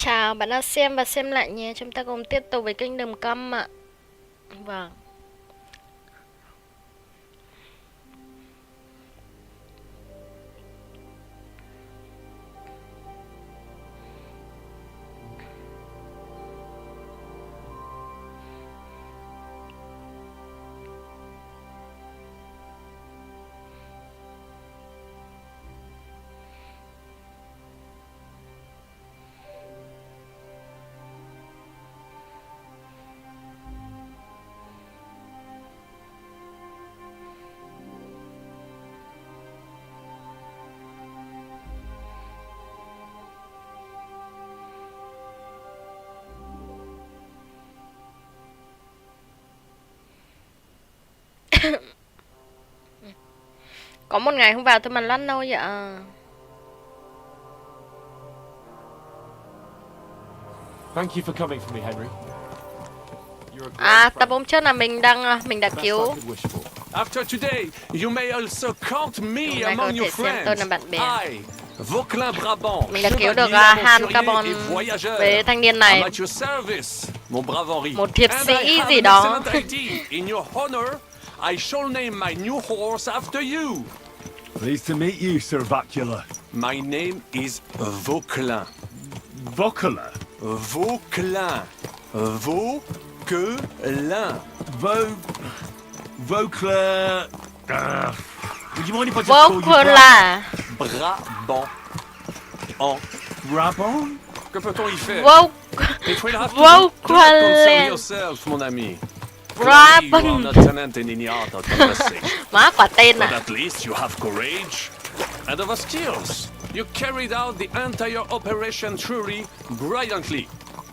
chào bạn đã xem và xem lại nhé. Chúng ta cùng tiếp tục với kênh Đầm Come ạ. Vâng. Có một ngày không vào tôi mà lăn đâu vậy. Thank you for coming for me, Henry. Tập hôm trước là mình đã cứu. After today, you may also count me Hôm nay có among thể your xem tôi là friends. bạn bè. I, Vauquelin Brabant, Mình đã cứu được chevalier Han aventurier Carbon et voyageur. với thanh niên này. I'm at your service, mon brave Henri. Một thiệp And sĩ I have gì an đó. excellent idea. In your honor, I shall name my new horse after you. Pleased to meet you, Sir Vacula. My name is Vauquelin. Vocula? Vauquelin. Vauquelin. Vocla... would you mind if I just Vô call you cô là Brabant. En. Brabant? Que peut-on y faire? Vô It will have to Vauquelin. do not concern yourself, mon ami. Clearly, you are not tenant in any art or conversation. má quả tên But à. at least you have courage and other skills. You carried out the entire operation truly brilliantly.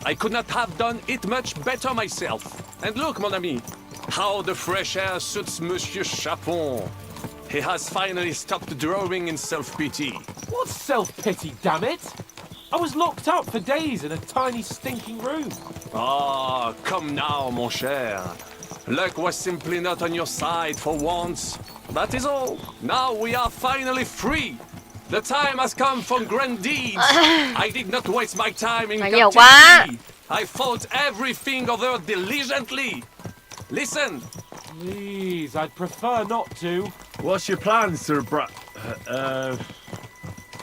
I could not have done it much better myself. And look, mon ami, how the fresh air suits Monsieur Chapon. He has finally stopped drawing in self-pity. What self-pity, damn it? I was locked up for days in a tiny stinking room. Ah, come now, mon cher. Luck was simply not on your side for once. That is all. Now we are finally free. The time has come for grand deeds. I did not waste my time in Nhiều quá. captivity. I fought everything over diligently. Listen. Please, I'd prefer not to. What's your plan, Sir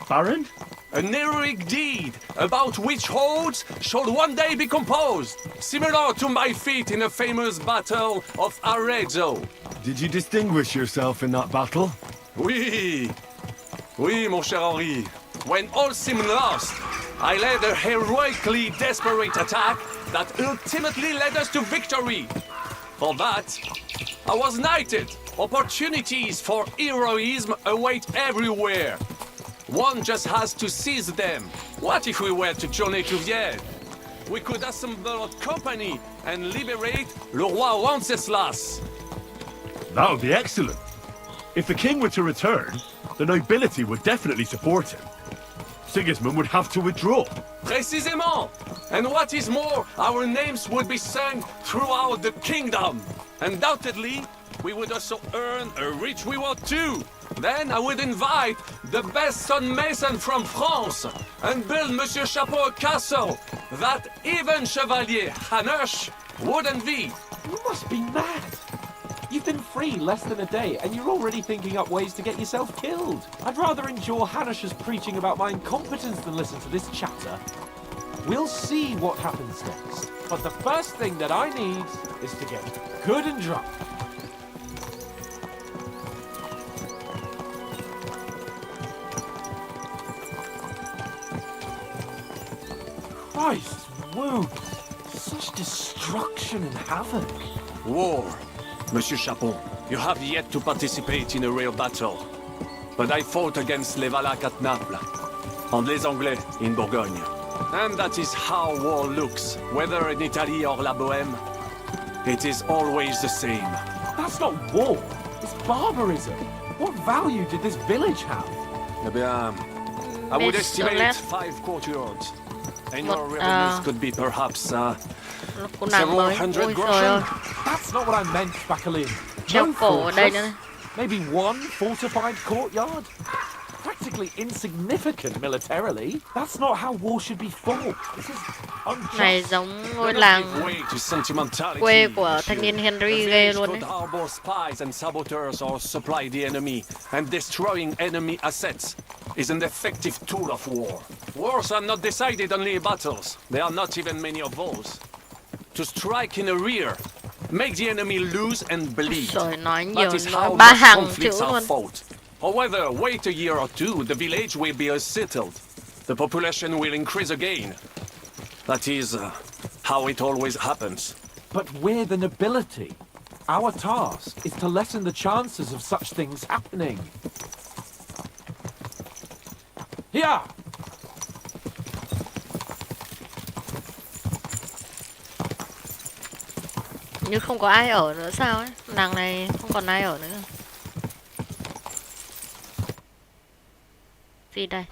Baron? An heroic deed about which odes shall one day be composed, similar to my feat in a famous battle of Arezzo. Did you distinguish yourself in that battle? Oui, oui, mon cher Henri. When all seemed lost, I led a heroically desperate attack that ultimately led us to victory. For that, I was knighted. Opportunities for heroism await everywhere. One just has to seize them. What if we were to journey to Vienne? We could assemble a company and liberate Le Roi Wenceslas. That would be excellent. If the king were to return, the nobility would definitely support him. Sigismund would have to withdraw. Précisément! And what is more, our names would be sung throughout the kingdom. Undoubtedly, we would also earn a rich reward too. Then I would invite the best stonemason from France and build Monsieur Chapeau a castle that even Chevalier Hanush would envy. You must be mad. You've been free less than a day, and you're already thinking up ways to get yourself killed. I'd rather endure Hanush's preaching about my incompetence than listen to this chatter. We'll see what happens next. But the first thing that I need is to get good and drunk. Christ, wounds! Such destruction and havoc. War. Monsieur Chapon, you have yet to participate in a real battle. But I fought against les Valaques at Naples, and les Anglais in Bourgogne. And that is how war looks, whether in Italy or La Bohème. It is always the same. That's not war. It's barbarism. What value did this village have? Eh bien, I would Miss estimate Soler. 5 courtyards. And What, your revenues could be perhaps several hundred Ui, trời groschen. ơi. That's not what I meant, Bacalin. Treo No cổ ở đây nữa fortress. này. Maybe one fortified courtyard? practically insignificant militarily. That's not how war should be fought. This is Này unjust. giống ngôi Don't làng give way to sentimentality, quê của monsieur. thanh niên The Henry ghê village luôn could đấy. harbor spies and saboteurs or supply the enemy, and destroying enemy assets is an effective tool of war. Wars are not decided only in battles. There are not even many of those. To strike in the rear, make the enemy lose and bleed. Rồi nói nhiều, That is nói how ba most hàng chữ conflicts are luôn. fought. However, wait a year or two, the village will be settled. The population will increase again. That is how it always happens. But we're the nobility. Our task is to lessen the chances of such things happening. Here! Như không có ai ở nữa sao ấy. Làng này không còn ai ở nữa. Gì đây?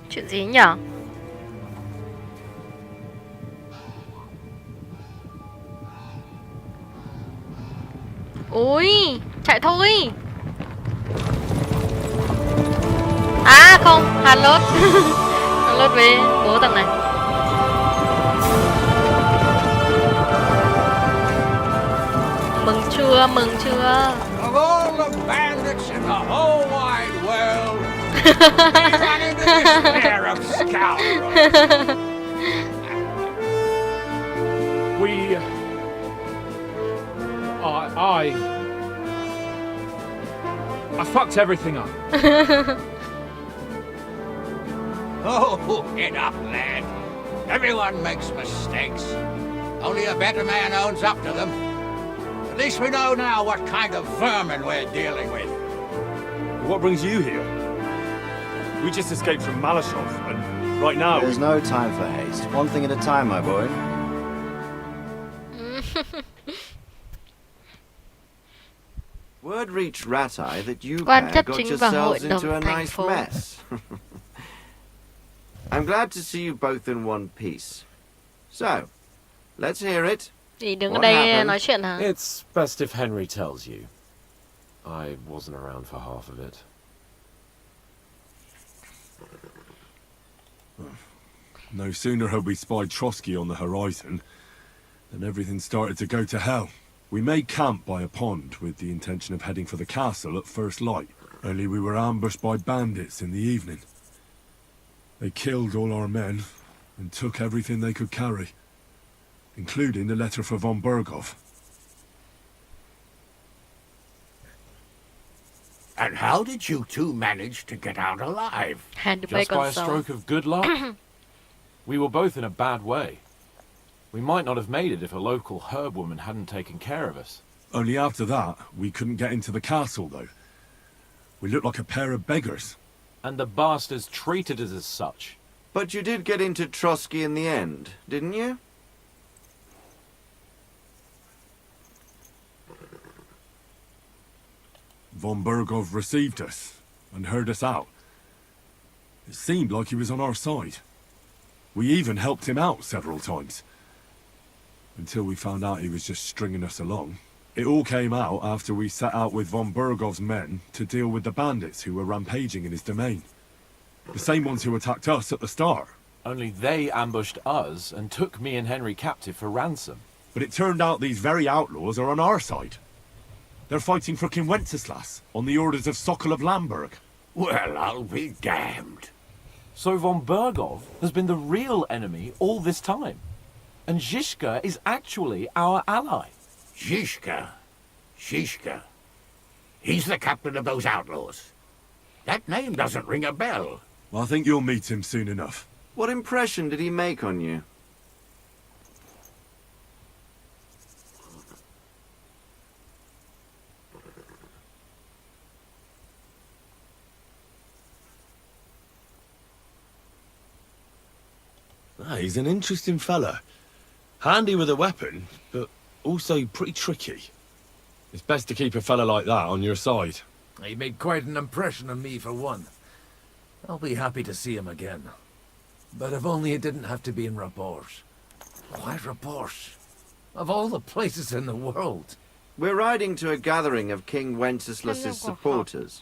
Chuyện gì nhở? Ui, chạy thôi. À không, Hàn lốt. Hàn lốt với bố thằng này. Mừng chưa, mừng chưa. Of all the bandits in the whole wide world, we run into this pair of scoundrels. We... I fucked everything up. Oh, enough, lad. Everyone makes mistakes. Only a better man owns up to them. At least we know now what kind of vermin we're dealing with. What brings you here? We just escaped from Malashov, and right now There's no time for haste. One thing at a time, my boy. Word reached Ratai that you Quan pair chấp got chính và hội yourselves into a đồng thành nice phố. mess. I'm glad to see you both in one piece. So, let's hear it. Thì đứng ở What đây happened? nói chuyện hả? It's best if Henry tells you. I wasn't around for half of it. no sooner had we spied Trotsky on the horizon than everything started to go to hell. We made camp by a pond with the intention of heading for the castle at first light, only we were ambushed by bandits in the evening. They killed all our men and took everything they could carry, including the letter for von Bergov. And how did you two manage to get out alive? Hai đứa bay Just by còn a sống. stroke of good luck. We were both in a bad way. We might not have made it if a local herb woman hadn't taken care of us. Only after that, we couldn't get into the castle, though. We looked like a pair of beggars. And the bastards treated us as such. But you did get into Trotsky in the end, didn't you? Von Bergov received us and heard us out. It seemed like he was on our side. We even helped him out several times. Until we found out he was just stringing us along. It all came out after we set out with von Bergov's men to deal with the bandits who were rampaging in his domain. The same ones who attacked us at the start. Only they ambushed us and took me and Henry captive for ransom. But it turned out these very outlaws are on our side. They're fighting for King Wenceslas on the orders of Sokol of Lamberg. Well, I'll be damned. So von Bergov has been the real enemy all this time. And Zhishka is actually our ally. Zhishka. Zhishka. He's the captain of those outlaws. That name doesn't ring a bell. I think you'll meet him soon enough. What impression did he make on you? Ah, he's an interesting fella. Handy with a weapon, but also pretty tricky. It's best to keep a fella like that on your side. He made quite an impression on me, for one. I'll be happy to see him again. But if only it didn't have to be in Rabosh. Why Rabosh? Of all the places in the world. We're riding to a gathering of King Wenceslas's supporters.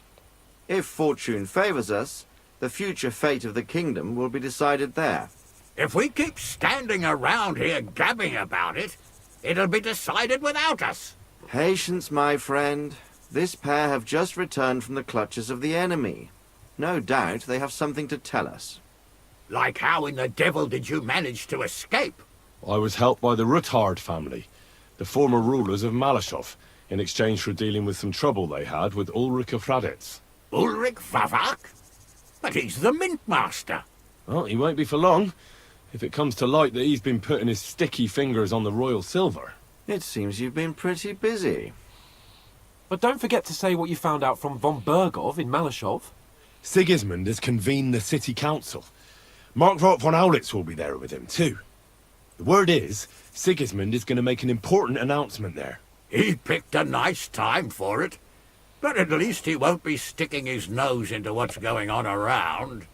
If fortune favours us, the future fate of the kingdom will be decided there. If we keep standing around here gabbing about it, it'll be decided without us. Patience, my friend. This pair have just returned from the clutches of the enemy. No doubt they have something to tell us. Like how in the devil did you manage to escape? I was helped by the Ruthard family, the former rulers of Malashov, in exchange for dealing with some trouble they had with Ulrich of Raditz. Ulrich Vavak? But he's the mint master. Well, he won't be for long, if it comes to light that he's been putting his sticky fingers on the royal silver. It seems you've been pretty busy. But don't forget to say what you found out from von Bergov in Malashov. Sigismund has convened the city council. Markvart von Aulitz will be there with him, too. The word is, Sigismund is going to make an important announcement there. He picked a nice time for it. But at least he won't be sticking his nose into what's going on around.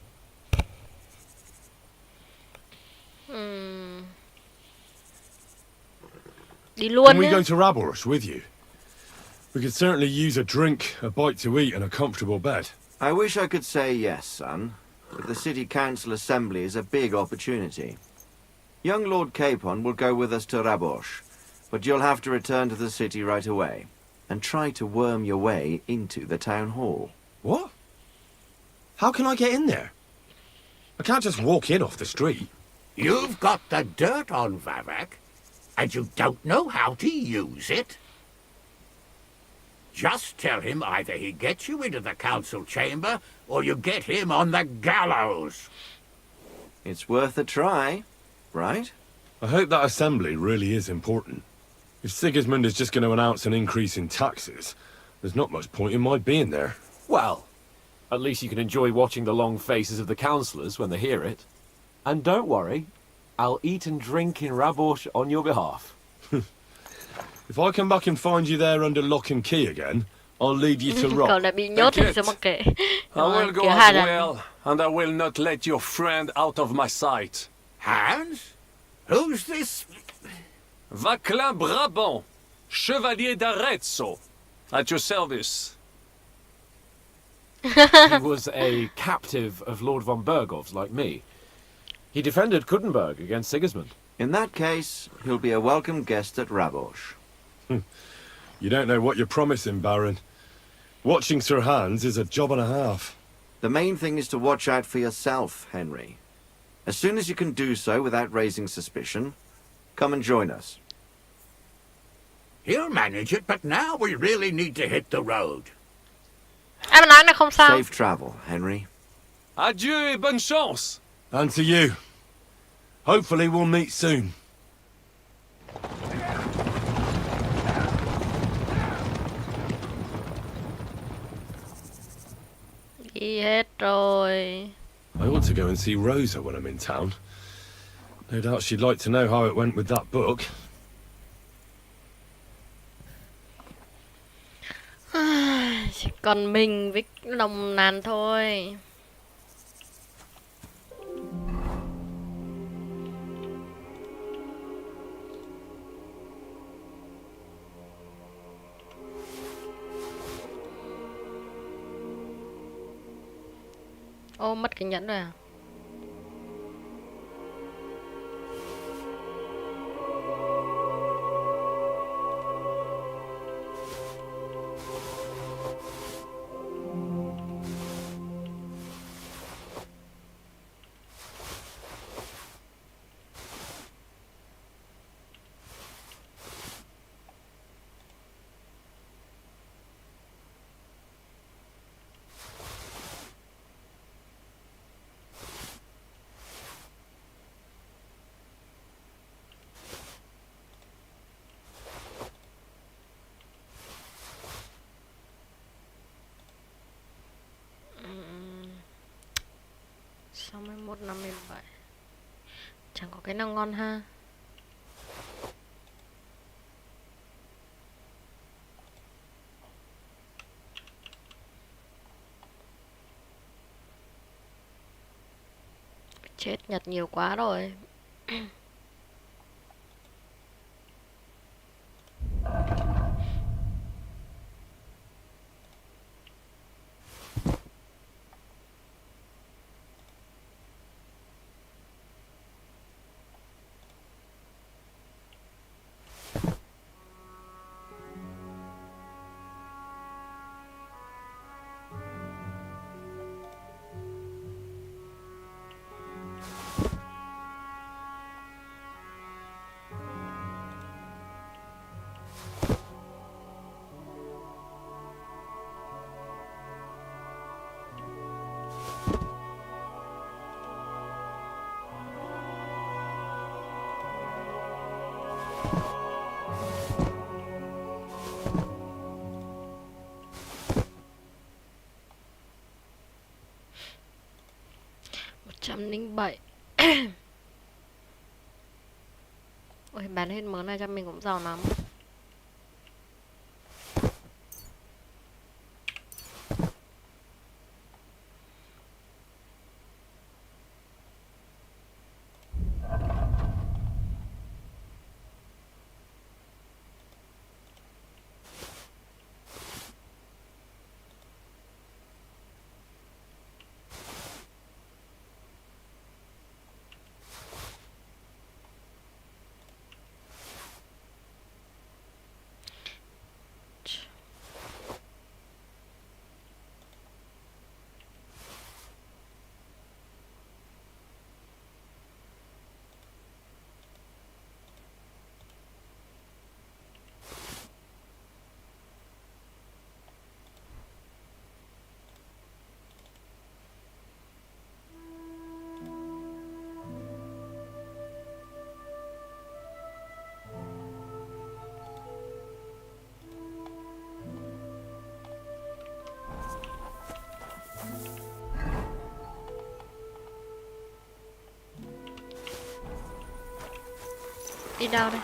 Đi luôn Can we nhá. go to Raborsh with you? We could certainly use a drink, a bite to eat, and a comfortable bed. I wish I could say yes, son, but the city council assembly is a big opportunity. Young Lord Capon will go with us to Rabosh, but you'll have to return to the city right away, and try to worm your way into the town hall. What? How can I get in there? I can't just walk in off the street. You've got the dirt on Vavak, and you don't know how to use it? Just tell him either he gets you into the council chamber, or you get him on the gallows. It's worth a try, right? I hope that assembly really is important. If Sigismund is just going to announce an increase in taxes, there's not much point in my being there. Well, at least you can enjoy watching the long faces of the councillors when they hear it. And don't worry, I'll eat and drink in Rabosh on your behalf. If I come back and find you there under lock and key again, I'll leave you to Cậu rot. đã bị nhốt thì Take sao it. mà kể. I will go Kiểu as hai lần. well, and I will not let your friend out of my sight. Hans? Who's this? Vaclin Brabant, Chevalier d'Arezzo, at your service. He was a captive of Lord von Bergov's, like me. He defended Kuddenberg against Sigismund. In that case, he'll be a welcome guest at Rabosh. You don't know what you're promising, Baron. Watching Sir Hans is a job and a half. The main thing is to watch out for yourself, Henry. As soon as you can do so without raising suspicion, come and join us. He'll manage it, but now we really need to hit the road. Anh nói là không sao. Safe travel, Henry. Adieu et bonne chance. And to you. Hopefully we'll meet soon. Đi hết rồi. I ought to go and see Rosa when I'm in town. No doubt she'd like to know how it went with that book. Chỉ còn mình với lòng nàn thôi. Ô, mất cái nhẫn rồi à? Chẳng có cái nào ngon ha. Chết, nhặt nhiều quá rồi. Một 107. Ôi, bán hết món này cho mình cũng giàu lắm. Đi đâu đây?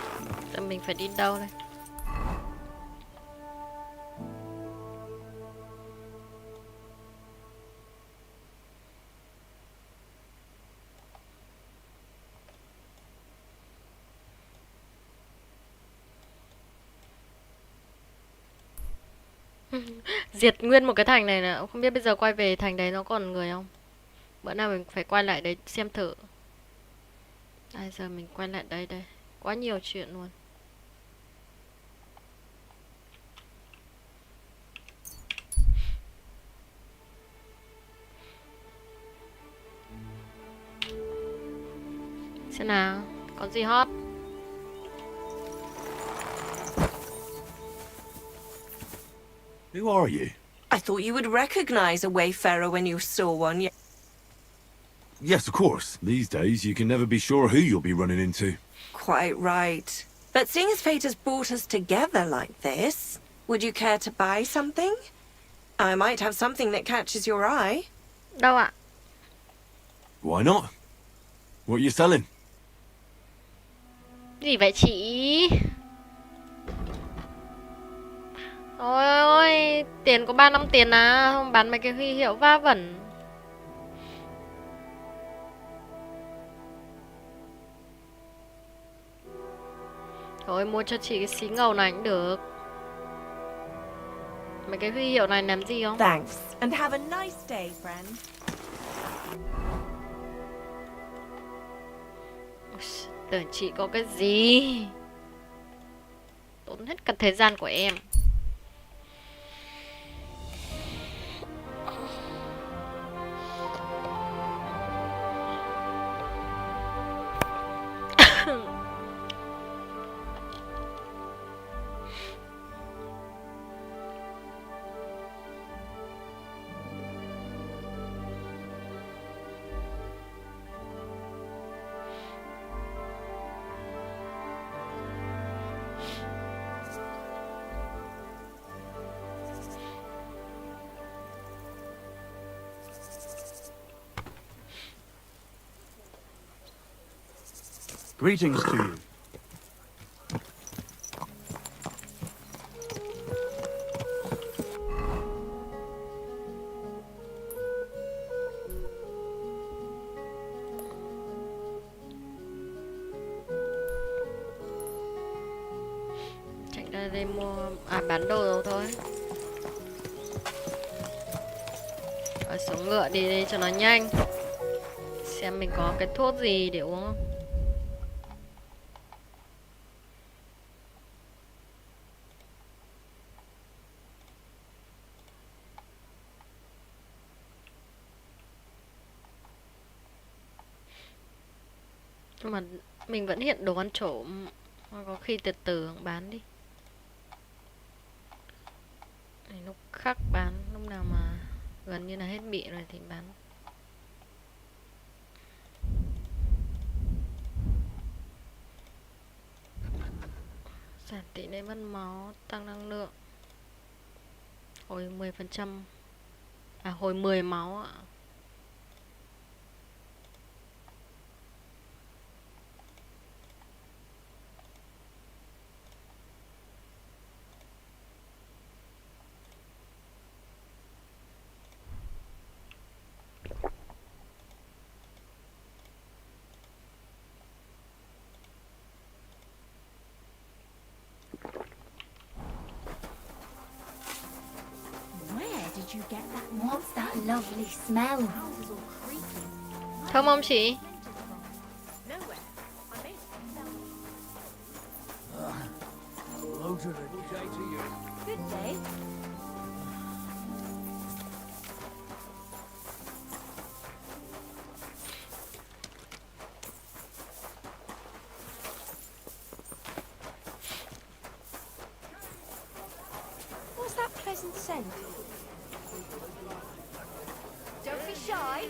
Giờ mình phải đi đâu đây? Diệt nguyên một cái thành này nè. Không biết bây giờ quay về thành đấy nó còn người không? Bữa nào mình phải quay lại đấy xem thử. Bây giờ mình quay lại đây đây. Quá nhiều chuyện luôn. Xem nào, có gì hot? Who are you? I thought you would recognize a wayfarer when you saw one. Yes, of course. These days, you can never be sure who you'll be running into. Quite right. But seeing as fate has brought us together like this, would you care to buy something? I might have something that catches your eye. Đâu ạ? Why not? What are you selling? Gì vậy chị? Ôi ôi, tiền có 3 năm tiền à, không bán mấy cái huy hiệu va vẩn. Thôi mua cho chị cái xí ngầu này cũng được. Mấy cái huy hiệu này làm gì không? Thanks, and have a nice day, friend. Tưởng chị có cái gì. Tốn hết cả thời gian của em. Greetings to you. Chạy ra đây mua bán đồ rồi thôi. Rồi xuống ngựa đi cho nó nhanh. Xem mình có cái thuốc gì để uống không. Nhưng mà mình vẫn hiện đồ ăn trộm. Có khi từ từ bán đi. Lúc khác bán, lúc nào mà gần như là hết bị rồi thì bán. Giảm tỷ lệ mất máu, tăng năng lượng. Hồi 10%. Hồi 10 máu ạ. You get that? What's that lovely smell? Thơm không chị? Good day. What's that pleasant scent? Don't be shy.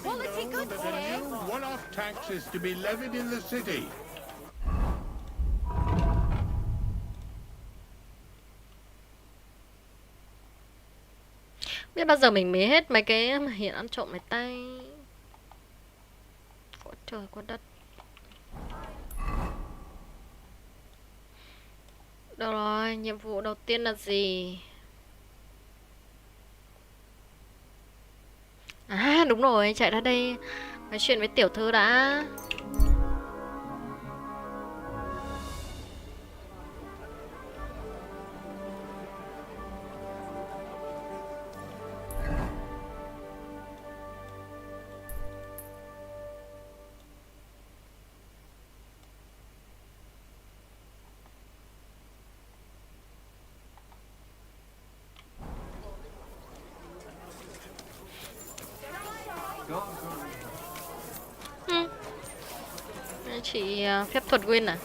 Quality goods here. One-off taxes to be levied in the city. Biết bao giờ mình mới hết mấy cái mà hiện ăn trộm này tay. Quá trời quá đất. Đâu rồi, nhiệm vụ đầu tiên là gì? À đúng rồi, chạy ra đây nói chuyện với tiểu thư đã. Chị phép thuật Win à?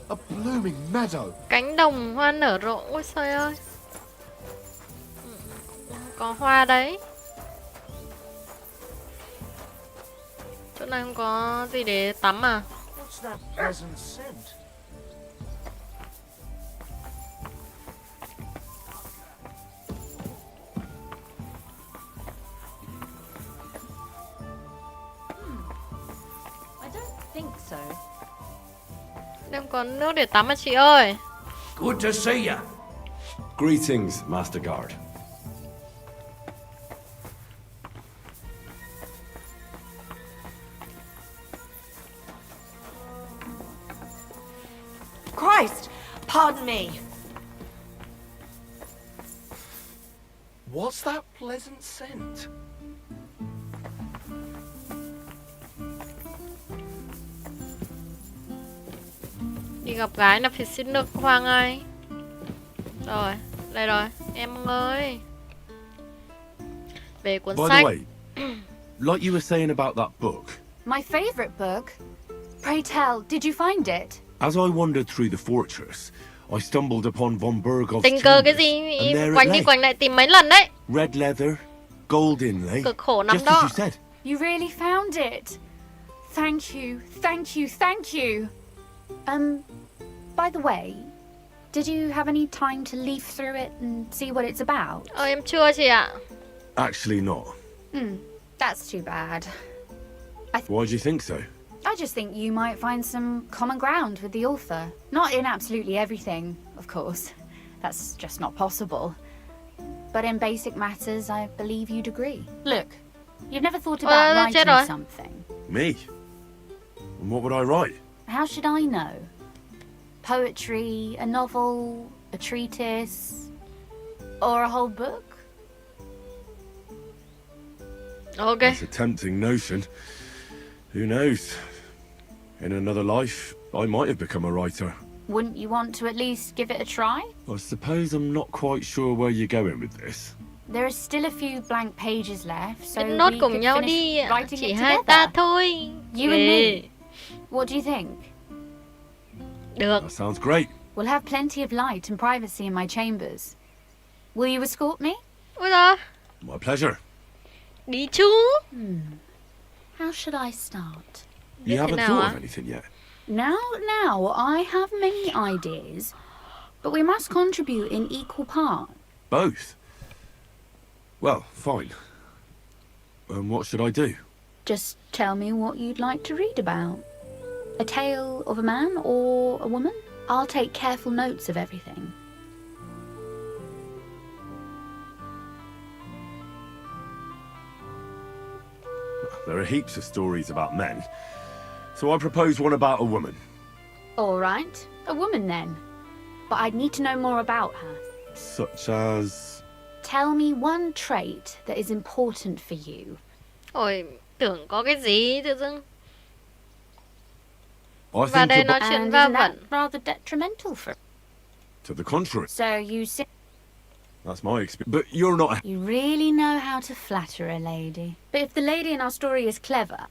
A blooming meadow. Cánh đồng hoa nở rộ. Ôi trời ơi. Có hoa đấy. Chỗ này không có gì để tắm à? What's that pleasant scent? I don't think so. Không có nước để tắm à chị ơi. Good to see you. Greetings, Master Guard. Christ! Pardon me. What's that pleasant scent? Đi gặp gái là phải xin nước Hoàng ơi. Rồi, đây rồi, em ơi. Về cuốn By the sách. way, like you were saying about that book, My favourite book. Pray tell, did you find it? as I wandered through the fortress, I stumbled upon von Bergov's Tình cờ cái chambers, gì and there it quanh đi lay. quanh lại tìm mấy lần đấy. Red leather, gold inlay, Cực khổ lắm just đó. as you said. You really found it. Thank you, thank you, thank you. By the way, did you have any time to leaf through it and see what it's about? Em chưa chị ạ. Actually not. That's too bad. Why do you think so? I just think you might find some common ground with the author. Not in absolutely everything, of course. That's just not possible. But in basic matters, I believe you'd agree. Look, you've never thought about chết writing rồi. something. Me? And what would I write? How should I know? Poetry, a novel, a treatise, or a whole book? Ok. That's a tempting notion. Who knows? In another life, I might have become a writer. Wouldn't you want to at least give it a try? I suppose I'm not quite sure where you're going with this. There are still a few blank pages left, so Viết nốt we cùng could nhau finish đi. writing Chỉ it hai together. ta thôi. You and me. What do you think? Được. That sounds great. We'll have plenty of light and privacy in my chambers. Will you escort me? Ôi giời. My pleasure. Đi chú. How should I start? You haven't nào thought á? of anything yet? Now, I have many ideas, but we must contribute in equal part. Both? Well, fine. What should I do? Just tell me what you'd like to read about. A tale of a man or a woman? I'll take careful notes of everything. There are heaps of stories about men. So I propose one about a woman. All right, a woman then. But I'd need to know more about her. Such as... Tell me one trait that is important for you. Ôi, tưởng có cái gì tự dưng. I Và think đây nói about... chuyện And va isn't that vẩn. rather detrimental for... To the contrary. So you say That's my experience. But you're not... you really know how to flatter a lady. But if the lady in our story is clever,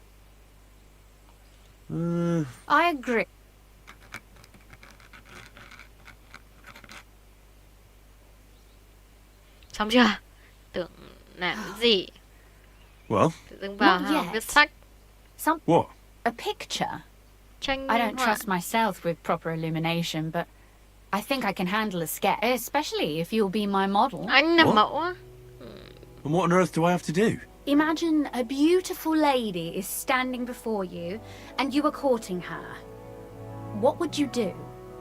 I agree. Xong chưa? Tưởng làm cái gì? Well, Tự dưng vào Not hàng yet. viết sách. what? A picture. Tranh I minh don't họa. trust myself with proper illumination, but I think I can handle a sketch, especially if you'll be my model. Anh làm What? mẫu á. And what on earth do I have to do? Imagine a beautiful lady is standing before you and you are courting her. What would you do?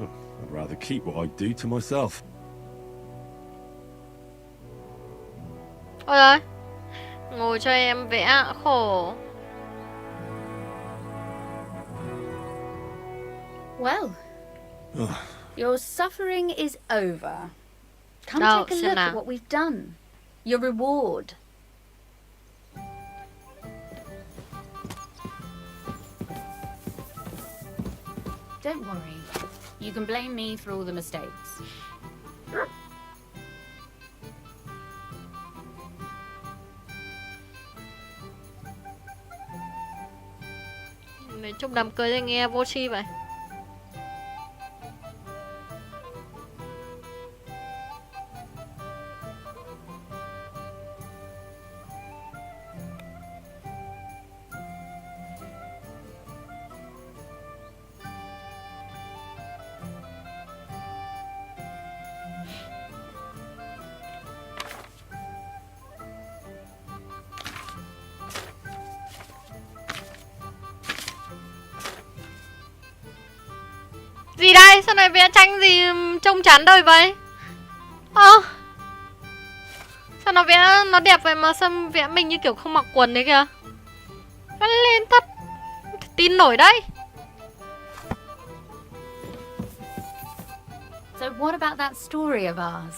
I'd rather keep what I do to myself. Ôi ơi. Ngồi cho em vẽ khổ. Well, your suffering is over. Come Đâu, take a xem look nào. at what we've done. Your reward. Don't worry. You can blame me for all the mistakes. Nói chung đám cưới thì nghe vô tri vậy. Gì đây? Sao này vẽ tranh gì trông chán đời vậy? Sao nó vẽ nó đẹp vậy mà sao vẽ mình như kiểu không mặc quần đấy kìa. Nó lên thật. Tin nổi đấy. So what about that story of ours?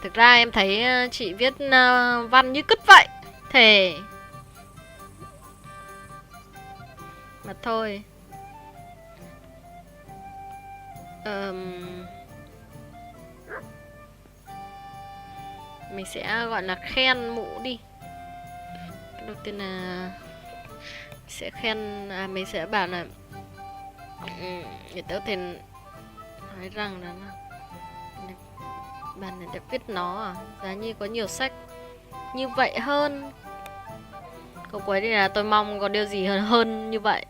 Thực ra em thấy chị viết văn như cứt vậy. Thề. Mà thôi. Mình sẽ gọi là khen mụ đi. Cái đầu tiên là sẽ khen, mình sẽ bảo là người ta có thể nói rằng là bạn này đã viết nó giá như có nhiều sách như vậy hơn. Câu cuối thì là tôi mong có điều gì hơn như vậy.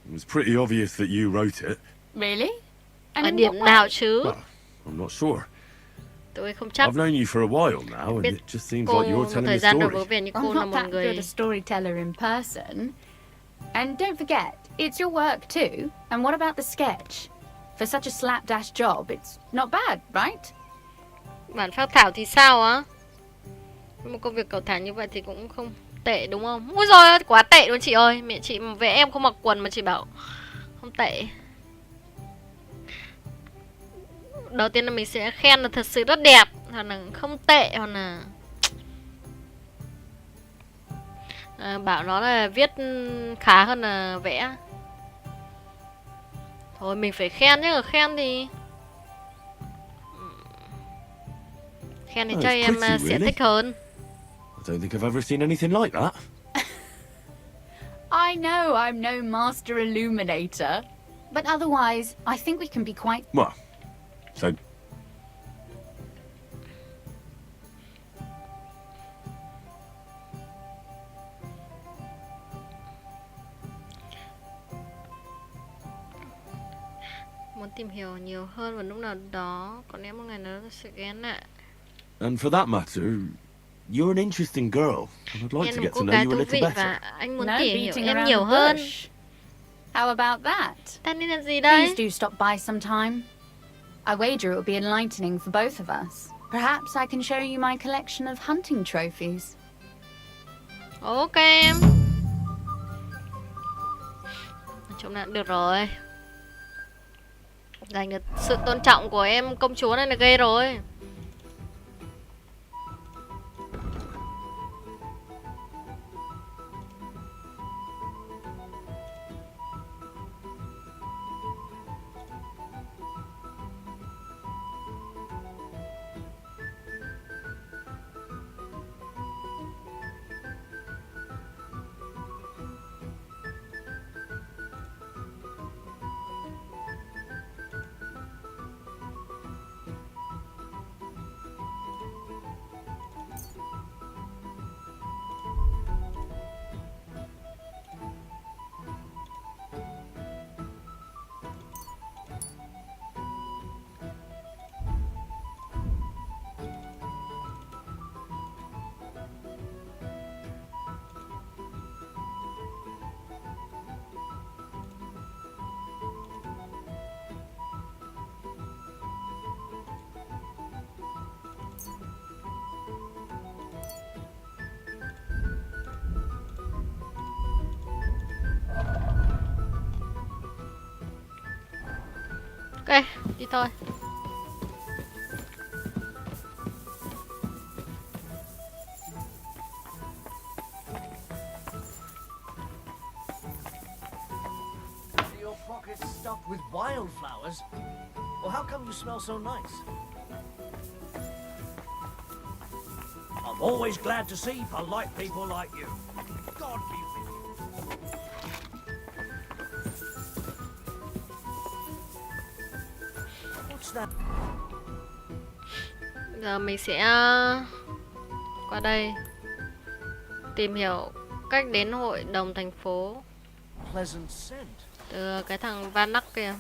It was pretty obvious that you wrote it. Really? And Ở in điểm what nào way? chứ? Well, I'm not sure. Tôi không chắc. I've known you for a while now, and Biết it just seems cô like you're một telling thời the gian rồi story. bố về, nhưng I'm cô là not một that good người a storyteller in person. And don't forget, it's your work too. And what about the sketch? For such a slapdash job, it's not bad, right? bản phác thảo thì sao á? Một công việc cầu thả như vậy thì cũng không tệ đúng không? Ôi giời, quá tệ luôn chị ơi. Mẹ chị vẽ em không mặc quần mà chị bảo không tệ. Đầu tiên là mình sẽ khen là thật sự rất đẹp, hoặc là không tệ, hoặc là bảo nó là viết khá hơn là vẽ. Thôi mình phải khen chứ, khen thì Oh, cho it's em pretty, sẽ really. thích hơn. I don't think I've ever seen anything like that. I know I'm no master illuminator. But otherwise, I think we can be quite... Well, so Muốn tìm hiểu nhiều hơn vào lúc nào đó, có lẽ một ngày nào đó sẽ ghé lại. and for that matter, you're an interesting girl, and I'd like Em to là một get cô to know gái you a thú little vị better. và anh muốn No tìm hiểu beating em around nhiều the hơn. bush. How about that? Ta nên làm gì Please đây? do stop by sometime. I wager it will be enlightening for both of us. Perhaps I can show you my collection of hunting trophies. Ok em. Nói chung là được rồi. Giành được sự tôn trọng của em công chúa này là ghê rồi. Ok, đi thôi. Are your pockets stuffed with wildflowers? Well, how come you smell so nice? I'm always glad to see polite people like you. God be with you. What's that? Giờ mình sẽ qua đây tìm hiểu cách đến hội đồng thành phố Pleasant scent. từ cái thằng Van Nắc kia.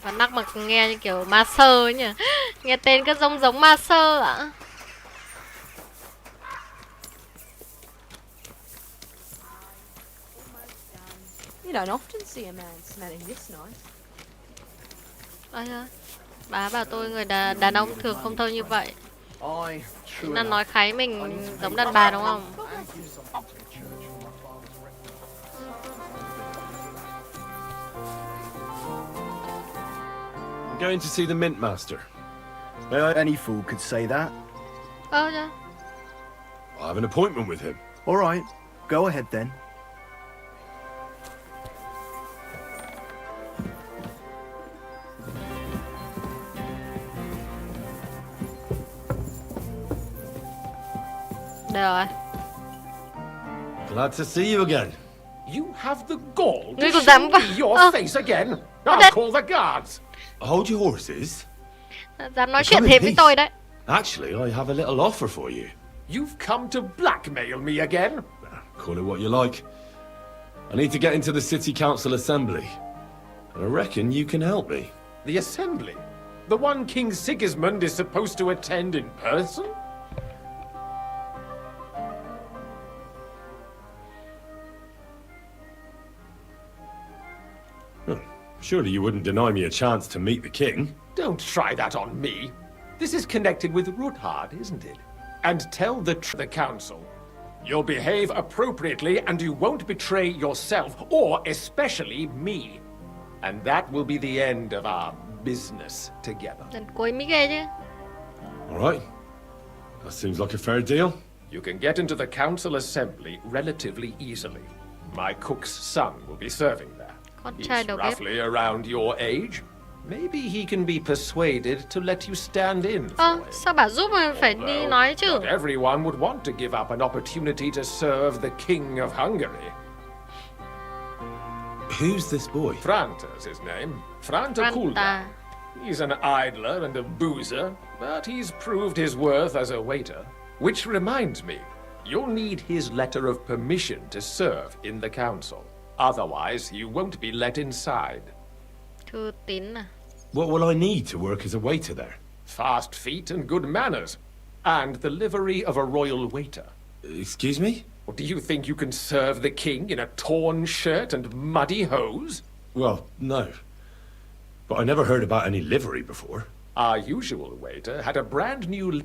Van Nắc mà nghe như kiểu ma sơ ấy nhỉ. Nghe tên cứ giống giống ma sơ ạ. You don't often see a man smelling this nice. Ôi ơi, bà bảo tôi người đàn ông thường không thôi như vậy. I true Nó enough. nói kháy mình giống đàn bà đúng không? And you something to church for my father's going to see the Mint Master. Any fool could say that. Dạ. I have an appointment with him. All right, go ahead then. Đây rồi. Glad to see you again. You have the gall Ngươi to còn show dám me vào. your Ơ. face again. Ở I'll đây. call the guards. Hold your horses. Dám nói Come chuyện in thêm với peace. tôi đấy. Actually, I have a little offer for you. You've come to blackmail me again? Call it what you like. I need to get into the City Council Assembly. And I reckon you can help me. The assembly? The one King Sigismund is supposed to attend in person? Surely you wouldn't deny me a chance to meet the king? Don't try that on me. This is connected with Ruthard, isn't it? And tell the council. You'll behave appropriately and you won't betray yourself, or especially me. And that will be the end of our business together. Lần cuối mới ghê chứ. All right. That seems like a fair deal. You can get into the council assembly relatively easily. My cook's son will be serving there. Con He's trai đầu bếp. roughly around your age. Maybe he can be persuaded to let you stand in for him. Sao bảo giúp mà phải đi nói chứ? Not everyone would want to give up an opportunity to serve the King of Hungary. Who's this boy? Franta's his name. Franta Kulda. Franta. He's an idler and a boozer, but he's proved his worth as a waiter. Which reminds me, you'll need his letter of permission to serve in the council. Otherwise, you won't be let inside. Thư tín à? What will I need to work as a waiter there? Fast feet and good manners. And the livery of a royal waiter. Excuse me? Or do you think you can serve the king in a torn shirt and muddy hose? Well, no. But I never heard about any livery before. Our usual waiter had a brand new...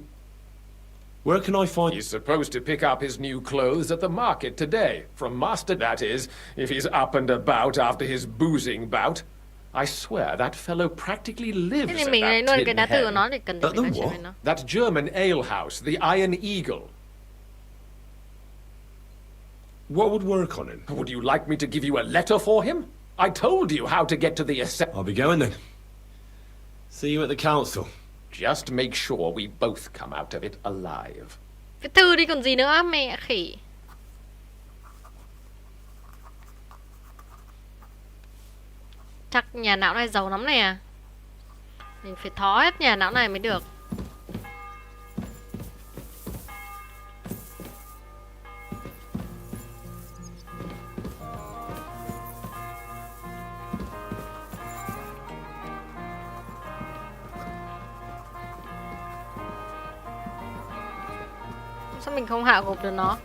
Where can I find... He's supposed to pick up his new clothes at the market today. From Master, that is, if he's up and about after his boozing bout. I swear that fellow practically lives Thế at thì mình lấy that luôn cái tin đá từ của hen. nó để cần gì phải nói chuyện với nó. That German alehouse, the Iron Eagle. What would work on him? Would you like me to give you a letter for him? I told you how to get to the I'll be going then. See you at the council. Just make sure we both come out of it alive. Cái thư đi còn gì nữa, mẹ khỉ. Chắc nhà não này giàu lắm này à. Mình phải thó hết nhà não này mới được. Sao mình không hạ gục được nó?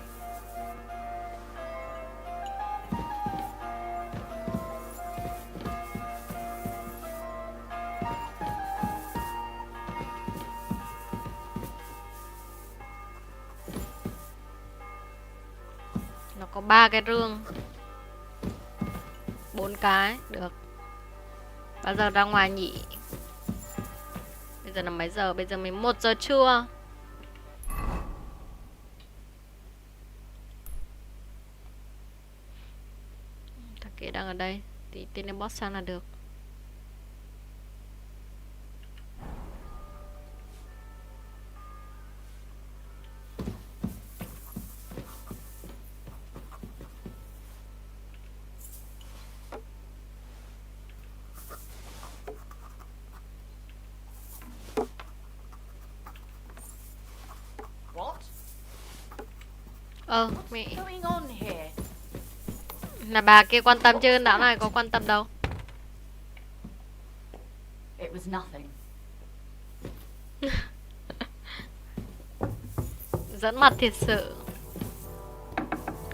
Nó có 3 cái rương. 4 cái, được. Bao giờ ra ngoài nhỉ? Bây giờ là mấy giờ? Bây giờ 11 giờ trưa. Thằng kia đang ở đây. Tí tên em boss sang là được. What? Mẹ. What's going on here? Là bà kia quan tâm chứ đảo này có quan tâm đâu. It was nothing. Dẫn mặt thiệt sự.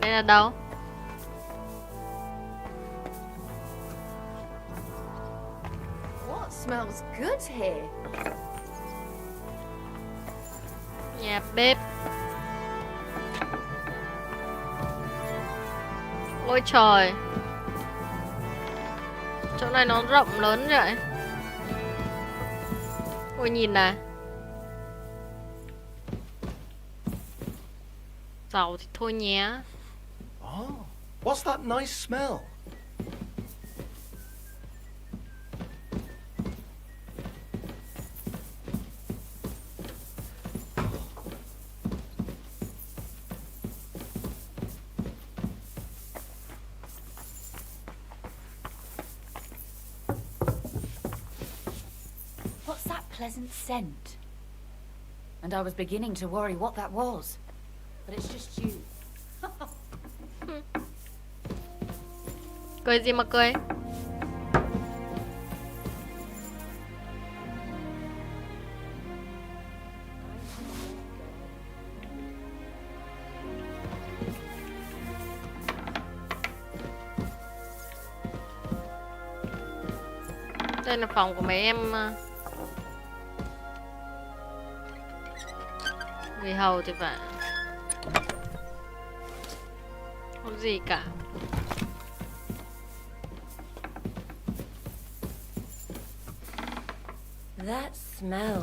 Đây là đâu? What smells good here? Nhà bếp. Ôi trời. Chỗ này nó rộng lớn vậy. Ôi nhìn nè. Giàu thì thôi nhé. Oh, what's that nice smell? What's that pleasant scent? And I was beginning to worry what that was. But it's just you. Cười gì mà cười? Đây là phòng của mấy em người hầu thì phải. Không gì cả. That smell.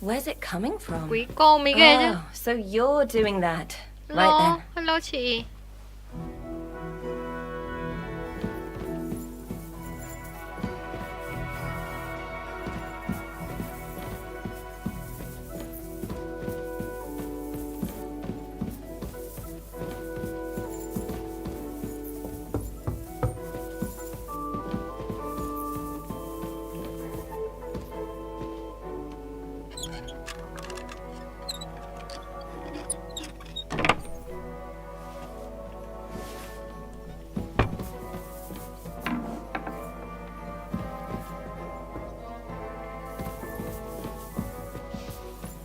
Where's it coming from? Quý cô mới ghê chứ. Oh, so you're doing that. Right Hello, then. hello chị.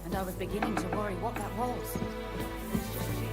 And I was beginning to worry what that was. It's just you.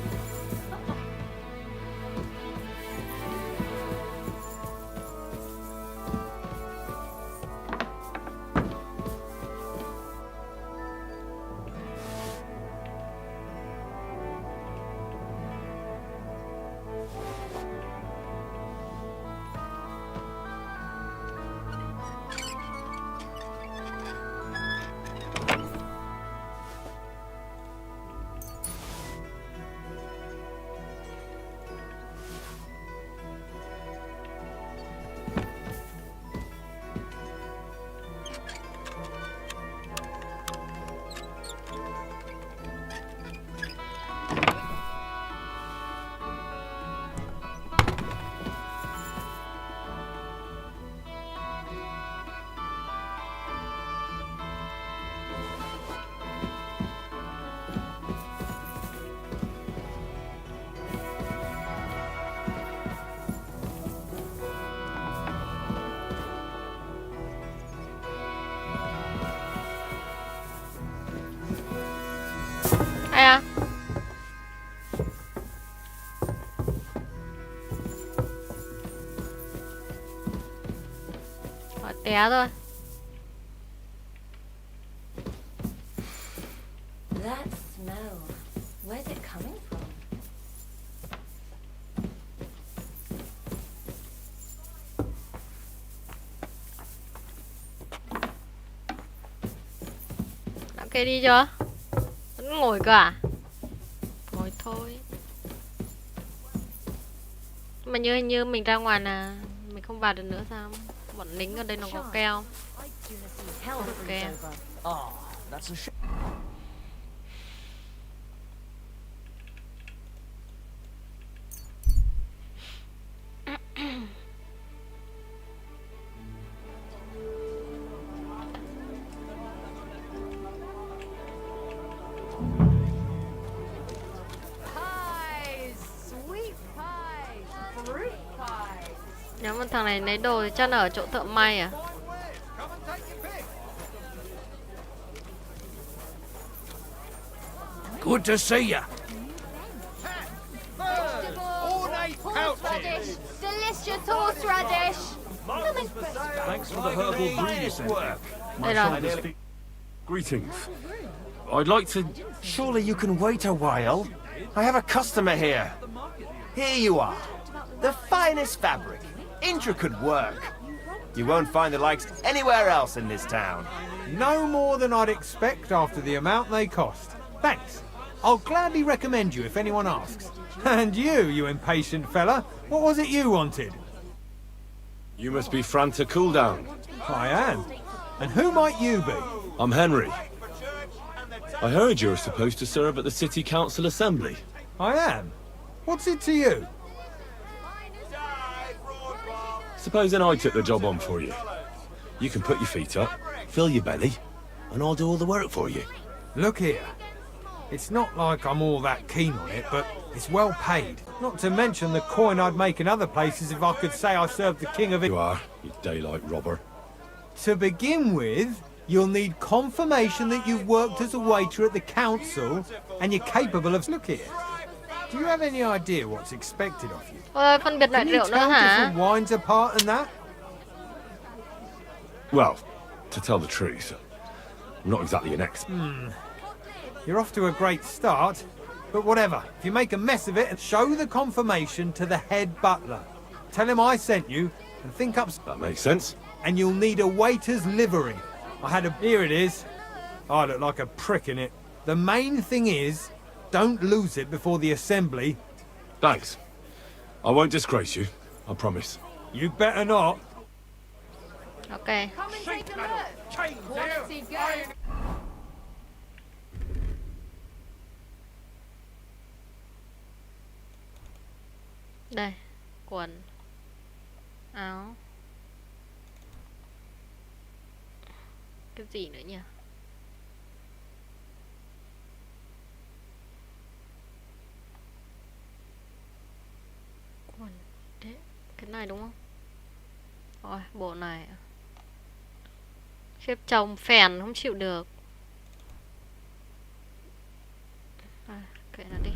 Ai à? Hỏi té rồi. That smell. Where's it coming from? Đã kê đi chưa? Vẫn ngồi cơ à? Ngồi thôi. Mà hình như mình ra ngoài là mình không vào được nữa sao? Bọn lính ở đây nó có keo. Ok. Oh, that's a shame. Nếu mà thằng này lấy đồ thì chắc là ở chỗ thợ may à? Good to see you. Horseradish, delicious horseradish. Thanks for the herbal brew you sent me. Greetings. I'd like to... Surely you can wait a while. I have a customer here. Here you are. The finest fabric. Intricate work. You won't find the likes anywhere else in this town. No more than I'd expect after the amount they cost. Thanks. I'll gladly recommend you if anyone asks. And you impatient fella, what was it you wanted? You must be Franta Cooldown. I am. And who might you be? I'm Henry. I heard you're supposed to serve at the City Council Assembly. I am. What's it to you? Supposing I took the job on for you. You can put your feet up, fill your belly, and I'll do all the work for you. Look here. It's not like I'm all that keen on it, but it's well paid. Not to mention the coin I'd make in other places if I could say I served the king of it. You are, you daylight robber. To begin with, you'll need confirmation that you've worked as a waiter at the council and you're capable of... Look here. Do you have any idea what's expected of you? Phân biệt loại Can you rượu nữa tell hả? different wines apart and that? Well, to tell the truth, I'm not exactly an expert. You're off to a great start, but whatever. If you make a mess of it, and show the confirmation to the head butler. Tell him I sent you, and think up... That makes sense. And you'll need a waiter's livery. Here it is. I look like a prick in it. The main thing is, don't lose it before the assembly. Thanks. I won't disgrace you, I promise. You better not. Ok. Đây, quần, áo. Cái gì nữa nhỉ? Quần, đấy, cái này đúng không? Rồi, bộ này. Khiếp chồng phèn không chịu được. Kệ nó đi.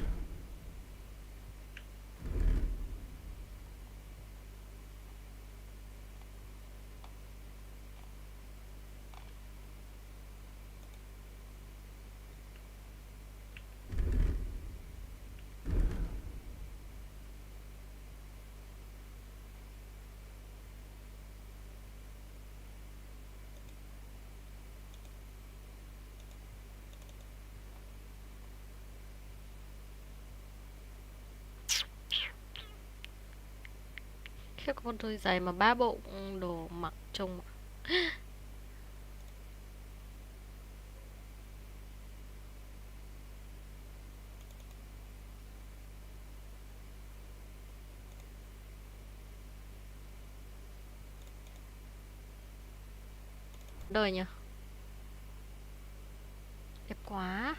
Khiếp, có con đôi giày mà 3 bộ đồ mặc trông. Đời nhỉ. Đẹp quá.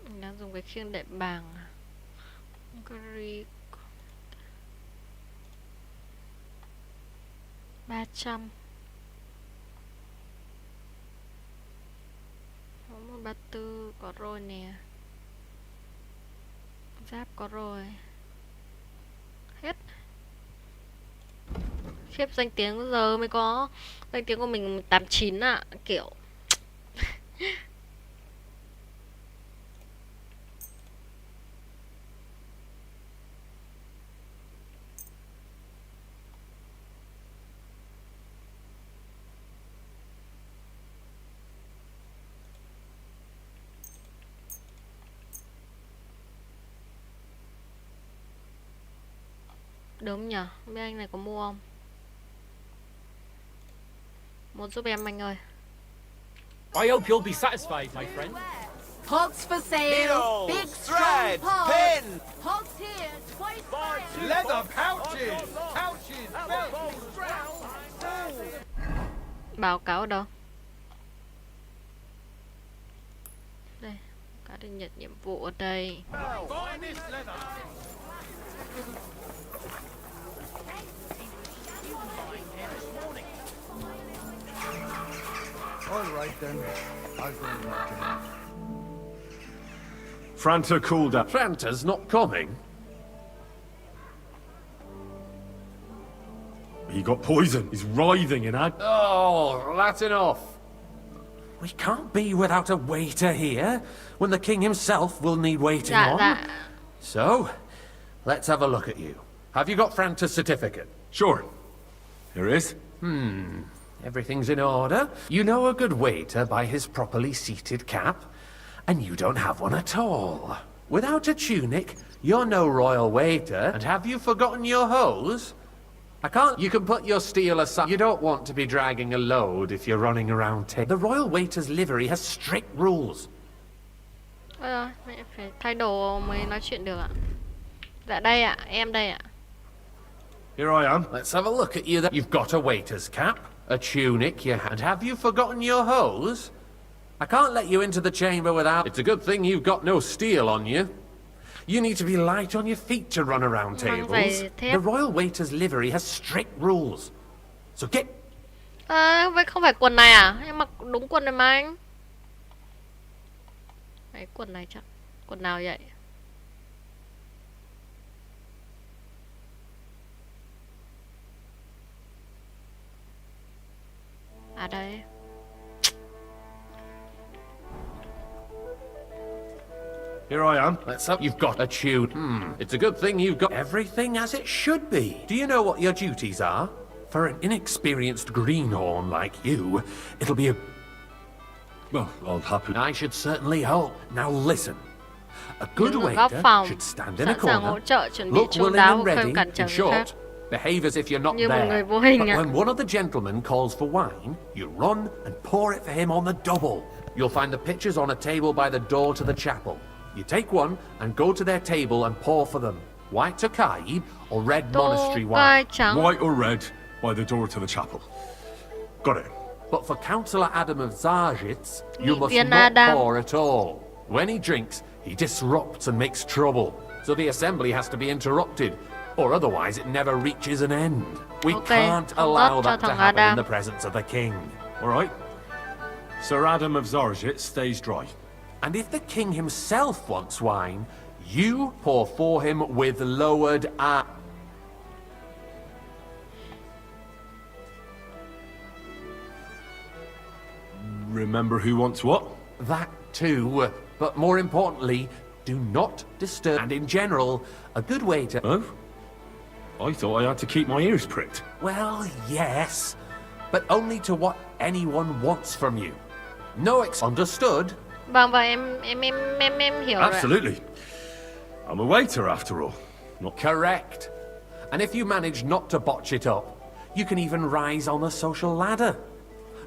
Mình đang dùng cái khiêng đệm bàng. Hungary 300. 134 có rồi nè. Giáp có rồi. Hết. Khiếp, danh tiếng giờ mới có. Danh tiếng của mình 89 ạ. Kiểu đúng nhỉ? Không biết anh này có mua không? Mua giúp em anh ơi. I hope you'll be satisfied, my friend. Hogs for sale. Needles, Big thread, strong hogs. pin. Hogs here. Twice price. Leather pouches! Pouches! Báo cáo ở đâu? Đây, có được nhận nhiệm vụ ở đây. All right then. I'll go and Franta Cooldown. Franta's not coming. He got poisoned. He's writhing in ag. Oh, that's enough. We can't be without a waiter here, when the king himself will need waiting on. So, let's have a look at you. Have you got Franta's certificate? Sure. Here is. Everything's in order. You know a good waiter by his properly seated cap, and you don't have one at all. Without a tunic, you're no royal waiter. And have you forgotten your hose? I can't. You can put your steel aside. You don't want to be dragging a load if you're running around. The royal waiter's livery has strict rules. Mẹ phải thay đồ mới nói chuyện được ạ. Dạ đây ạ, em đây ạ. Here I am. Let's have a look at you. You've got a waiter's cap, a tunic, and have you forgotten your hose? I can't let you into the chamber without... It's a good thing you've got no steel on you. You need to be light on your feet to run around tables. The royal waiter's livery has strict rules. So get... Vậy không phải quần này à? Em mặc đúng quần này mà anh. Cái quần này chắc. Quần nào vậy? À đây. Here I am. Let's up. You've got a tune. It's a good thing you've got everything as it should be. Do you know what your duties are? For an inexperienced greenhorn like you, it'll be a... Well, I'll happily... I should certainly hope. Now listen. A good waiter should stand in a corner, look willing and ready, in short, behave as if you're not there. But when one of the gentlemen calls for wine, you run and pour it for him on the double. You'll find the pitchers on a table by the door to the chapel. You take one and go to their table and pour for them. White Tokai or red monastery wine. White or red by the door to the chapel. Got it. But for Councillor Adam of Zarzhitz, you must not pour at all. When he drinks, he disrupts and makes trouble. So the assembly has to be interrupted, or otherwise it never reaches an end. We can't allow that to happen in the presence of the king. All right. Sir Adam of Zarzhitz stays dry. And if the king himself wants wine, you pour for him with lowered eye. Remember who wants what? That too. But more importantly, do not disturb. And in general, a good waiter... Oh? I thought I had to keep my ears pricked. Well, yes. But only to what anyone wants from you. No understood? Vâng, em hiểu rồi. Absolutely. I'm a waiter after all. Not correct. And if you manage not to botch it up, you can even rise on the social ladder.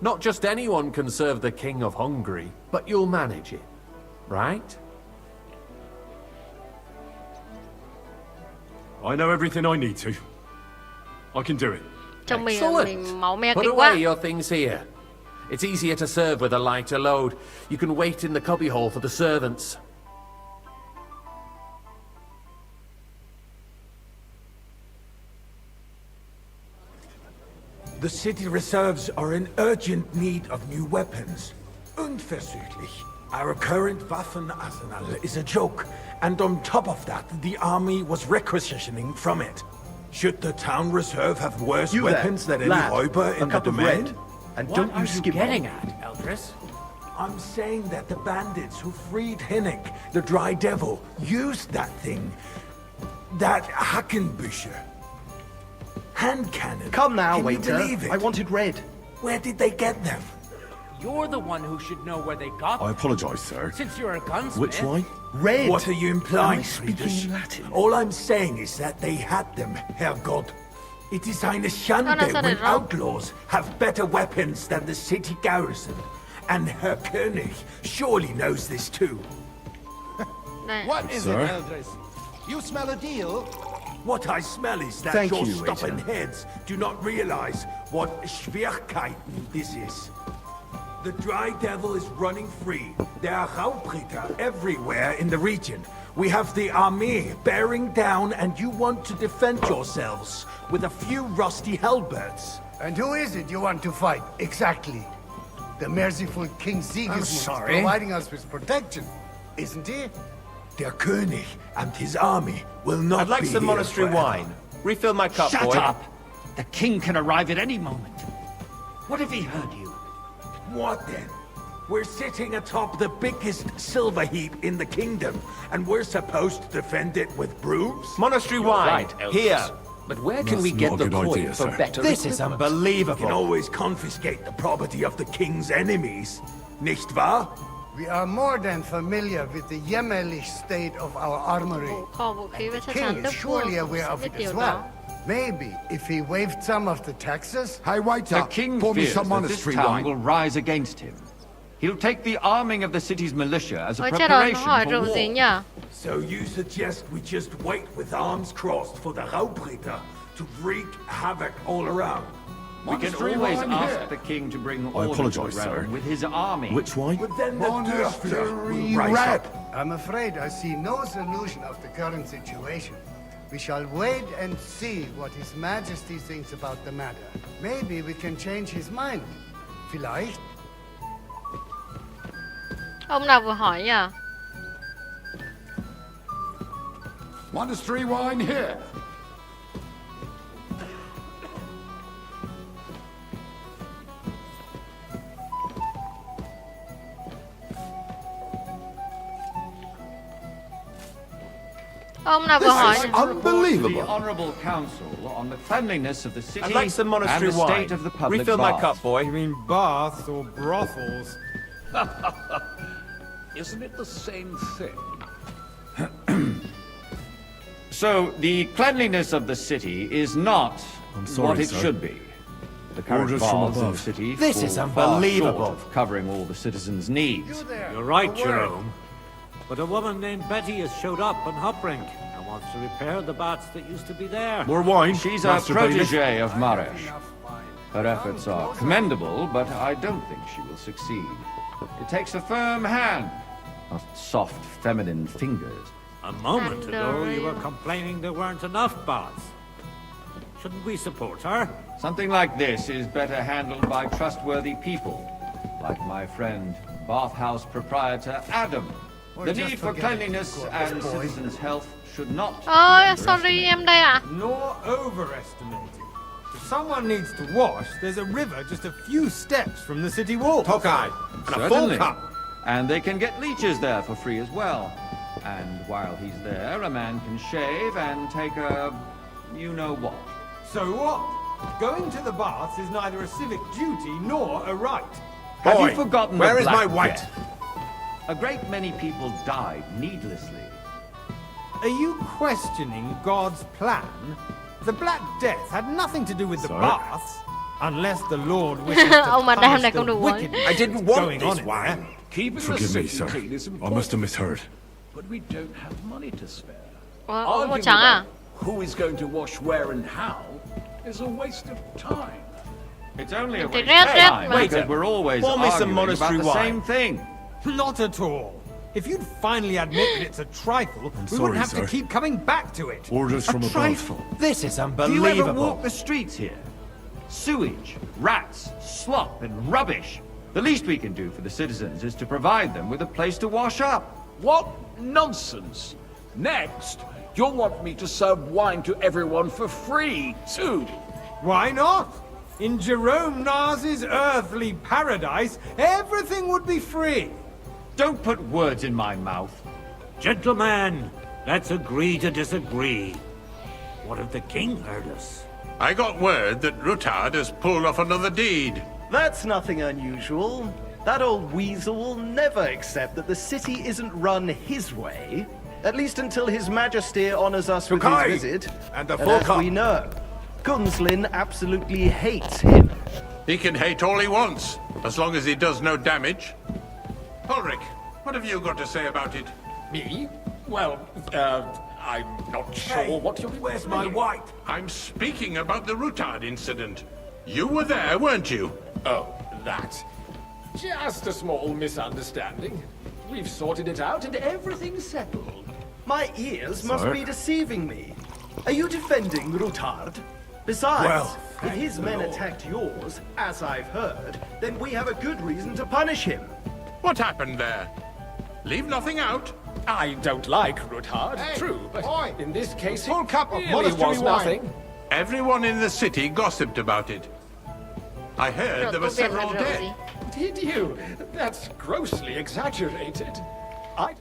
Not just anyone can serve the King of Hungary, but you'll manage it. Right? I know everything I need to. I can do it. Excellent. Put away your things here. It's easier to serve with a lighter load. You can wait in the cubbyhole for the servants. The city reserves are in urgent need of new weapons. Unverzüglich. Our current Waffenarsenal is a joke, and on top of that, the army was requisitioning from it. Should the town reserve have worse weapons than any Räuber in the domain? And don't you skip getting at, Eldris? I'm saying that the bandits who freed Hinnick, the Dry Devil, used that thing. That Hackenbücher. Hand cannon. Come now, Can waiter. You believe it? I wanted red. Where did they get them? You're the one who should know where they got them. I apologize, sir. Since you're a gunsmith. Which wine? Red. What are you implying, speaking Friedrich? Latin? All I'm saying is that they had them, Herrgott. It is eine Schande when outlaws have better weapons than the city garrison. And Herr König surely knows this too. What is Sir? it, Eldris? You smell a deal? What I smell is that Thank your you, stubborn waiter. heads do not realize what Schwierigkeiten this is. The Dry Devil is running free. There are Raubritter everywhere in the region. We have the army bearing down, and you want to defend yourselves with a few rusty halberds. And who is it you want to fight, exactly? The merciful King Sigismund is providing us with protection, isn't he? Der König and his army will not I'd like be some here monastery forever. wine. Refill my cup, Shut boy. up! The king can arrive at any moment. What if he heard you? What then? We're sitting atop the biggest silver heap in the kingdom, and we're supposed to defend it with brooms? Monastery wine. Right, Here. But where can That's we get not a the good coin idea, for sir. better This is equipment? You unbelievable. can always confiscate the property of the king's enemies, nicht wahr? We are more than familiar with the jämmerlich state of our armory. คอvũ khí với The chắc king chắn is Đức vua surely cũng aware sẽ of biết it điều as đó. well. Maybe if he waived some of the taxes. Hey, waiter, The king pour me fears some that this monastery town wine. will rise against him. He'll take the arming of the city's militia as a Ôi chết rồi, nó preparation hỏi for rượu gì war. nhỉ? So you suggest we just wait with arms crossed for the Raubritter to wreak havoc all around? We can Monastery always wine ask here. the king to bring I order to the apologise, sir. realm with his army. Which wine? But then the Dörfler Monastery will rise red. up. I'm afraid I see no solution of the current situation. We shall wait and see what His Majesty thinks about the matter. Maybe we can change his mind. Vielleicht. Ông nào vừa hỏi nhỉ? Monastery wine here. Ông nào vừa hỏi nhỉ? To the Unbelievable. honourable council on the cleanliness of the city I'd like some and monastery the wine. state of the public Refill my baths. cup, boy. You mean baths or brothels? Isn't it the same thing? So, the cleanliness of the city is not I'm sorry, what it sir. should be. The current Orders from baths in the above. city This is fall far unbelievable. short of covering all the citizens' needs. You're right, Jerome. But a woman named Betty has showed up on Hopbrink and wants to repair the baths that used to be there. More wine? She's a Master Bailiff? protege of Maresh. Her efforts are commendable, but I don't think she will succeed. It takes a firm hand, not soft, feminine fingers. A moment And, ago, you were yeah. complaining there weren't enough baths. Shouldn't we support her? Something like this is better handled by trustworthy people, like my friend, bathhouse proprietor Adam. Or The just need for forget it, cleanliness Corporal and boy. citizens' health should not be Ôi, sorry underestimated. em đây ạ. Nor overestimated. If someone needs to wash, there's a river just a few steps from the city wall. Tokai. And a full Certainly. cup. And they can get leeches there for free as well. And while he's there, a man can shave and take a you-know-what. So what? Going to the baths is neither a civic duty nor a right. Have Boy, you forgotten where the is my Black white? Death? A great many people died needlessly. Are you questioning God's plan? The Black Death had nothing to do with the Sorry? baths, unless the Lord wishes to Ông mà đam punish này the không được uống. wickedness I didn't want going this on in wine. there. Keeping the Forgive me, city sir. clean is I important. must have misheard. But we don't have money to spare. Ủa, uống màu Arguing trắng à? about who is going to wash where and how is a waste of time. It's only a Thì waste rét of rét time mà. because we're always Pour me some arguing about monastery the wine. same thing. Not at all. If you'd finally admit that it's a trifle, we sorry, wouldn't have sir. to keep coming back to it. Orders from above. Trifle. This is Do you ever unbelievable. walk the streets here? Sewage, rats, slop, and rubbish. The least we can do for the citizens is to provide them with a place to wash up. What nonsense! Next, you'll want me to serve wine to everyone for free, too. Why not? In Jerome Nars's earthly paradise, everything would be free. Don't put words in my mouth. Gentlemen, let's agree to disagree. What if the king heard us? I got word that Rutard has pulled off another deed. That's nothing unusual. That old weasel will never accept that the city isn't run his way. At least until His Majesty honors us with Tokai! his visit. And the And full as cup. we know, Gunslin absolutely hates him. He can hate all he wants, as long as he does no damage. Ulrich, what have you got to say about it? Me? Well, I'm not sure what you're... Where's my white? I'm speaking about the Rutard incident. You were there, weren't you? Oh, that. Just a small misunderstanding. We've sorted it out and everything's settled. My ears must Sir? be deceiving me. Are you defending Rutard? Besides, Well, if his men attacked yours, as I've heard, then we have a good reason to punish him. What happened there? Leave nothing out. I don't like Rutard, Hey, true, but oi! in this case Full it cup of really monastery was wine. nothing. Everyone in the city gossiped about it. I heard there were Rượu có several biệt là rượu dead. gì? Did you? That's grossly exaggerated. I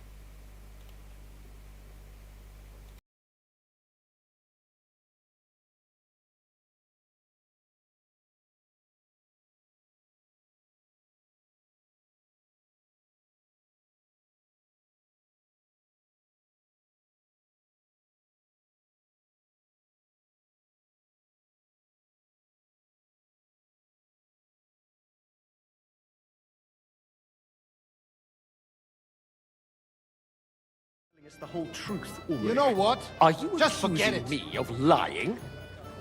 It's the whole truth, Ulrich. You know what? Are you Just forget accusing it. me of lying?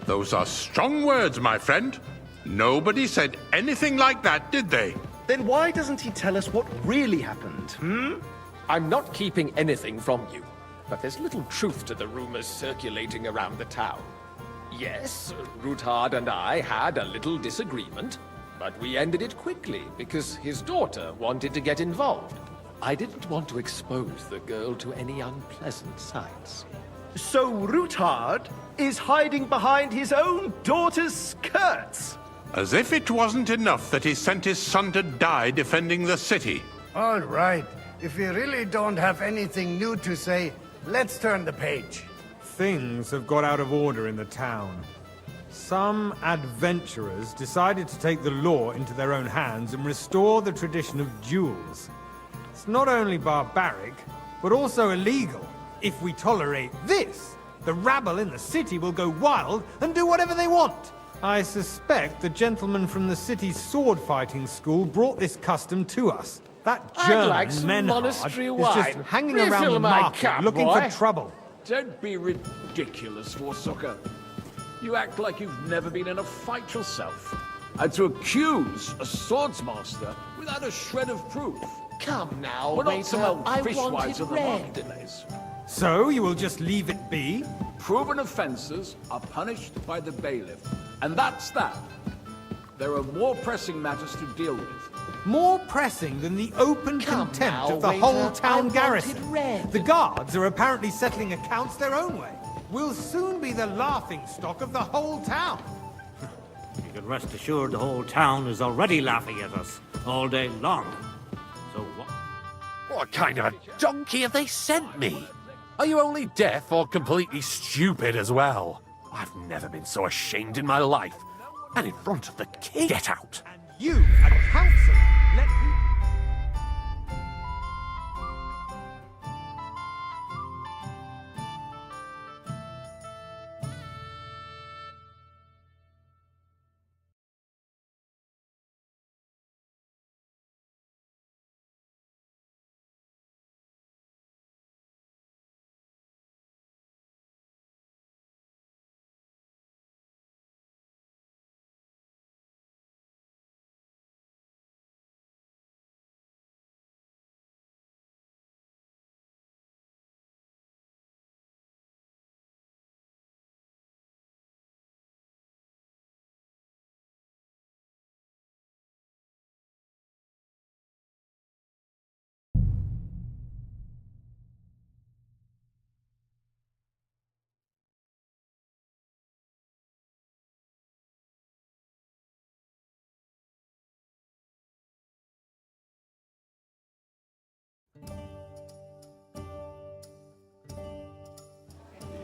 Those are strong words, my friend. Nobody said anything like that, did they? Then why doesn't he tell us what really happened, I'm not keeping anything from you, but there's little truth to the rumors circulating around the town. Yes, Ruthard and I had a little disagreement, but we ended it quickly because his daughter wanted to get involved. I didn't want to expose the girl to any unpleasant sights. So Ruthard is hiding behind his own daughter's skirts. As if it wasn't enough that he sent his son to die defending the city. All right. If we really don't have anything new to say, let's turn the page. Things have got out of order in the town. Some adventurers decided to take the law into their own hands and restore the tradition of duels. It's not only barbaric, but also illegal. If we tolerate this, the rabble in the city will go wild and do whatever they want. I suspect the gentleman from the city's sword-fighting school brought this custom to us. That German like some Menhard monastery is just wine. hanging Refill around the my market cup, looking boy. for trouble. Don't be ridiculous, Warsucker. You act like you've never been in a fight yourself. And to accuse a swordsmaster without a shred of proof. Come now, We're not some waiter, old I fishwives wanted of the red. market delays. So you will just leave it be? Proven offences are punished by the bailiff. And that's that. There are more pressing matters to deal with. More pressing than the open contempt now, of the waiter, whole I town wanted garrison. red. The guards are apparently settling accounts their own way. We'll soon be the laughing stock of the whole town. You can rest assured the whole town is already laughing at us all day long. So what? What kind of a donkey have they sent me? Are you only deaf or completely stupid as well? I've never been so ashamed in my life. And in front of the king. Get out! You, a councillor, let me...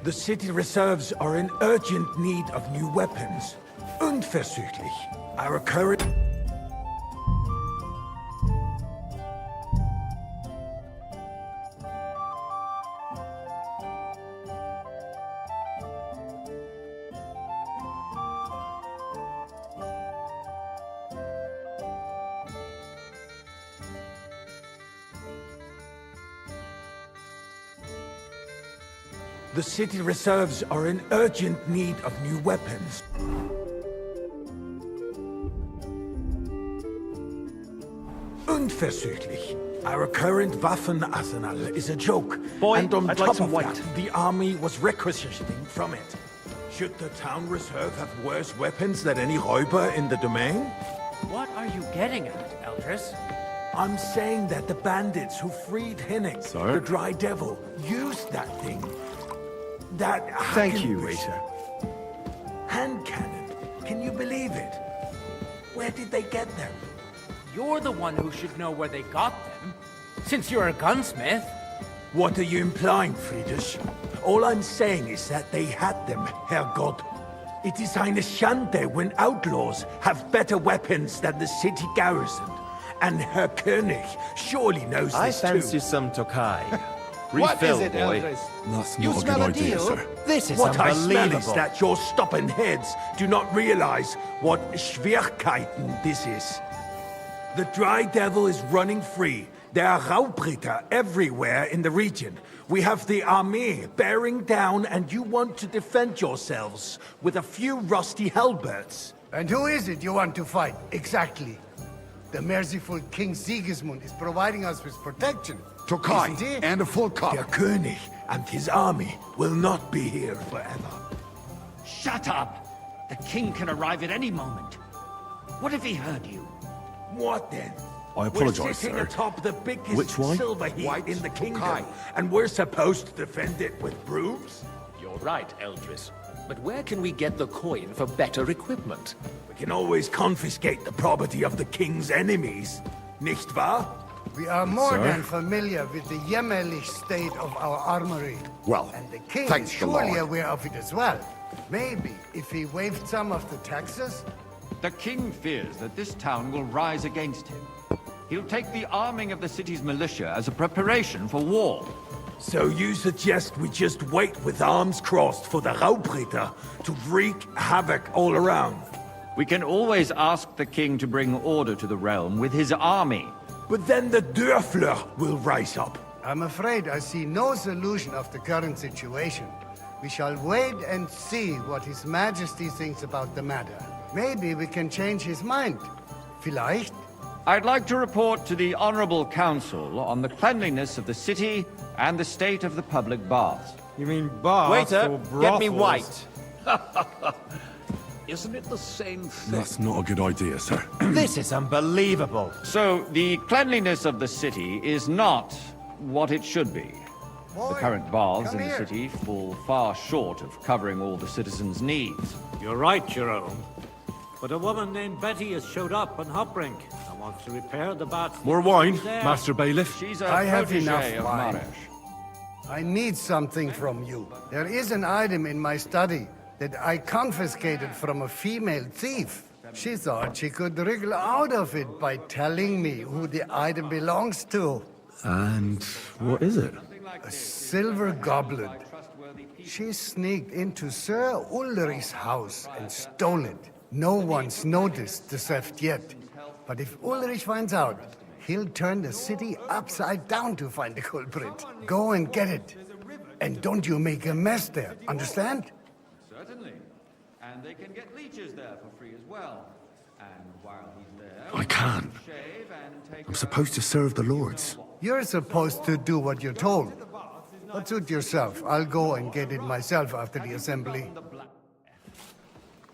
The city reserves are in urgent need of new weapons. Unverzüglich. Our current... The city reserves are in urgent need of new weapons. Unverzüglich. Our current Waffenarsenal is a joke. Boy, and on I'd top like some of white. that, the army was requisitioning from it. Should the town reserve have worse weapons than any Räuber in the domain? What are you getting at, Eldris? I'm saying that the bandits who freed Henning, the Dry Devil, used that thing. That Thank you, Hakenbush waiter. hand cannon. Can you believe it? Where did they get them? You're the one who should know where they got them, since you're a gunsmith. What are you implying, Friedrich? All I'm saying is that they had them, Herrgott. It is eine Schande when outlaws have better weapons than the city garrison. And Herr König surely knows I this fancy too. some Tokai. What Refill, is it, boy. Eldris? That's You not a smell good a idea, deal? sir. This is What I smell is unbelievable. that your stubborn heads do not realize what Schwierigkeiten this is. The Dry Devil is running free. There are Raubritter everywhere in the region. We have the army bearing down, and you want to defend yourselves with a few rusty halberds. And who is it you want to fight, exactly? The merciful King Sigismund is providing us with protection. Tokai, isn't he? and a full cup. Der König and his army will not be here forever. Shut up! The king can arrive at any moment. What if he heard you? What then? I apologize, We're sitting sir. atop the biggest Which one? silver heap White in the kingdom, Tokai. and we're supposed to defend it with brooms? You're right, Eldris. But where can we get the coin for better equipment? We can always confiscate the property of the king's enemies, nicht wahr? We are more Sir? than familiar with the jämmerlich state of our armory. Well, And the king thanks is the surely Lord. aware of it as well. Maybe if he waived some of the taxes? The king fears that this town will rise against him. He'll take the arming of the city's militia as a preparation for war. So you suggest we just wait with arms crossed for the Raubritter to wreak havoc all around? We can always ask the king to bring order to the realm with his army. But then the Dörfler will rise up. I'm afraid I see no solution of the current situation. We shall wait and see what His Majesty thinks about the matter. Maybe we can change his mind. Vielleicht? I'd like to report to the Honorable Council on the cleanliness of the city and the state of the public baths. You mean baths Waiter, or brothels? get me white. Isn't it the same thing? That's not a good idea, sir. This is unbelievable. So, the cleanliness of the city is not what it should be. The current baths in the city fall far short of covering all the citizens' needs. You're right, Jerome. But a woman named Betty has showed up on Hopbrink and wants to repair the baths. More wine, there. Master Bailiff? She's a I have protege enough of wine. Maresh. I need something from you. There is an item in my study that I confiscated from a female thief. She thought she could wriggle out of it by telling me who the item belongs to. And what is it? A silver goblet. She sneaked into Sir Ulrich's house and stole it. No one's noticed the theft yet. But if Ulrich finds out, he'll turn the city upside down to find the culprit. Go and get it. And don't you make a mess there, understand? Certainly. And they can get leeches there for free as well. And while he's there... I can't. shave and take I'm supposed to serve the lords. You're supposed to do what you're told. But suit yourself. I'll go and get it myself after the assembly.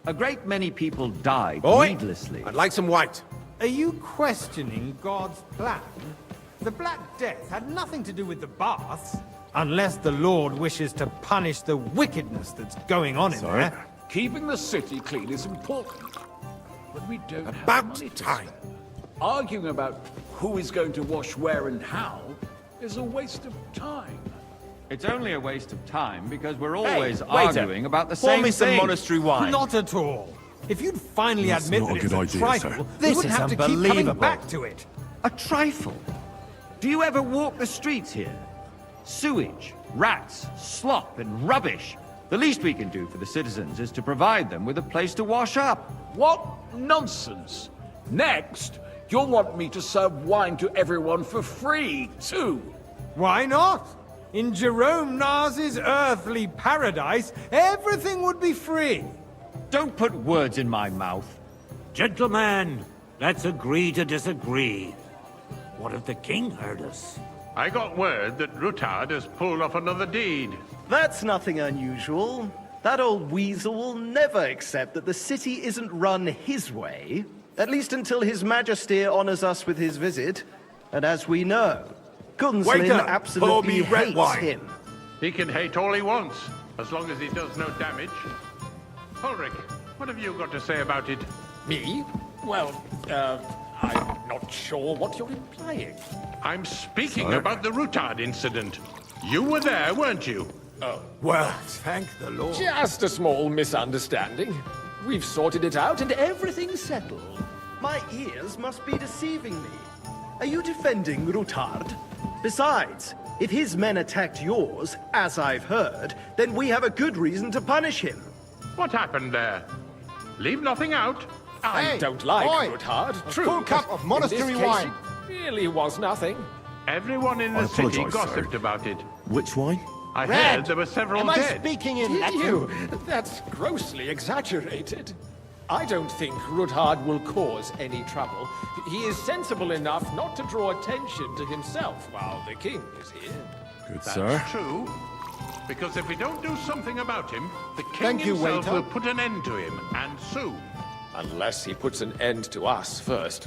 A great many people died Boy, needlessly. I'd like some white. Are you questioning God's plan? The Black Death had nothing to do with the baths. Unless the Lord wishes to punish the wickedness that's going on in there. Keeping the city clean is important. But we don't have About money to time. spend. Arguing about who is going to wash where and how is a waste of time. It's only a waste of time because we're Hey, always waiter, arguing about the pour same me some thing. monastery wine. Not at all. If you'd finally That's admit not that a it's good a idea, trifle, sir. we This wouldn't is have to keep coming unbelievable. back to it. A trifle? Do you ever walk the streets here? Sewage, rats, slop, and rubbish. The least we can do for the citizens is to provide them with a place to wash up. What nonsense! Next, you'll want me to serve wine to everyone for free, too. Why not? In Jerome Nars's earthly paradise, everything would be free. Don't put words in my mouth. Gentlemen, let's agree to disagree. What if the king heard us? I got word that Rutard has pulled off another deed. That's nothing unusual. That old weasel will never accept that the city isn't run his way, at least until His Majesty honors us with his visit. And as we know, Gunslin Waiter, pour absolutely me red hates wine. him. He can hate all he wants, as long as he does no damage. Ulrich, what have you got to say about it? Me? Well, I'm not sure what you're implying. I'm speaking about the Rutard incident. You were there, weren't you? Oh. Well, thank the Lord. Just a small misunderstanding. We've sorted it out and everything's settled. My ears must be deceiving me. Are you defending Rutard? Besides, if his men attacked yours, as I've heard, then we have a good reason to punish him. What happened there? Leave nothing out. I Hey, don't like boy, Rutard, a true. full cup but of monastery in this case, wine. It really was nothing. Everyone in I the city apologise, gossiped sir. about it. Which wine? I Red, heard there were several am I dead. speaking in Did Latin? you? That's grossly exaggerated. I don't think Ruthard will cause any trouble. He is sensible enough not to draw attention to himself while the king is here. Good, That's sir. true. Because if we don't do something about him, the king Thank you, himself waiter. will put an end to him, and soon. Unless he puts an end to us first.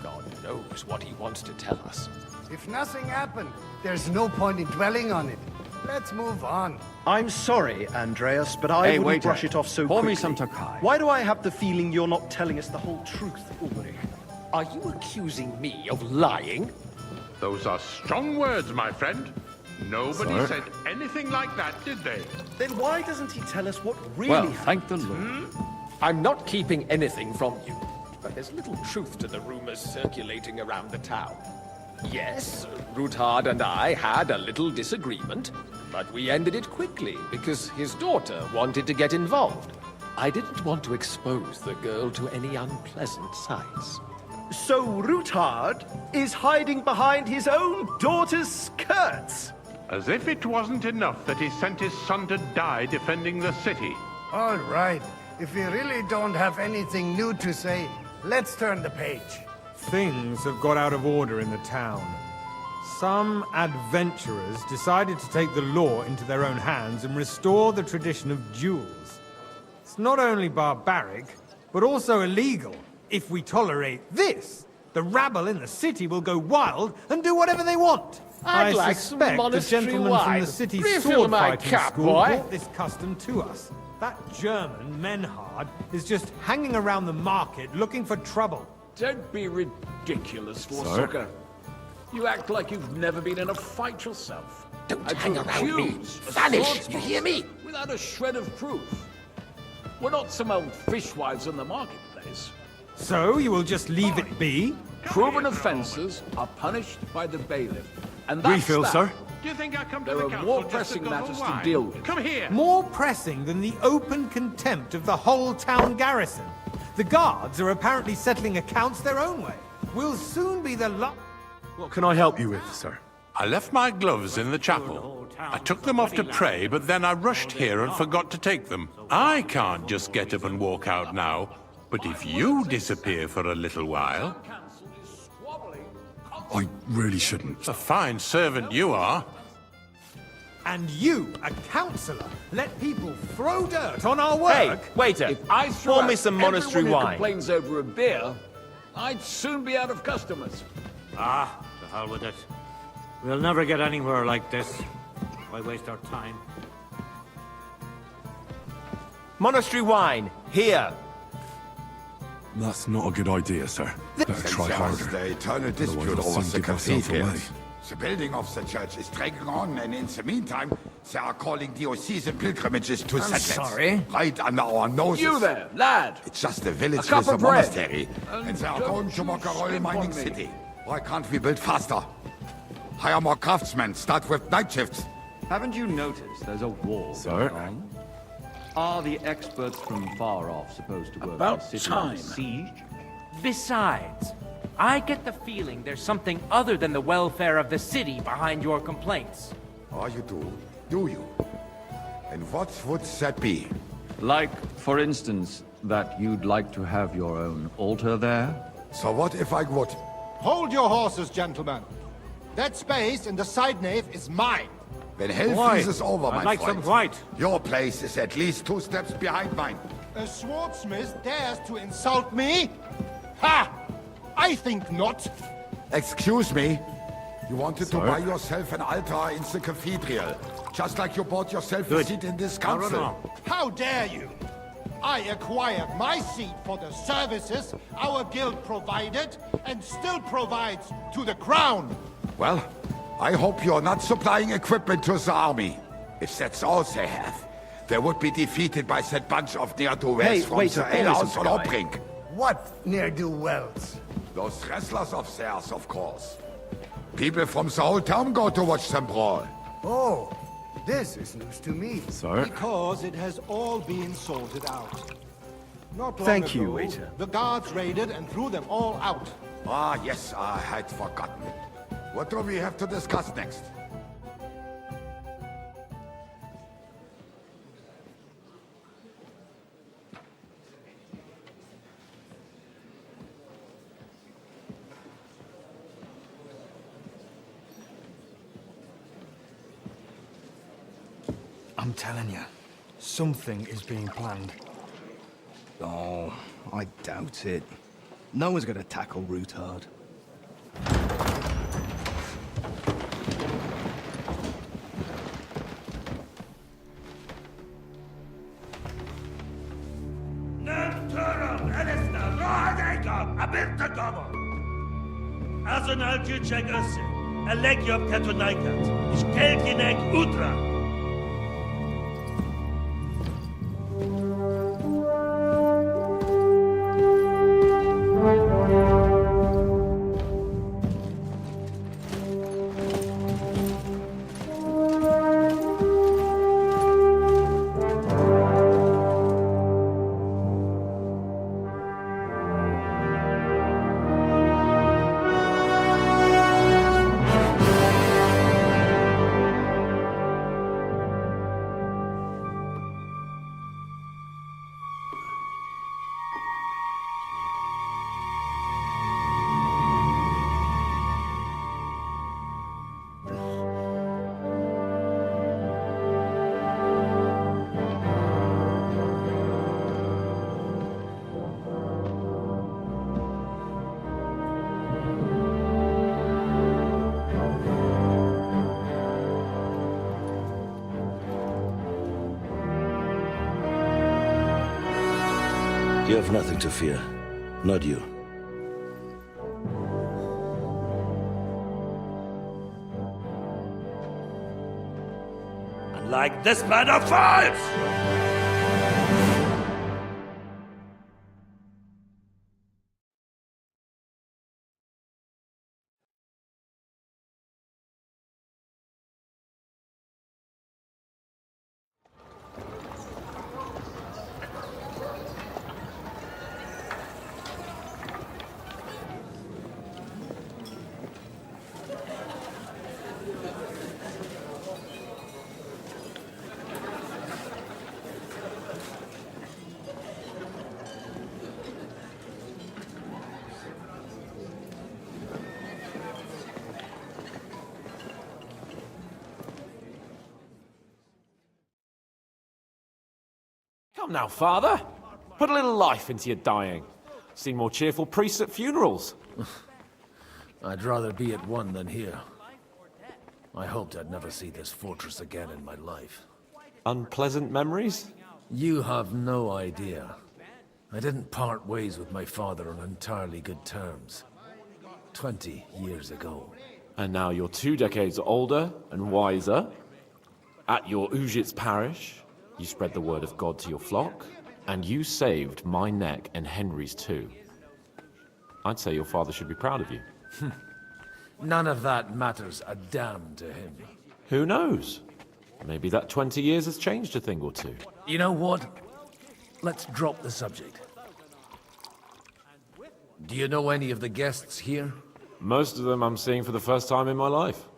God knows what he wants to tell us. If nothing happened, there's no point in dwelling on it. Let's move on. I'm sorry, Andreas, but I Hey, wouldn't waiter. brush it off so Pour quickly. me some Tokai. Why do I have the feeling you're not telling us the whole truth, Ulrich? Are you accusing me of lying? Those are strong words, my friend. Nobody Sir? said anything like that, did they? Then why doesn't he tell us what really Well, happened? thank the Lord. I'm not keeping anything from you, but there's little truth to the rumors circulating around the town. Yes, Ruthard and I had a little disagreement, but we ended it quickly because his daughter wanted to get involved. I didn't want to expose the girl to any unpleasant sights. So Ruthard is hiding behind his own daughter's skirts. As if it wasn't enough that he sent his son to die defending the city. All right. If we really don't have anything new to say, let's turn the page. Things have got out of order in the town. Some adventurers decided to take the law into their own hands and restore the tradition of duels. It's not only barbaric, but also illegal. If we tolerate this, the rabble in the city will go wild and do whatever they want. I'd I like some suspect the monastery gentleman wine. from the city Refill sword my fighting cup, school boy. brought this custom to us. That German, Menhard, is just hanging around the market looking for trouble. Don't be ridiculous, Sir? Forsucker. You act like you've never been in a fight yourself. Don't And hang to around me. accuse a Vanish, swordsman you hear me? Without a shred of proof. We're not some old fishwives in the marketplace. So you will just leave it be? Proven offences are punished by the bailiff. And that's Refill, that. sir. Do you think I come to There the are council more just pressing to go for matters to wine? deal with. Come here. More pressing than the open contempt of the whole town garrison. The guards are apparently settling accounts their own way. We'll soon be the What can I help you with, sir? I left my gloves in the chapel. I took them off to pray, but then I rushed here and forgot to take them. I can't just get up and walk out now. But if you disappear for a little while... I really shouldn't. A fine servant you are. And you, a councillor, let people throw dirt on our work? Hey, waiter, If I threw pour me out some monastery everyone who wine. complains over a beer, I'd soon be out of customers. Ah, to hell with it. We'll never get anywhere like this. Why waste our time? Monastery wine, here. That's not a good idea, sir. Better try harder. The eternal Otherwise dispute I'll over soon the give myself cathedral. away. The building of the church is dragging on, and in the meantime, they are calling diocesan pilgrimages to St. sorry. right under our noses. You there, lad! It's just a village A cup with a of bread. monastery, and they are don't going to you Mokarol skimp mining on me. city. Why can't we build faster? Hire more craftsmen, start with night shifts. Haven't you noticed there's a war Sir? going on? Are the experts from far off supposed to work About in the city time. under siege? Besides, I get the feeling there's something other than the welfare of the city behind your complaints. Oh, you do you? And what would that be? Like, for instance, that you'd like to have your own altar there? So what if I would? Hold your horses, gentlemen. That space in the side nave is mine. When hell Why? freezes over, I'd my like friend, some white. your place is at least 2 steps behind mine. A swordsmith dares to insult me? Ha! I think not. Excuse me? You wanted Sir? to buy yourself an altar in the cathedral, just like you bought yourself a seat in this Now run council. along. How dare you? I acquired my seat for the services our guild provided and still provides to the crown. Well, I hope you're not supplying equipment to the army. If that's all they have, they would be defeated by that bunch of ne'er-do-wells Hey, from wait, the pour me alehouse some on Sky. Obrink. What ne'er-do-wells? Those wrestlers of theirs, of course. People from the whole town go to watch them brawl. Oh, this is news to me. Sir? Because it has all been sorted out. Not long Thank ago, you, waiter. the guards raided and threw them all out. Ah, yes, I had forgotten. What do we have to discuss next? I'm telling you, something is being planned. Oh, I doubt it. No one's gonna tackle Ruthard. Azonal Gyurcsák össze! A legjobb katonákat, és keljenek útra! You have nothing to fear. Not you. Like this man of fights! Come now, Father. Put a little life into your dying. Seen more cheerful priests at funerals. I'd rather be at one than here. I hoped I'd never see this fortress again in my life. Unpleasant memories? You have no idea. I didn't part ways with my father on entirely good terms. 20 years ago. And now you're 2 decades older and wiser. At your Ujit's parish, you spread the word of God to your flock, and you saved my neck and Henry's too. I'd say your father should be proud of you. None of that matters a damn to him. Who knows? Maybe that 20 years has changed a thing or two. You know what? Let's drop the subject. Do you know any of the guests here? Most of them I'm seeing for the first time in my life.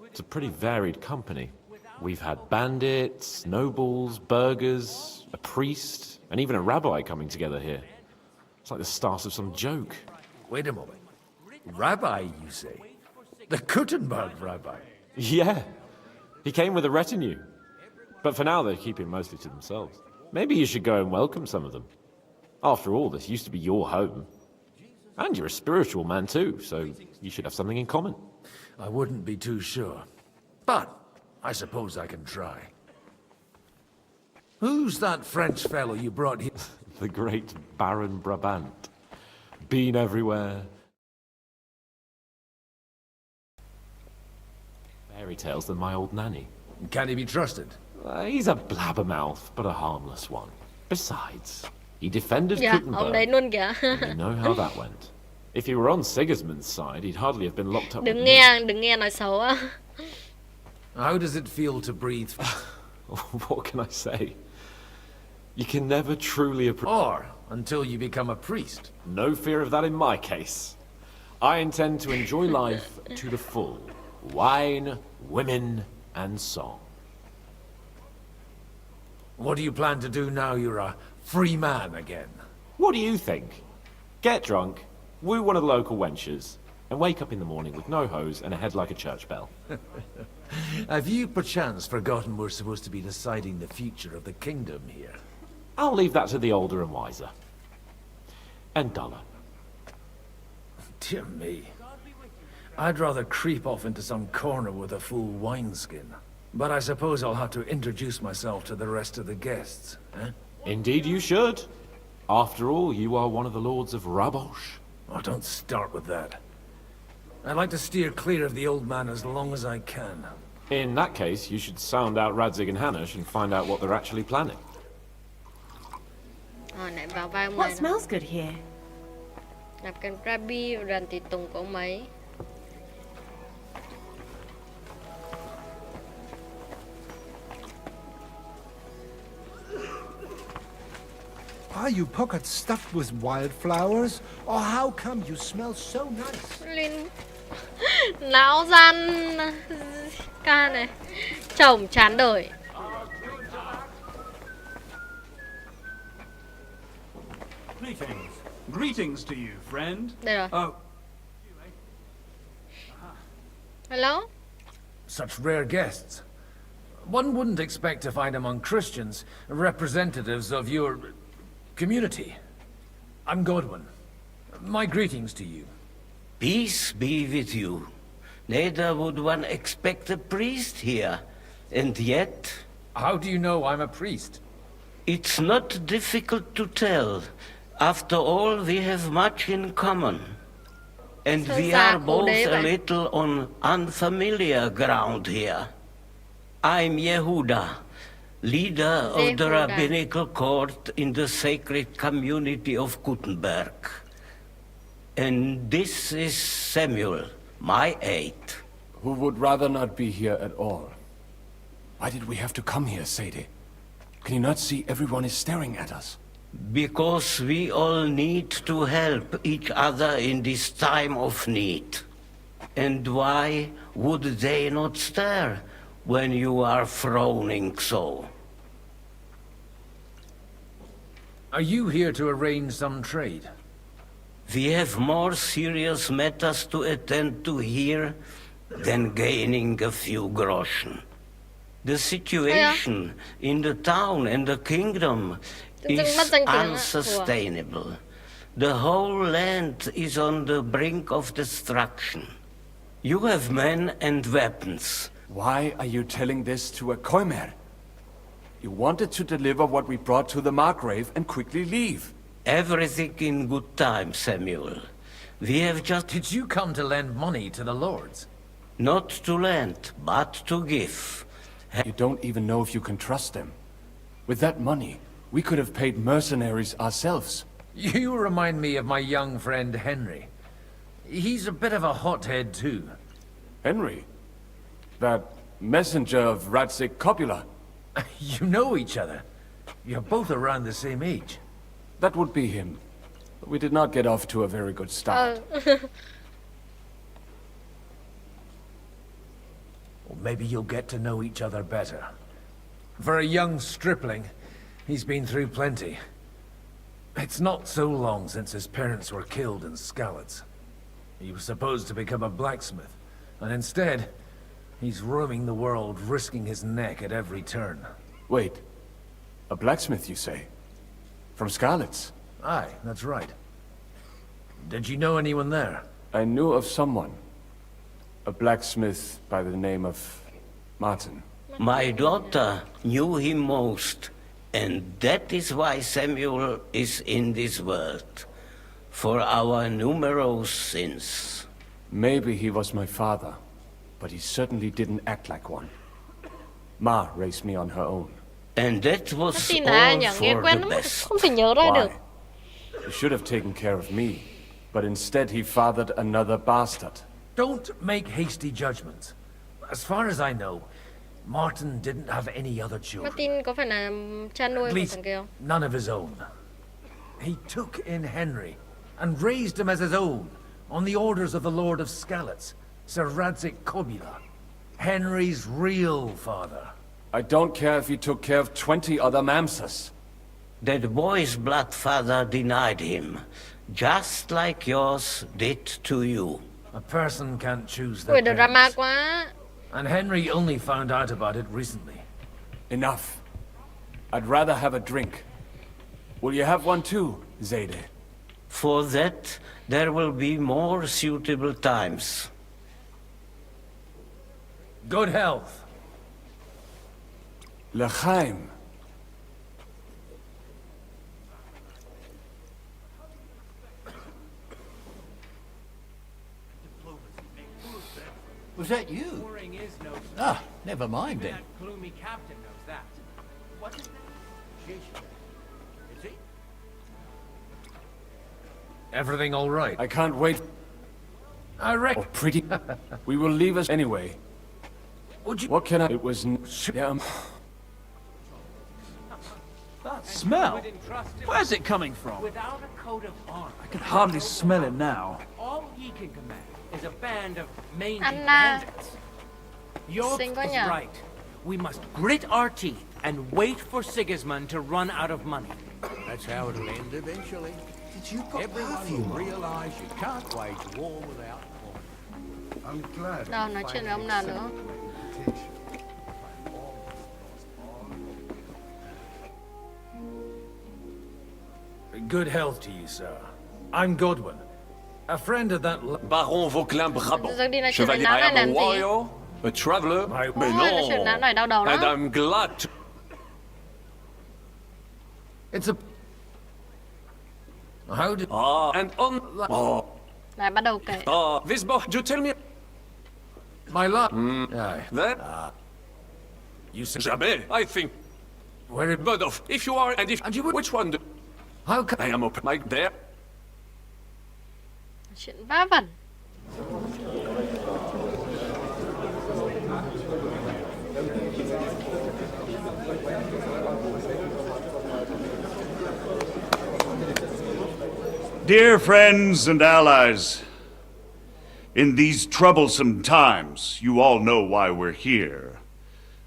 It's a pretty varied company. We've had bandits, nobles, burghers, a priest, and even a rabbi coming together here. It's like the start of some joke. Wait a moment. Rabbi, you say? The Kuttenberg rabbi? Yeah. He came with a retinue. But for now, they're keeping mostly to themselves. Maybe you should go and welcome some of them. After all, this used to be your home. And you're a spiritual man too, so you should have something in common. I wouldn't be too sure. But I suppose I can try. Who's that French fellow you brought here? The great Baron Brabant. Been everywhere. Fairy tales than my old nanny. Can he be trusted? He's a blabbermouth, but a harmless one. Besides, he defended Dạ, ông đấy Kuttenberg. luôn kìa. You know how that went. If he were on Sigismund's side, he'd hardly have been locked up. Đừng nghe nói xấu á. How does it feel to breathe? What can I say? You can never truly Or until you become a priest. No fear of that in my case. I intend to enjoy life to the full. Wine, women, and song. What do you plan to do now you're a free man again? What do you think? Get drunk, woo one of the local wenches, and wake up in the morning with no hose and a head like a church bell. Have you perchance forgotten we're supposed to be deciding the future of the kingdom here? I'll leave that to the older and wiser. And duller. Dear me. I'd rather creep off into some corner with a full wineskin. But I suppose I'll have to introduce myself to the rest of the guests, eh? Indeed you should. After all, you are one of the lords of Rabosh. Oh, don't start with that. I'd like to steer clear of the old man as long as I can. In that case, you should sound out Radzig and Hanush and find out what they're actually planning. Nãy vào vai ông What này smells good here? làm kem Krabi và đoàn tùy tùng của ông ấy. Are you pockets stuffed with wildflowers? Or how come you smell so nice? Linh não gian ca này chồng chán đời. Greetings. Greetings to you, friend. Đây rồi. Oh. Hello? Such rare guests. One wouldn't expect to find among Christians representatives of your community. I'm Godwin. My greetings to you. Peace be with you. Neither would one expect a priest here. And yet... How do you know I'm a priest? It's not difficult to tell. After all, we have much in common. And we are both a little on unfamiliar ground here. I'm Yehuda, leader of the rabbinical court in the sacred community of Gutenberg. And this is Samuel, my aide. Who would rather not be here at all. Why did we have to come here, Sadie? Can you not see everyone is staring at us? Because we all need to help each other in this time of need. And why would they not stare when you are frowning so? Are you here to arrange some trade? We have more serious matters to attend to here than gaining a few groschen. The situation in the town and the kingdom is unsustainable. The whole land is on the brink of destruction. You have men and weapons. Why are you telling this to a Koimer? You wanted to deliver what we brought to the Margrave and quickly leave. Everything in good time, Samuel. We have just... Did you come to lend money to the lords? Not to lend, but to give. You don't even know if you can trust them. With that money, we could have paid mercenaries ourselves. You remind me of my young friend Henry. He's a bit of a hothead too. Henry? That messenger of Radzig Copula? You know each other. You're both around the same age. That would be him. But we did not get off to a very good start. Or maybe you'll get to know each other better. For a young stripling, he's been through plenty. It's not so long since his parents were killed in Skalitz. He was supposed to become a blacksmith, and instead, he's roaming the world, risking his neck at every turn. Wait, a blacksmith, you say? From Skalitz? Aye, that's right. Did you know anyone there? I knew of someone. A blacksmith by the name of Martin. My daughter knew him most, and that is why Samuel is in this world. For our numerous sins. Maybe he was my father, but he certainly didn't act like one. Ma raised me on her own. And that was all for the best. Why? He should have taken care of me, but instead he fathered another bastard. Don't make hasty judgments. As far as I know, Martin didn't have any other children. Martin có phải là cha nuôi At của least thằng kia không? none of his own. He took in Henry and raised him as his own, On the orders of the Lord of Skalitz, Sir Radzik Kobila, Henry's real father. I don't care if he took care of 20 other Mamsas. That boy's bloodfather denied him, just like yours did to you. A person can't choose Ui, their drama parents. quá. And Henry only found out about it recently. Enough. I'd rather have a drink. Will you have one too, Zayde? For that, there will be more suitable times. Good health. L'chaim. Was that you? Ah, never mind then. Gloomy captain knows that. What's his name? Is he? Everything all right? I can't wait. I reckon. Oh, pretty. We will leave us anyway. Would you? What can I? It was. Yeah. That smell? Where's it coming from? Without a coat of arms. I can hardly smell it now. All he can command is a band of mangy Anna. bandits. You're Xinh quá nhỉ? right. We must grit our teeth and wait for Sigismund to run out of money. That's how it'll end eventually. Did you got everyone will realize you can't wage war without war. I'm glad. Đâu, nói chuyện với ông nào nữa? Good health to you, sir. I'm Godwin, a friend of that. Baron Vauquelin-Brabant. Giờ đi nói chuyện với Chevalier, Nán I này am a làm gì? warrior, a traveler. Ôi, nói chuyện với Nán này đau đầu And đó. I'm glad to... It's a. How did? And on... Lại bắt đầu kể. This boy, you tell me... My luck. That... You said. Jamais, I think... Where But if you are, and if... And you would... Which one do... How can... I am open like there. Chuyện vớ vẩn. Dear friends and allies, in these troublesome times, you all know why we're here.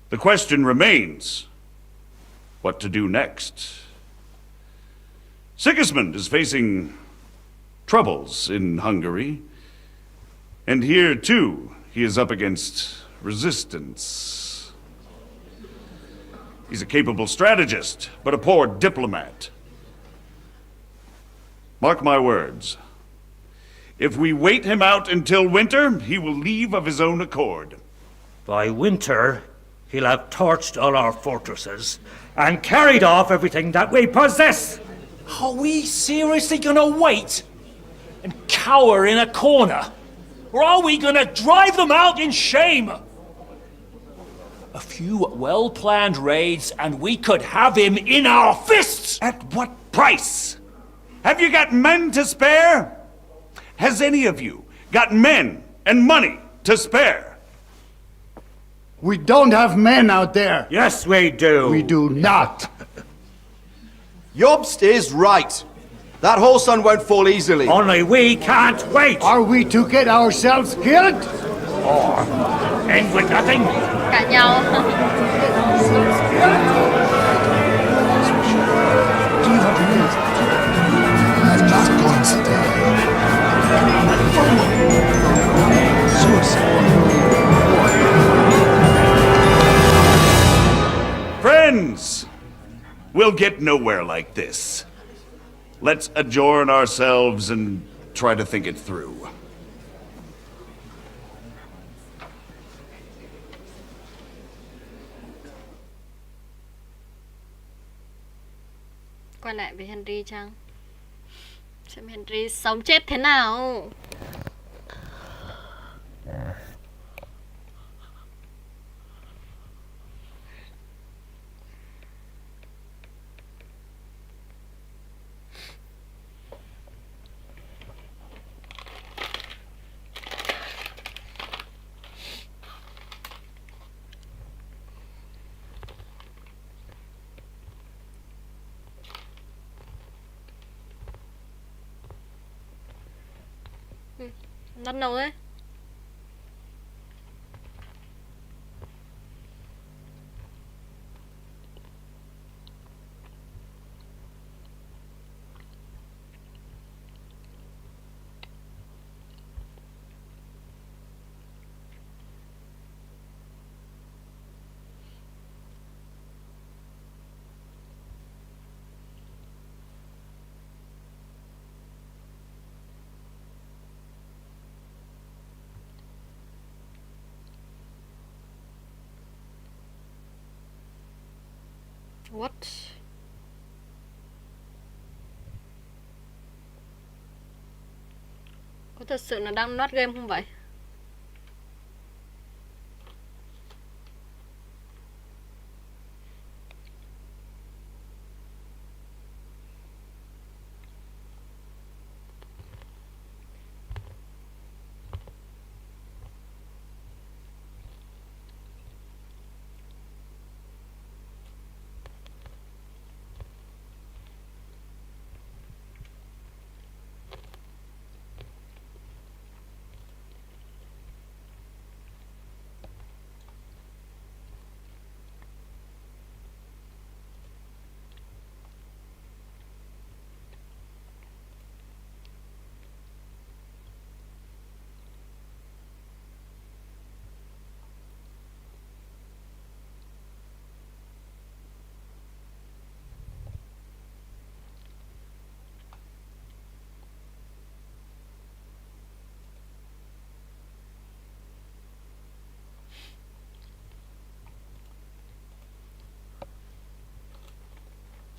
The question remains, what to do next? Sigismund is facing troubles in Hungary, and here too, he is up against resistance. He's a capable strategist, but a poor diplomat. Mark my words. If we wait him out until winter, he will leave of his own accord. By winter, he'll have torched all our fortresses and carried off everything that we possess. Are we seriously gonna wait and cower in a corner? Or are we gonna drive them out in shame? A few well-planned raids and we could have him in our fists! At what price? Have you got men to spare? Has any of you got men and money to spare? We don't have men out there. Yes, we do. We do not. Jobst is right. That whole sun won't fall easily. Only we can't wait. Are we to get ourselves killed? Or end with nothing? Cãi nhau. Friends, we'll get nowhere like this. Let's adjourn ourselves and try to think it through. Quay lại với Henry chăng? Xem Henry sống chết thế nào. Bắt đầu đấy. What? Có thật sự là đang load game không vậy?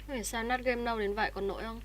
Phải sao nát game đâu đến vậy, còn nổi không?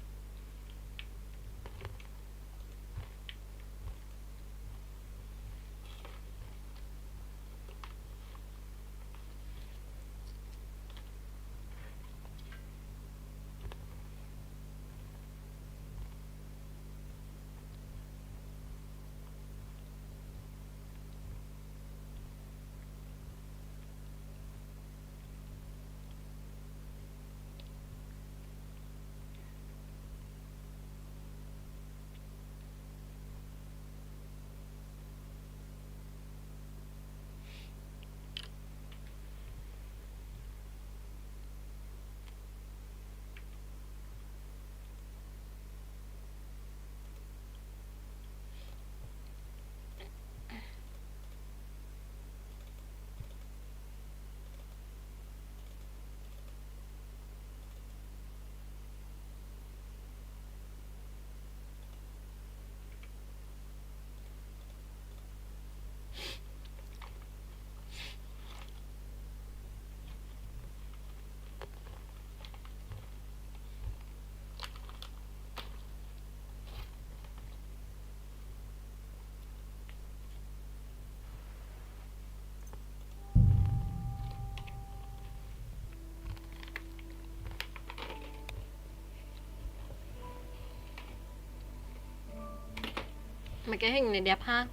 Mấy cái hình này đẹp ha.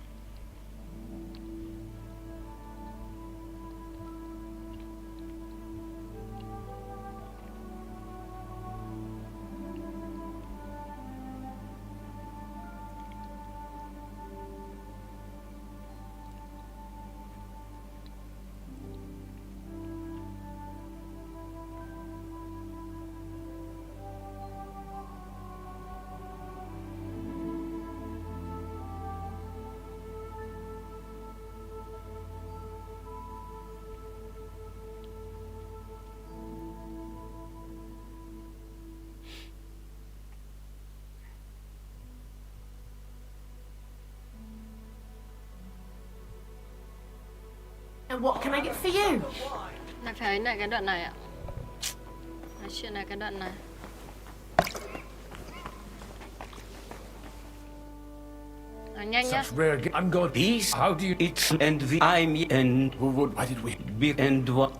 And what can I get for you? Lại phải ấy lại cái đoạn này ạ. Nói chuyện này cái đoạn này. Nhanh nhá. Such rare I'm going. Peace. How do you? It's and we. I'm and Who would? Why did we? be and what?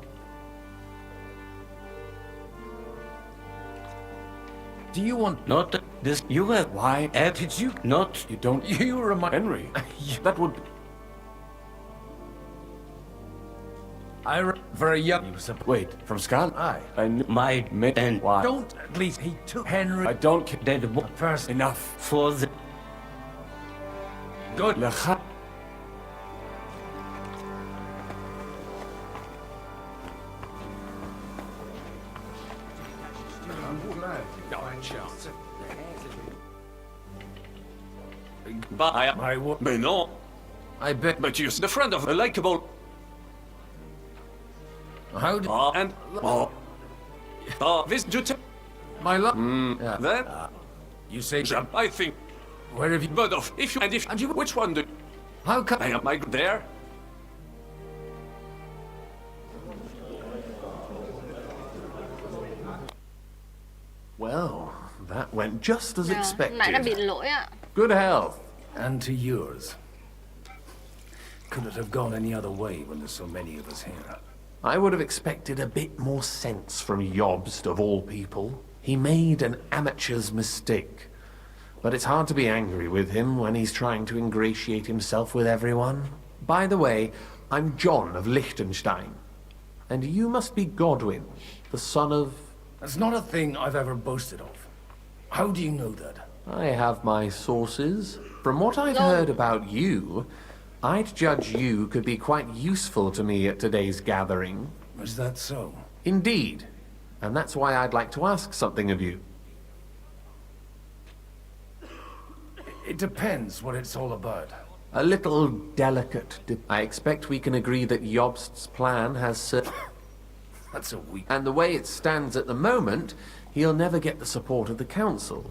Do you want? Not this. You have. Why did you? Not. You don't. You remind Henry. That would. For a young. Wait, from Scotland? I knew My and why? Don't. At least he took Henry. I don't care. That First enough for the. Good. But I may not. I bet. But you're the friend of a likable. How do and this do my love? Then You say I think. Where have you? But if you and you, which one do? How come? Am I there? Well, that went just as Nãy là bị expected. lỗi ạ. Good health. And to yours. Could it have gone any other way when there's so many of us here? I would have expected a bit more sense from Jobst, of all people. He made an amateur's mistake. But it's hard to be angry with him when he's trying to ingratiate himself with everyone. By the way, I'm John of Liechtenstein. And you must be Godwin, the son of... That's not a thing I've ever boasted of. How do you know that? I have my sources. From what I've heard about you, I'd judge you could be quite useful to me at today's gathering. Is that so? Indeed. And that's why I'd like to ask something of you. It depends what it's all about. A little delicate. I expect we can agree that Jobst's plan has... That's a weak... And the way it stands at the moment, he'll never get the support of the council.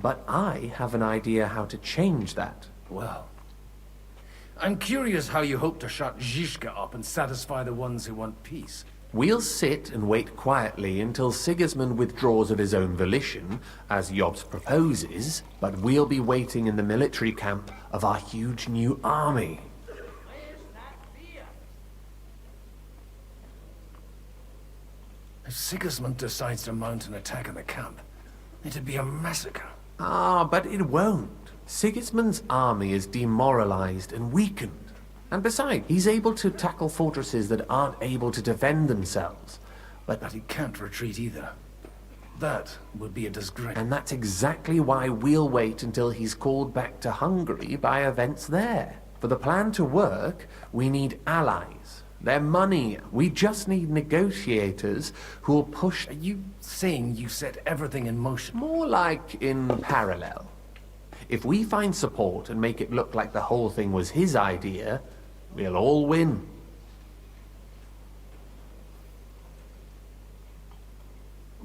But I have an idea how to change that. Well... I'm curious how you hope to shut Zizka up and satisfy the ones who want peace. We'll sit and wait quietly until Sigismund withdraws of his own volition, as Jobst proposes, but we'll be waiting in the military camp of our huge new army. If Sigismund decides to mount an attack on the camp, it'd be a massacre. Ah, but it won't. Sigismund's army is demoralized and weakened. And besides, he's able to tackle fortresses that aren't able to defend themselves. But he can't retreat either. That would be a disgrace. And that's exactly why we'll wait until he's called back to Hungary by events there. For the plan to work, we need allies. Their money. We just need negotiators who'll push... Are you saying you set everything in motion? More like in parallel. If we find support and make it look like the whole thing was his idea, we'll all win.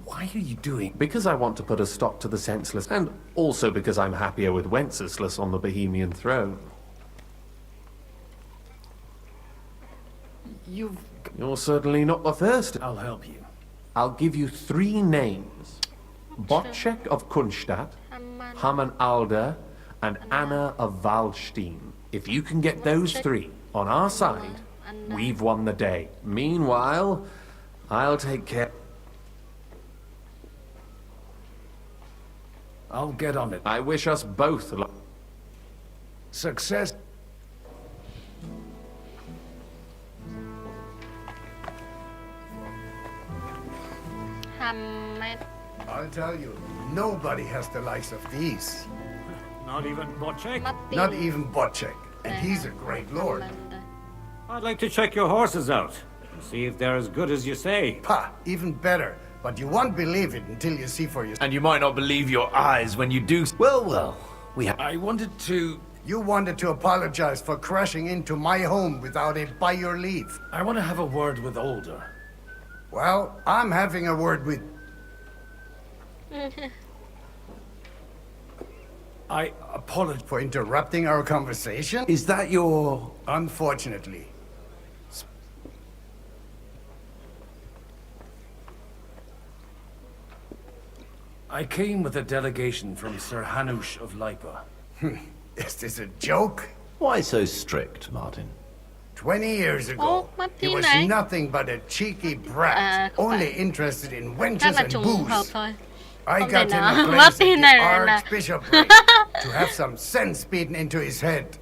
Why are you doing? Because I want to put a stop to the senseless, and also because I'm happier with Wenceslas on the Bohemian throne. You're certainly not the first. I'll help you. I'll give you 3 names. Bocek of Kunstadt, Hamann Alder, and Anna of Waldstein. If you can get those 3 on our side, we've won the day. Meanwhile, I'll take care... I'll get on it. I wish us both luck. Success. I'll tell you, nobody has the likes of these. Not even Bocek? Not even Bocek. And he's a great lord. I'd like to check your horses out. See if they're as good as you say. Pah, even better. But you won't believe it until you see for yourself. And you might not believe your eyes when you do. Well, I wanted to... You wanted to apologize for crashing into my home without it by your leave. I want to have a word with Older. Well, I'm having a word with... I apologize for interrupting our conversation. Is that your... Unfortunately. I came with a delegation from Sir Hanush of Lipa. Is this a joke? Why so strict, Martin? 20 years ago, he was nothing but a cheeky brat, only interested in wenches and booze. I got him a place at the Archbishopric to have some sense beaten into his head.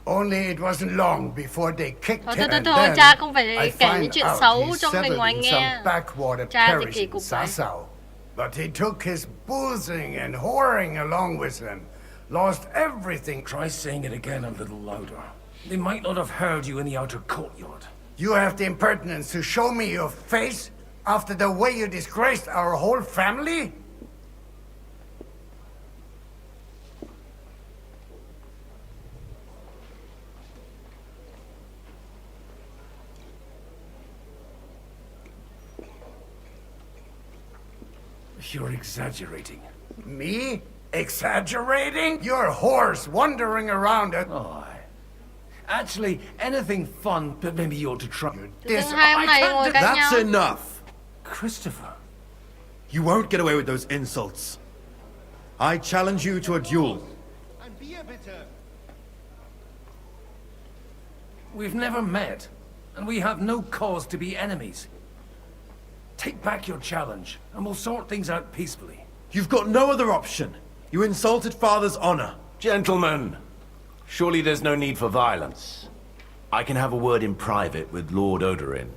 Only it wasn't long before they kicked him, and then I find out he's settled in some backwater parish in Sassau. But he took his boozing and whoring along with him. Lost everything. Try saying it again a little louder. They might not have heard you in the outer courtyard. You have the impertinence to show me your face after the way you disgraced our whole family? You're exaggerating. Me? Exaggerating? You're a horse wandering around it. Oh, actually, anything fun, but maybe you ought to try. Hai ông này ngồi cạnh nhau. That's enough. Christopher. You won't get away with those insults. I challenge you to a duel. We've never met, and we have no cause to be enemies. Take back your challenge, and we'll sort things out peacefully. You've got no other option. You insulted Father's honor. Gentlemen, surely there's no need for violence. I can have a word in private with Lord Odorin,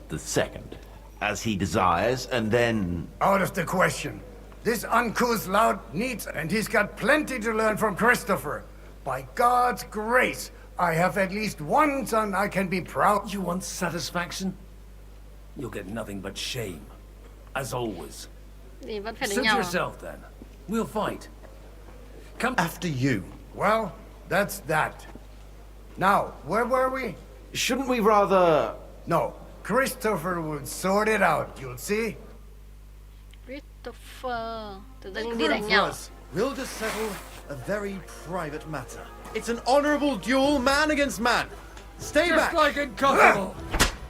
the second, as he desires, and then... Out of the question. This uncouth lout needs, and he's got plenty to learn from Christopher. By God's grace, I have at least one son I can be proud. You want satisfaction? You'll get nothing but shame, as always. Thì vẫn phải đánh Suit nhau à? yourself then. We'll fight. Come after you. Well, that's that. Now, where were we? Shouldn't we rather... No, Christopher will sort it out, you'll see. Christopher. Tự dưng đi đánh nhau. We'll just settle a very private matter. It's an honorable duel, man against man. Stay Just back. like in Kosovo.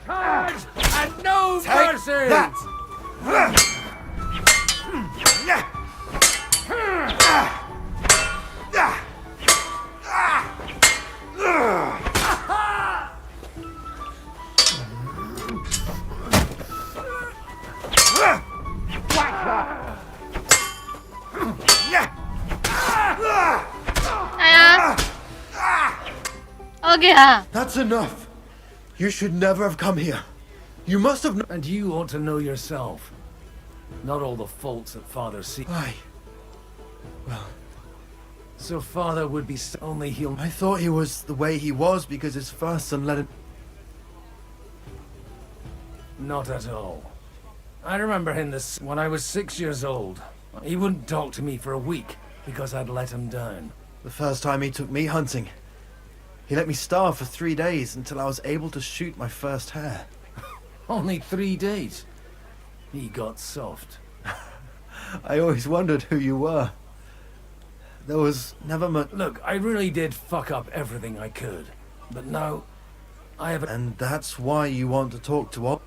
Charge and no Take mercy! that. kìa. That's enough. You should never have come here. You must have... And you ought to know yourself. Not all the faults that Father sees. Aye. Well... So Father would be only he'll... I thought he was the way he was because his first son let him... Not at all. I remember him when I was 6 years old. He wouldn't talk to me for a week because I'd let him down. The first time he took me hunting, he let me starve for 3 days until I was able to shoot my first hare. Only 3 days. He got soft. I always wondered who you were. There was never much... Look, I really did fuck up everything I could. But now, I have... And that's why you want to talk to all...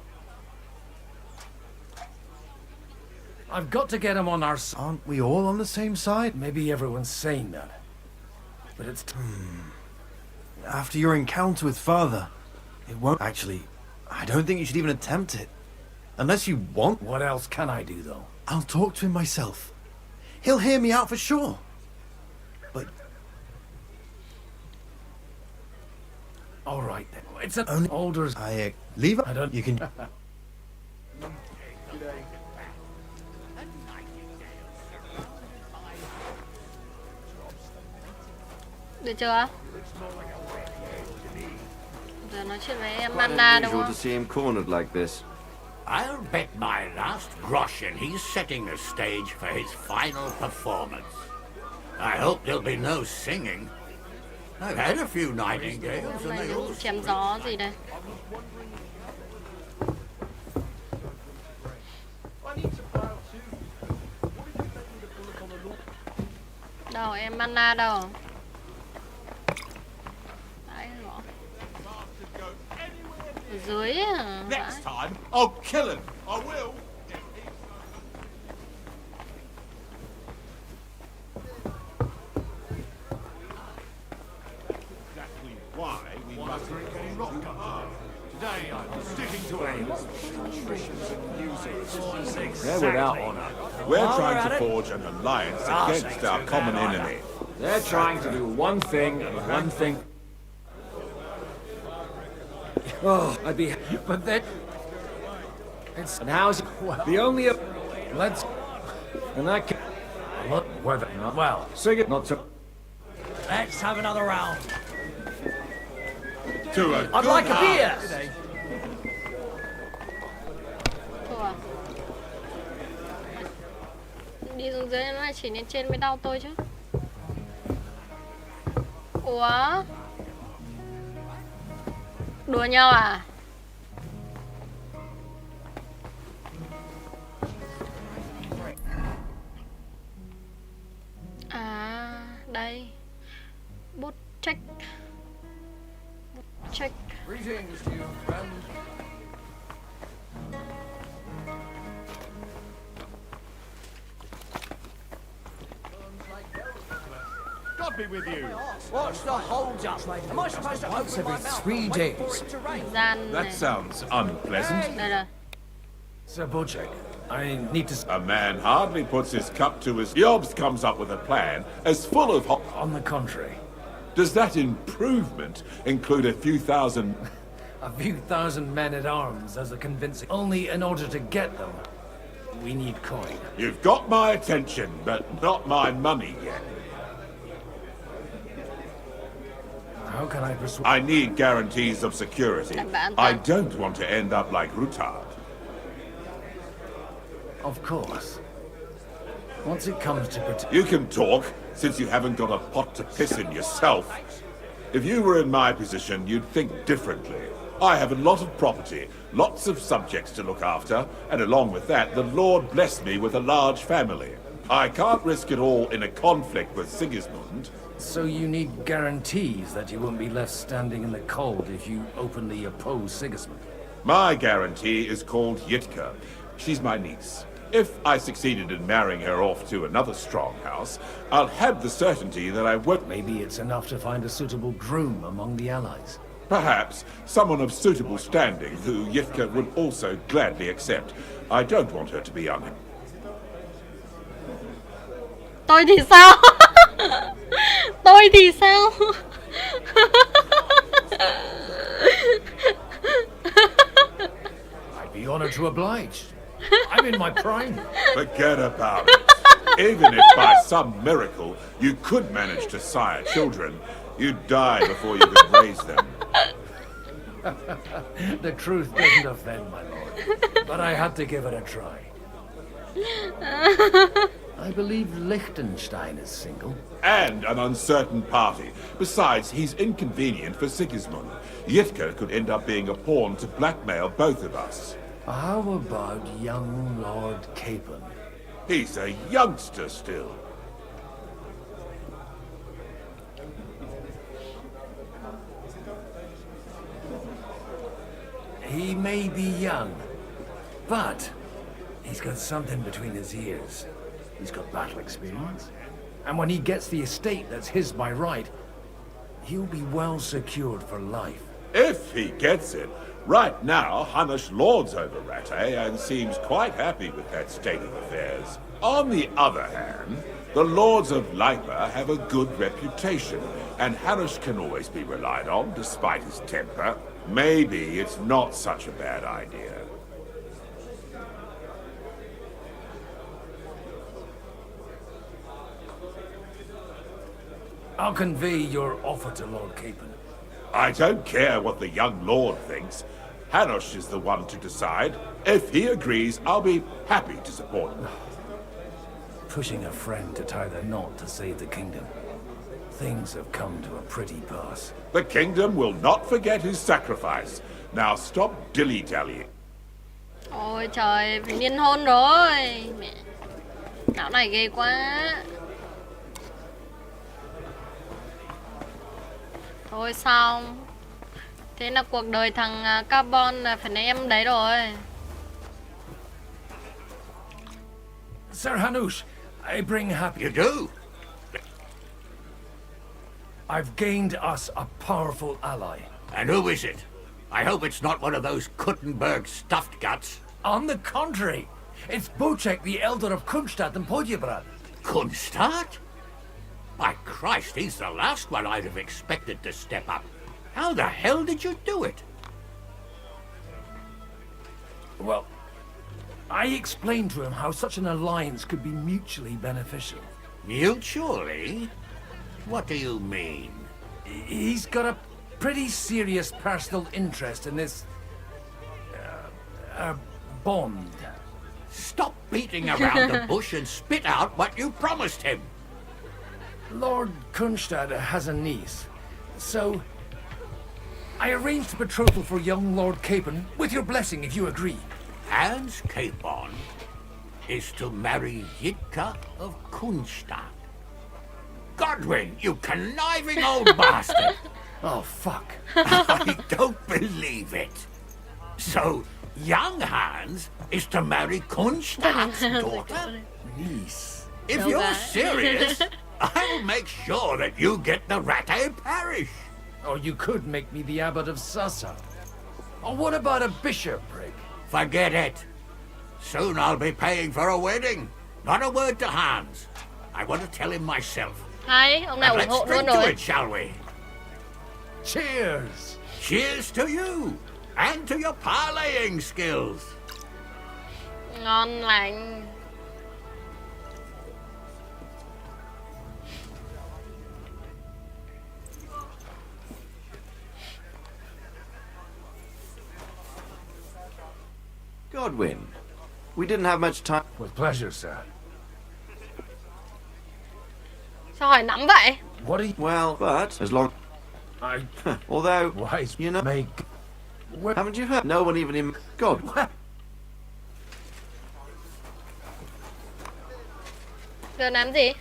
I've got to get him on our side. Aren't we all on the same side? Maybe everyone's saying that. But it's... After your encounter with Father, it won't... Actually, I don't think you should even attempt it. Unless you want... What else can I do, though? I'll talk to him myself. He'll hear me out for sure. But... All right, then. It's an older... Leave it. I don't... You can... Được chưa? Giờ nói chuyện với em Anna đúng không? To see him cornered like this. I'll bet my last groschen he's setting the stage for his final performance. I hope there'll be no singing. I've had a few nightingales and they all... Chém gió gì đây? Đâu em Anna đâu? Đấy rồi. Ở dưới à? Next time, I'll kill him. I will. Exactly why we must drink any rock. Today I'm sticking to aims, traditions and uses. They're without honor. We're trying to forge an alliance against our common enemy. They're trying to do one thing and one thing. Oh, I'd be... But then... It's... And how's... The only... Let's... And that can... Look, whether... Well... Sing it. Not so... Let's have another round. To a I'd like a beer. Thôi à. Đi xuống dưới nó lại chỉ lên trên mới đau tôi chứ. Ủa? Đùa nhau à? À, đây. Bút check. Bút check. Greetings, new friend. God be with you. What's the hold up? Am I supposed to Once open my every mouth 3 and wait days. for it to rain? Gian That này. sounds unpleasant. Đây là. Sir Bojack, I need to... A man hardly puts his cup to his... Yobs comes up with a plan as full of... On the contrary. Does that improvement include a few thousand... A few thousand men-at-arms as a convincing... Only in order to get them, we need coin. You've got my attention, but not my money yet. How can I persuade... I need guarantees of security. I don't want to end up like Rutard. Of course. Once it comes to protect... You can talk, since you haven't got a pot to piss in yourself. If you were in my position, you'd think differently. I have a lot of property, lots of subjects to look after, and along with that, the Lord blessed me with a large family. I can't risk it all in a conflict with Sigismund. So you need guarantees that you won't be left standing in the cold if you openly oppose Sigismund? My guarantee is called Yitka. She's my niece. If I succeeded in marrying her off to another strong house, I'll have the certainty that I won't... Maybe it's enough to find a suitable groom among the allies. Perhaps someone of suitable standing who Yitka would also gladly accept. I don't want her to be unhappy. Tôi thì sao? Tôi thì sao? I'd be honored to oblige. I'm in my prime. Forget about it. Even if by some miracle you could manage to sire children, you'd die before you could raise them. The truth doesn't offend, my lord. But I had to give it a try. I believe Liechtenstein is single. And an uncertain party. Besides, he's inconvenient for Sigismund. Yitka could end up being a pawn to blackmail both of us. How about young Lord Capon? He's a youngster still. He may be young, but he's got something between his ears. He's got battle experience. And when he gets the estate that's his by right, he'll be well secured for life. If he gets it. Right now, Hanush lords over Rattay and seems quite happy with that state of affairs. On the other hand, the lords of Leipa have a good reputation, and Hanush can always be relied on, despite his temper. Maybe it's not such a bad idea. I'll convey your offer to Lord Capon. I don't care what the young lord thinks. Hanush is the one to decide. If he agrees, I'll be happy to support him. Pushing a friend to tie the knot to save the kingdom. Things have come to a pretty pass. The kingdom will not forget his sacrifice. Now stop dilly-dallying. Ôi trời, phải liên hôn rồi. Mẹ. Não này ghê quá. Thôi xong. Thế là cuộc đời thằng Carbon là phải lấy em đấy rồi. Sir Hanush, I bring happy... You do? I've gained us a powerful ally. And who is it? I hope it's not one of those Kuttenberg stuffed guts. On the contrary, it's Bocek, the elder of Kunstadt and Podjebrad. Kunstadt? By Christ, he's the last one I'd have expected to step up. How the hell did you do it? Well, I explained to him how such an alliance could be mutually beneficial. Mutually? What do you mean? He's got a pretty serious personal interest in this... bond. Stop beating around the bush and spit out what you promised him. Lord Kunstad has a niece, so... I arranged a betrothal for young Lord Capon, with your blessing if you agree. Hans Capon is to marry Yitka of Kunstad. Godwin, you conniving old bastard! Oh, fuck. I don't believe it. So, young Hans is to marry Kunstad's daughter? Niece. If you're serious, I'll make sure that you get the Rattay parish. Or you could make me the abbot of Sassa. Or what about a bishopric? Forget it. Soon I'll be paying for a wedding. Not a word to Hans. I want to tell him myself. Hay, ông này And ủng let's hộ luôn drink to rồi. it, shall we? Cheers! Cheers to you and to your parlaying skills. Ngon lành. Godwin, we didn't have much time. With pleasure, sir. Sao hỏi nắm vậy? What are you... Well, but as long... Although, Wise, you know... make... Haven't you heard? No one even in... God. Giờ làm gì?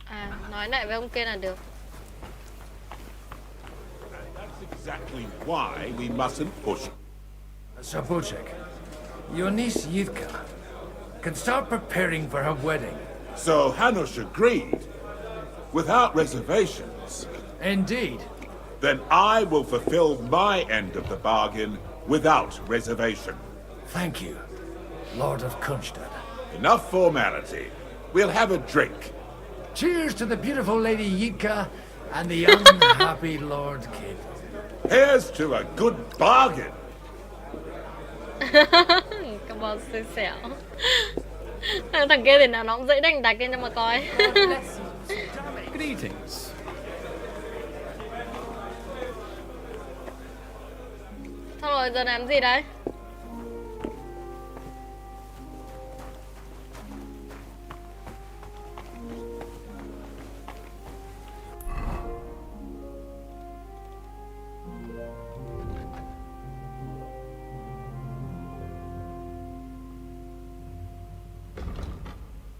À, nói lại với ông kia là được. That's exactly why we mustn't push. Sir Bocek, your niece Yitka can start preparing for her wedding. So Hanush agreed, without reservations. Indeed. Then I will fulfill my end of the bargain without reservation. Thank you, Lord of Kunstad. Enough formality. We'll have a drink. Cheers to the beautiful Lady Yitka and the unhappy Lord Capon. Here's to a good bargain. Cảm ơn xui xẻo. Thằng kia thì nào nó cũng dễ đánh đạch lên cho mà coi. Greetings. Xong rồi giờ làm gì đấy?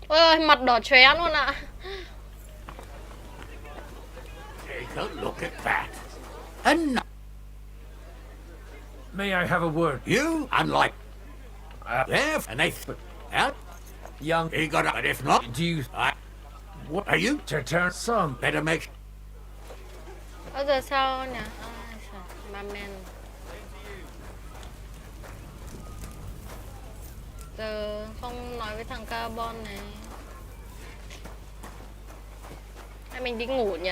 Ôi ơi, mặt đỏ chóe luôn ạ. Take a look at that. And May I have a word? you, unlike... there, and they... out. Young... He got up, but if not... Do you... What are you? To turn some... Better make... Ơ giờ sao nhỉ? Ai sao? Ma men. Giờ không nói với thằng Carbon này. Hay mình đi ngủ nhỉ?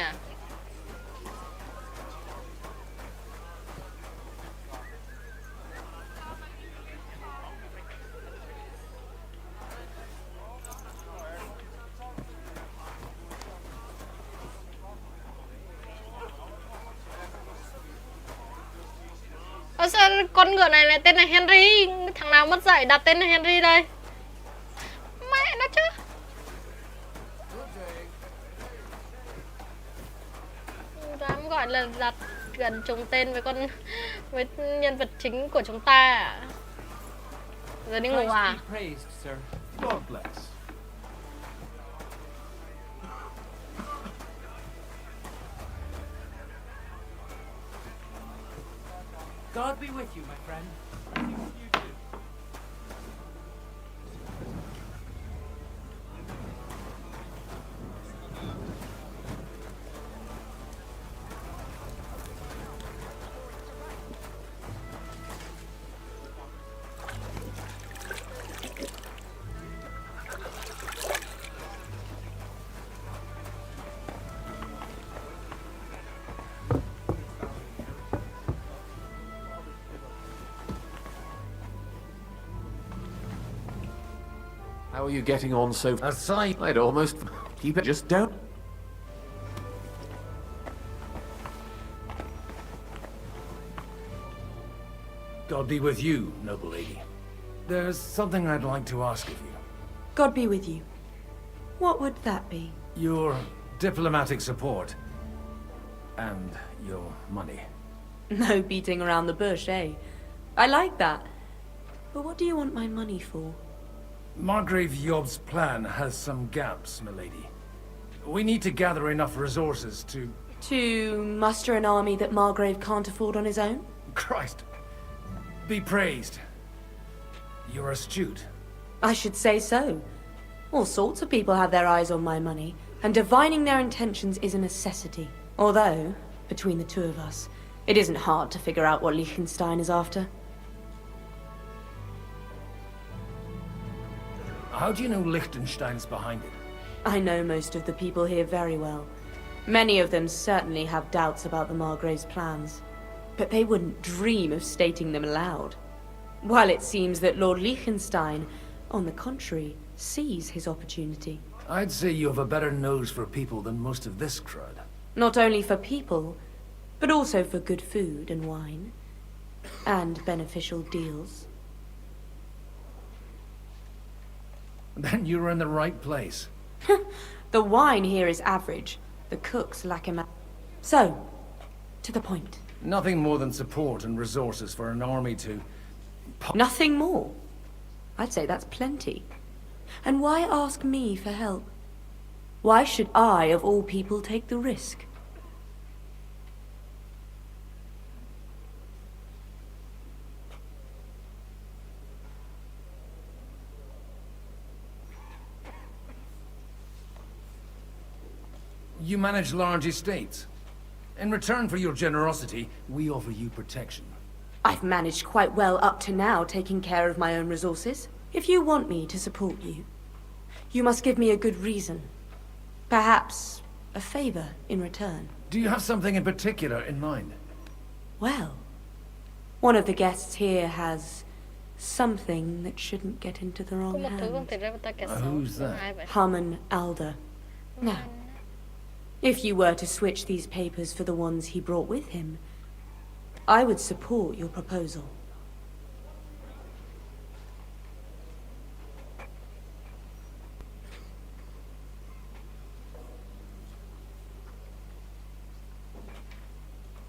Ơ sao con ngựa này lại tên là Henry? Thằng nào mất dạy đặt tên là Henry đây? Mẹ nó chứ. Dám gọi là đặt gần trùng tên với con với nhân vật chính của chúng ta à? Giờ đi ngủ à? Christ be praised, sir. God bless. God be with you, my friend. You too. How are you getting on so... Aside... I'd almost keep it. Just don't... God be with you, noble lady. There's something I'd like to ask of you. God be with you. What would that be? Your diplomatic support. And your money. No beating around the bush, eh? I like that. But what do you want my money for? Margrave Yob's plan has some gaps, milady. We need to gather enough resources to... To muster an army that Margrave can't afford on his own? Christ. Be praised. You're astute. I should say so. All sorts of people have their eyes on my money, and divining their intentions is a necessity. Although, between the two of us, it isn't hard to figure out what Liechtenstein is after. How do you know Liechtenstein's behind it? I know most of the people here very well. Many of them certainly have doubts about the Margrave's plans, but they wouldn't dream of stating them aloud. While it seems that Lord Liechtenstein, on the contrary, sees his opportunity. I'd say you have a better nose for people than most of this crowd. Not only for people, but also for good food and wine, and beneficial deals. Then you're in the right place. The wine here is average. The cooks lack So, to the point. Nothing more than support and resources for an army to... Nothing more? I'd say that's plenty. And why ask me for help? Why should I, of all people, take the risk? You manage large estates. In return for your generosity, we offer you protection. I've managed quite well up to now, taking care of my own resources. If you want me to support you, you must give me a good reason. Perhaps a favor in return. Do you have something in particular in mind? Well, one of the guests here has something that shouldn't get into the wrong hands. Who's that? Harmon Alder. Now, if you were to switch these papers for the ones he brought with him, I would support your proposal.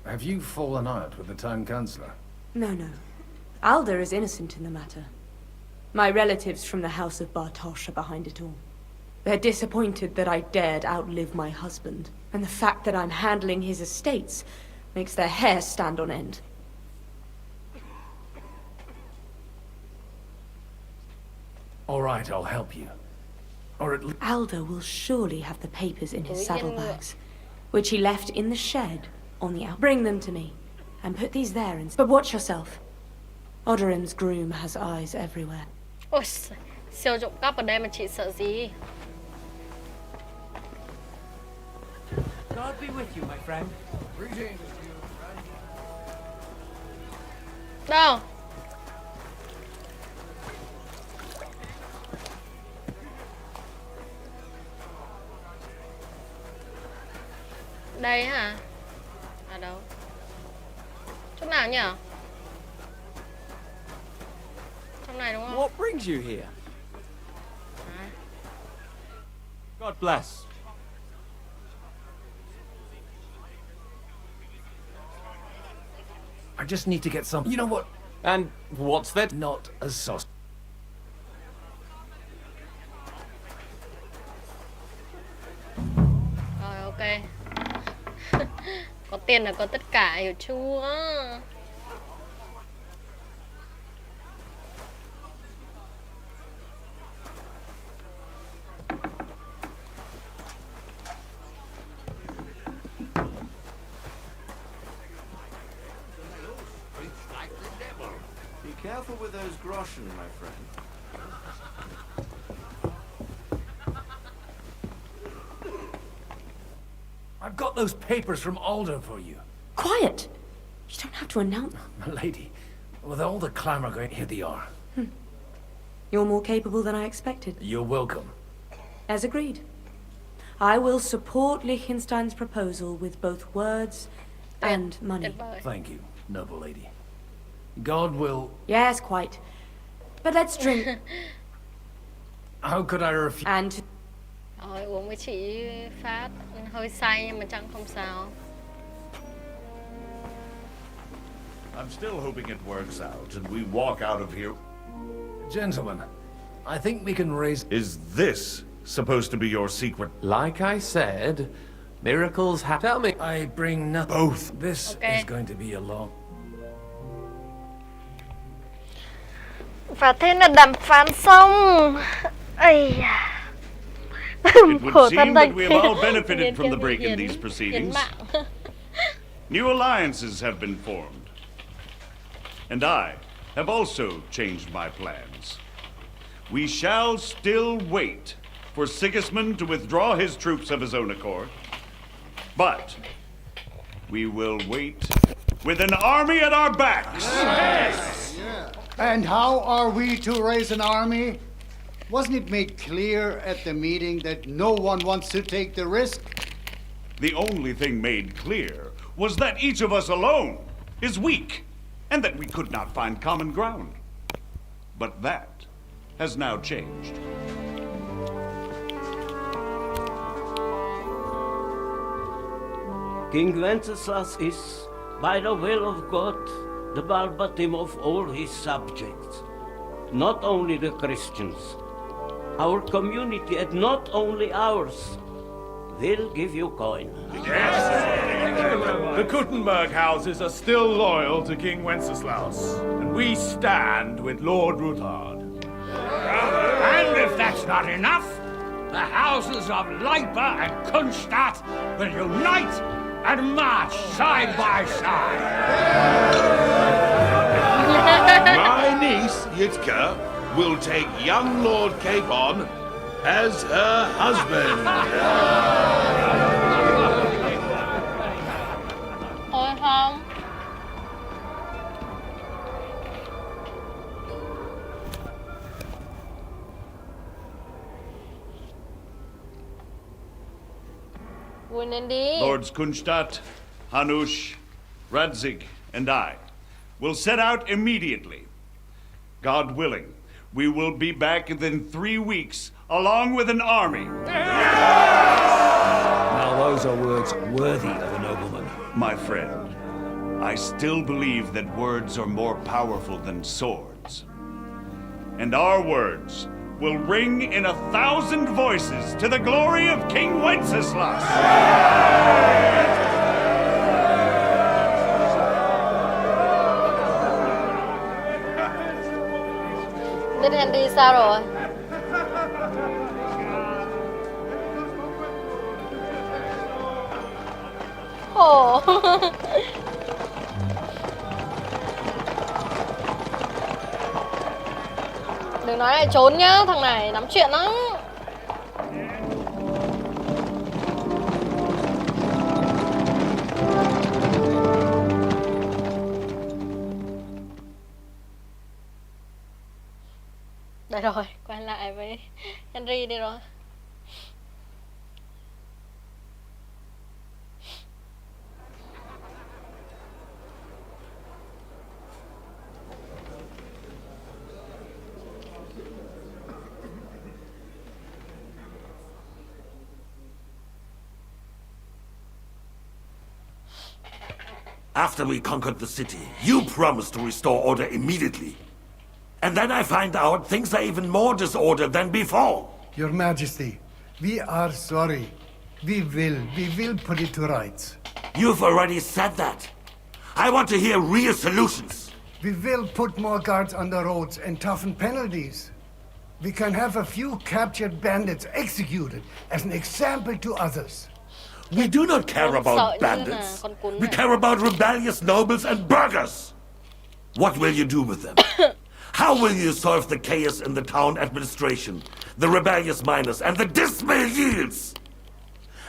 Have you fallen out with the town councillor? No. Alder is innocent in the matter. My relatives from the House of Bartosz are behind it all. They're disappointed that I dared outlive my husband, and the fact that I'm handling his estates makes their hair stand on end. All right, I'll help you. Or at least... Alder will surely have the papers in his saddlebags, which he left in the shed on the out. Bring them to me, and put these there but watch yourself. Odorin's groom has eyes everywhere. Ôi, siêu trộm cắp ở đây mà chị sợ gì? God be with you, my friend. Đâu? Đây hả? Ở đâu? Chỗ nào nhỉ? Trong này đúng không? What brings you here? God bless. I just need to get some... You know what? And what's that? Not a sauce. Rồi, ok. Có tiền là có tất cả, hiểu chưa? Be careful with those groschen, my friend. I've got those papers from Alder for you. Quiet! You don't have to announce... Milady, with all the clamor going... Here they are. You're more capable than I expected. You're welcome. As agreed. I will support Liechtenstein's proposal with both words and money. Thank you, noble lady. God will... Yes, quite. But let's drink. How could I refuse? And... Rồi uống với chị phát hơi say nhưng mà chẳng không sao. I'm still hoping it works out and we walk out of here. Gentlemen, I think we can raise... Is this supposed to be your secret? Like I said, miracles happen. Tell me. I bring nothing. Both. This is going to be a long... Và thế là đàm phán xong. Ây da. It would seem that we have all benefited from the break in these proceedings. New alliances have been formed. And I have also changed my plans. We shall still wait for Sigismund to withdraw his troops of his own accord. But we will wait with an army at our backs. Yes. And how are we to raise an army? Wasn't it made clear at the meeting that no one wants to take the risk? The only thing made clear was that each of us alone is weak, and that we could not find common ground. But that has now changed. King Wenceslas is, by the will of God, the Balbatim of all his subjects. Not only the Christians, our community, and not only ours, will give you coin. The Kuttenberg houses are still loyal to King Wenceslaus, and we stand with Lord Ruthard. And if that's not enough, the houses of Leipa and Kunstadt will unite and march side by side. My niece, Yitka, will take young Lord Capon as her husband. Thôi không. Vui lên đi. Lords Kunstadt, Hanush, Radzig, and I will set out immediately. God willing, we will be back within 3 weeks, along with an army. Now those are words worthy of a nobleman. My friend, I still believe that words are more powerful than swords. And our words will ring in 1,000 voices to the glory of King Wenceslas. Bên Henry sao rồi? Ồ. Đừng nói lại trốn nhá, thằng này nắm chuyện lắm. Đây rồi, quay lại với Henry đi rồi. After we conquered the city, you promised to restore order immediately. And then I find out things are even more disordered than before. Your Majesty, we are sorry. We will put it to rights. You've already said that. I want to hear real solutions. We will put more guards on the roads and toughen penalties. We can have a few captured bandits executed as an example to others. We do not care about bandits. We care about rebellious nobles and burghers. What will you do with them? How will you solve the chaos in the town administration, the rebellious miners, and the dismal yields?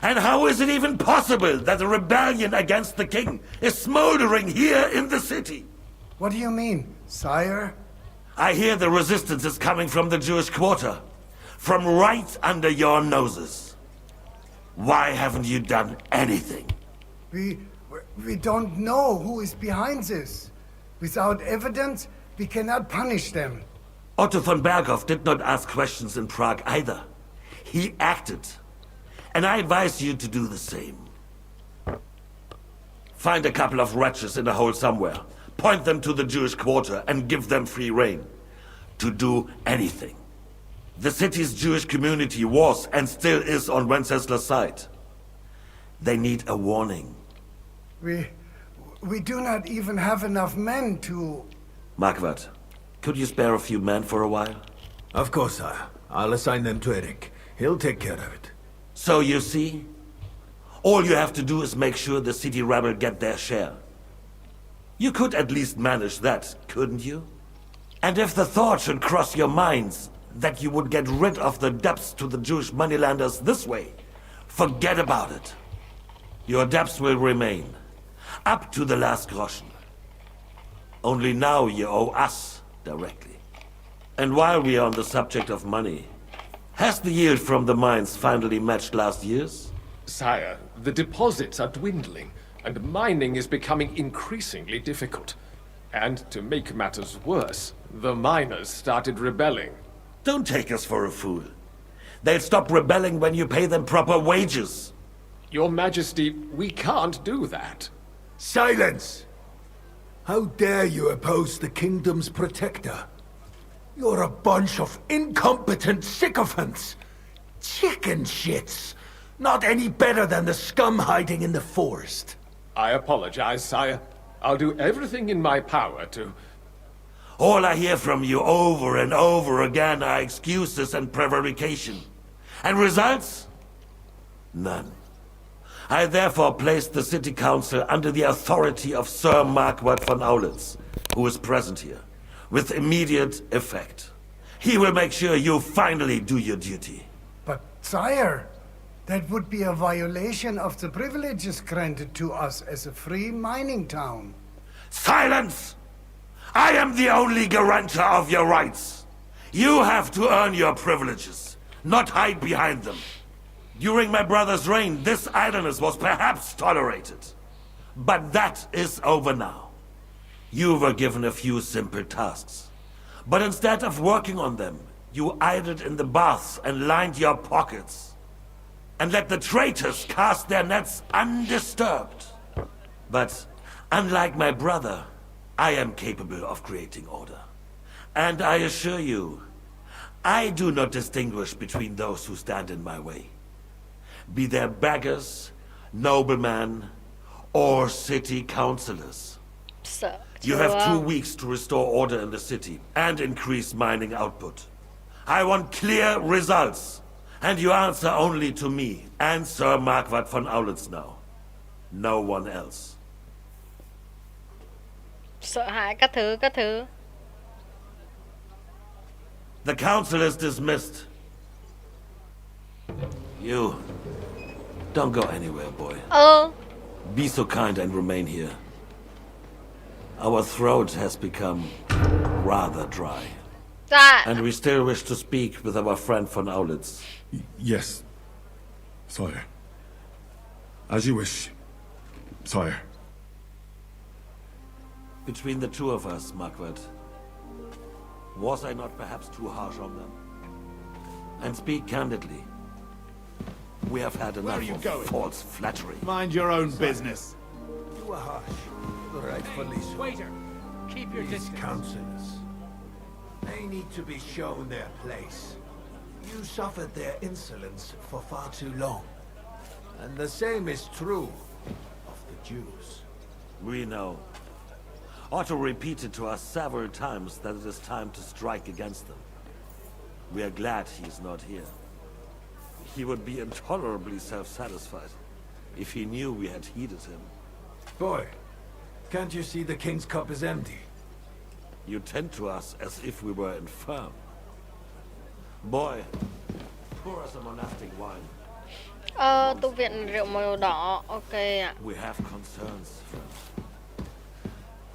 And how is it even possible that a rebellion against the king is smoldering here in the city? What do you mean, sire? I hear the resistance is coming from the Jewish quarter, from right under your noses. Why haven't you done anything? We don't know who is behind this. Without evidence, we cannot punish them. Otto von Berghoff did not ask questions in Prague either. He acted. And I advise you to do the same. Find a couple of wretches in a hole somewhere. Point them to the Jewish quarter and give them free rein. To do anything. The city's Jewish community was and still is on Wenceslas' side. They need a warning. We do not even have enough men to... Marquardt, could you spare a few men for a while? Of course, sire. I'll assign them to Eric. He'll take care of it. So you see? All you have to do is make sure the city rebel get their share. You could at least manage that, couldn't you? And if the thought should cross your minds that you would get rid of the debts to the Jewish moneylanders this way, forget about it. Your debts will remain, up to the last groschen. Only now you owe us directly. And while we are on the subject of money, has the yield from the mines finally matched last year's? Sire, the deposits are dwindling, and mining is becoming increasingly difficult. And to make matters worse, the miners started rebelling. Don't take us for a fool. They'll stop rebelling when you pay them proper wages. Your Majesty, we can't do that. Silence! How dare you oppose the kingdom's protector? You're a bunch of incompetent sycophants! Chicken shits! Not any better than the scum hiding in the forest. I apologize, sire. I'll do everything in my power to... All I hear from you over and over again are excuses and prevarication. And results? None. I therefore placed the city council under the authority of Sir Marquardt von Aulitz, who is present here, with immediate effect. He will make sure you finally do your duty. But, sire, that would be a violation of the privileges granted to us as a free mining town. Silence! I am the only guarantor of your rights. You have to earn your privileges, not hide behind them. During my brother's reign, this idleness was perhaps tolerated. But that is over now. You were given a few simple tasks. But instead of working on them, you idled in the baths and lined your pockets. And let the traitors cast their nets undisturbed. But, unlike my brother, I am capable of creating order. And I assure you, I do not distinguish between those who stand in my way. Be they beggars, noblemen, or city councillors. You have 2 weeks to restore order in the city and increase mining output. I want clear results, and you answer only to me and Sir Marquardt von Aulitz now. No one else. Sợ hãi các thứ. The council is dismissed. You... don't go anywhere, boy. Be so kind and remain here. Our throat has become rather dry. And we still wish to speak with our friend von Aulitz. Yes, sire. As you wish, sire. Between the two of us, Marquardt, was I not perhaps too harsh on them? And speak candidly. We have had enough of false flattery. Mind your own business. You were harsh. Rightfully so. Waiter, keep your These distance. councillors, they need to be shown their place. You suffered their insolence for far too long. And the same is true of the Jews. We know. Otto repeated to us several times that it is time to strike against them. We are glad he is not here. He would be intolerably self-satisfied if he knew we had heeded him. Boy, can't you see the king's cup is empty? You tend to us as if we were infirm. Boy, pour us a monastic wine. Tu viện rượu màu đỏ, ok ạ. We have concerns, friend.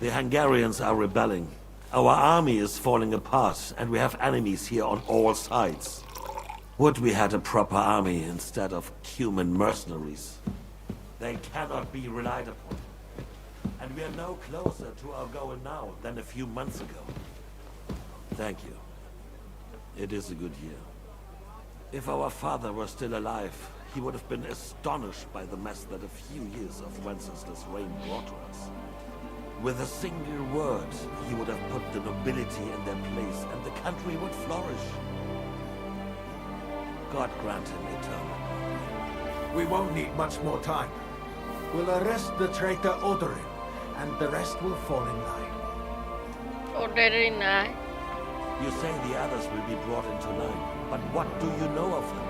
The Hungarians are rebelling. Our army is falling apart, and we have enemies here on all sides. Would we had a proper army instead of human mercenaries? They cannot be relied upon. And we are no closer to our goal now than a few months ago. Thank you. It is a good year. If our father were still alive, he would have been astonished by the mess that a few years of Wenceslas' reign brought to us. With a single word, he would have put the nobility in their place, and the country would flourish. God grant him eternal. We won't need much more time. We'll arrest the traitor Odorin, and the rest will fall in line. Odorin ai? You say the others will be brought into line, but what do you know of them?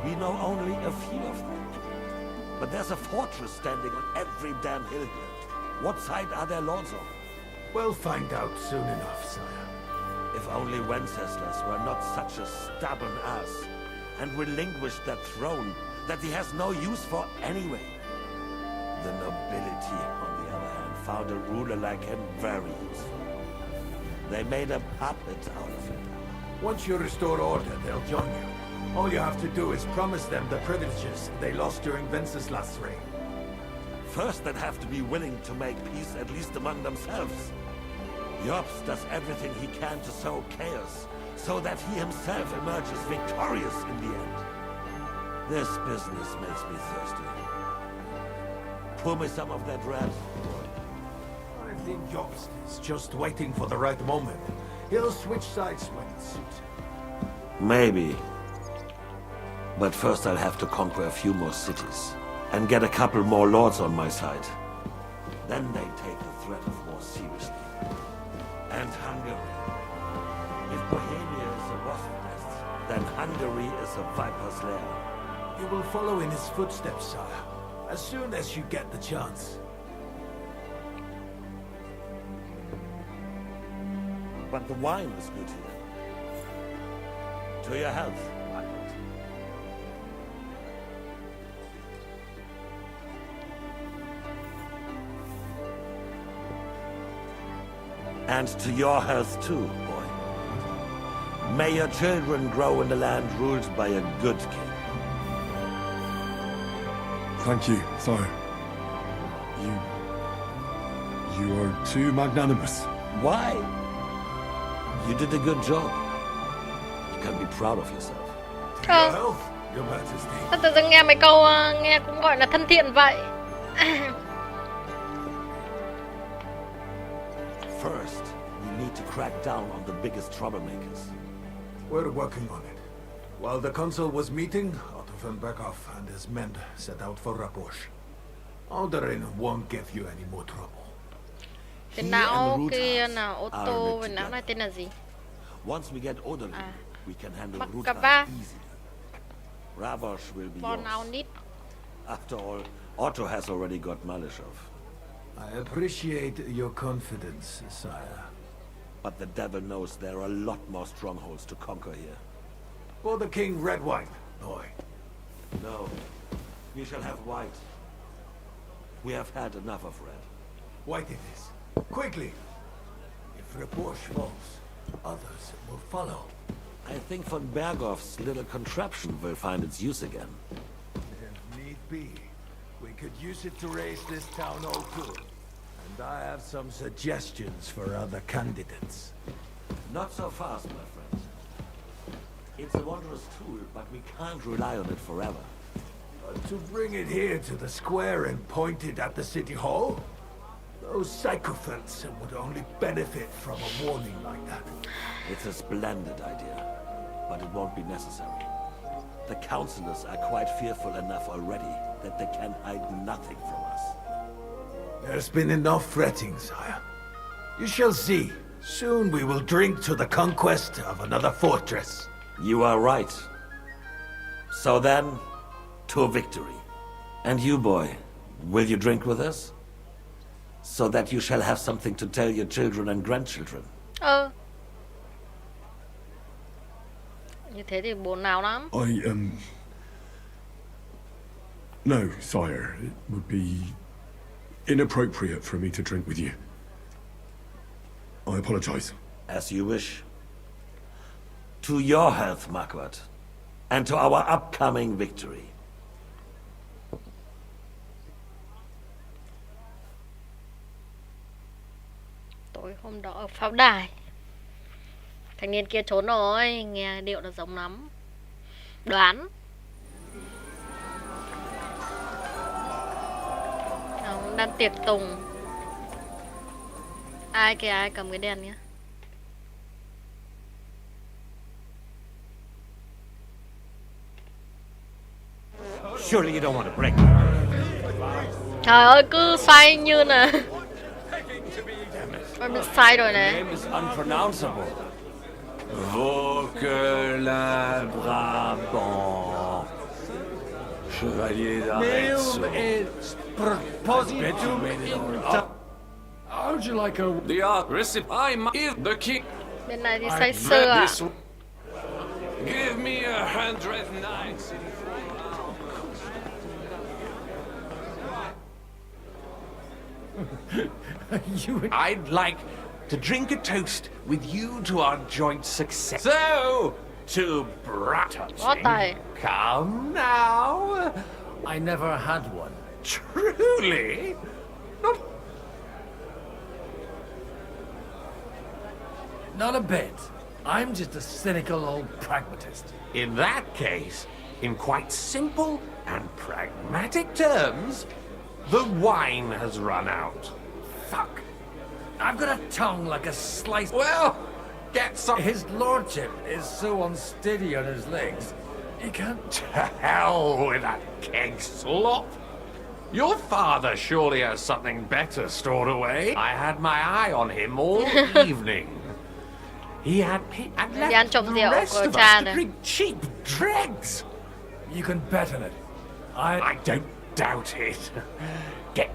We know only a few of them. But there's a fortress standing on every damn hill here. What side are their lords on? We'll find out soon enough, sire. If only Wenceslas were not such a stubborn ass, and relinquished that throne that he has no use for anyway. The nobility, on the other hand, found a ruler like him very useful. They made a puppet out of him. Once you restore order, they'll join you. All you have to do is promise them the privileges they lost during Wenceslas' reign. First, they'd have to be willing to make peace, at least among themselves. Jobst does everything he can to sow chaos, so that he himself emerges victorious in the end. This business makes me thirsty. Pour me some of that red. I think Jobst is just waiting for the right moment. He'll switch sides when it suits him. Maybe. But first I'll have to conquer a few more cities, and get a couple more lords on my side. Then they take the threat of war seriously. And Hungary. If Bohemia is a wasp nest, then Hungary is a viper's lair. You will follow in his footsteps, sire, as soon as you get the chance. But the wine is good here. To your health, Margaret. And to your health too, boy. May your children grow in a land ruled by a good king. Thank you, sire. You are too magnanimous. Why? You did a good job. You can be proud of yourself. Your Majesty. Sao tự dưng nghe mấy câu nghe cũng gọi là thân thiện vậy? First, we need to crack down on the biggest troublemakers. We're working on it. While the consul was meeting, Otto von Berghoff and his men set out for Raposh. Odorin won't give you any more trouble. Cái não kia là ô tô, và não này tên là gì? Once we get Odorin, we can handle Makava. Ruta easily. Raposh will be Bon nào yours. nít. After all, Otto has already got Malishov. I appreciate your confidence, sire. But the devil knows there are a lot more strongholds to conquer here. For the king, red wine, boy. No, we shall have white. We have had enough of red. White it is. Quickly! If Raposh falls, others will follow. I think von Berghoff's little contraption will find its use again. If need be, we could use it to raise this town all too. And I have some suggestions for other candidates. Not so fast, my friend. It's a wondrous tool, but we can't rely on it forever. To bring it here to the square and point it at the city hall? Those sycophants would only benefit from a warning like that. It's a splendid idea, but it won't be necessary. The councillors are quite fearful enough already that they can hide nothing from us. There's been enough fretting, sire. You shall see. Soon we will drink to the conquest of another fortress. You are right. So then, to victory. And you, boy, will you drink with us? So that you shall have something to tell your children and grandchildren. Như thế thì buồn nào lắm. No, sire. It would be inappropriate for me to drink with you. I apologize. As you wish. To your health, Marquardt. And to our upcoming victory. pháo đài. Thanh niên kia trốn rồi, nghe điệu nó giống lắm. Đoán. Ông đang tiệc tùng. Ai kìa, ai cầm cái đèn nhá. Surely you don't want to break. Trời ơi, cứ xoay như nè. Ôi, mình sai rồi này. Name is unpronounceable. Voque la Brabant. Chevalier d'Arezzo. Propositum inter. How would you like a... The art recipe is the king. Bên này thì say sưa à? Give me 190. I'd like to drink a toast with you to our joint success. So, to Bratton. Come now. I never had one. Truly? Not a bit. I'm just a cynical old pragmatist. In that case, in quite simple and pragmatic terms, the wine has run out. Fuck. I've got a tongue like a slice. Well, get some. His lordship is so unsteady on his legs, he can't. To hell with that keg slop. Your father surely has something better stored away. I had my eye on him all evening. He had left the rest of us to drink cheap dregs. You can bet on it. I don't doubt it. Get.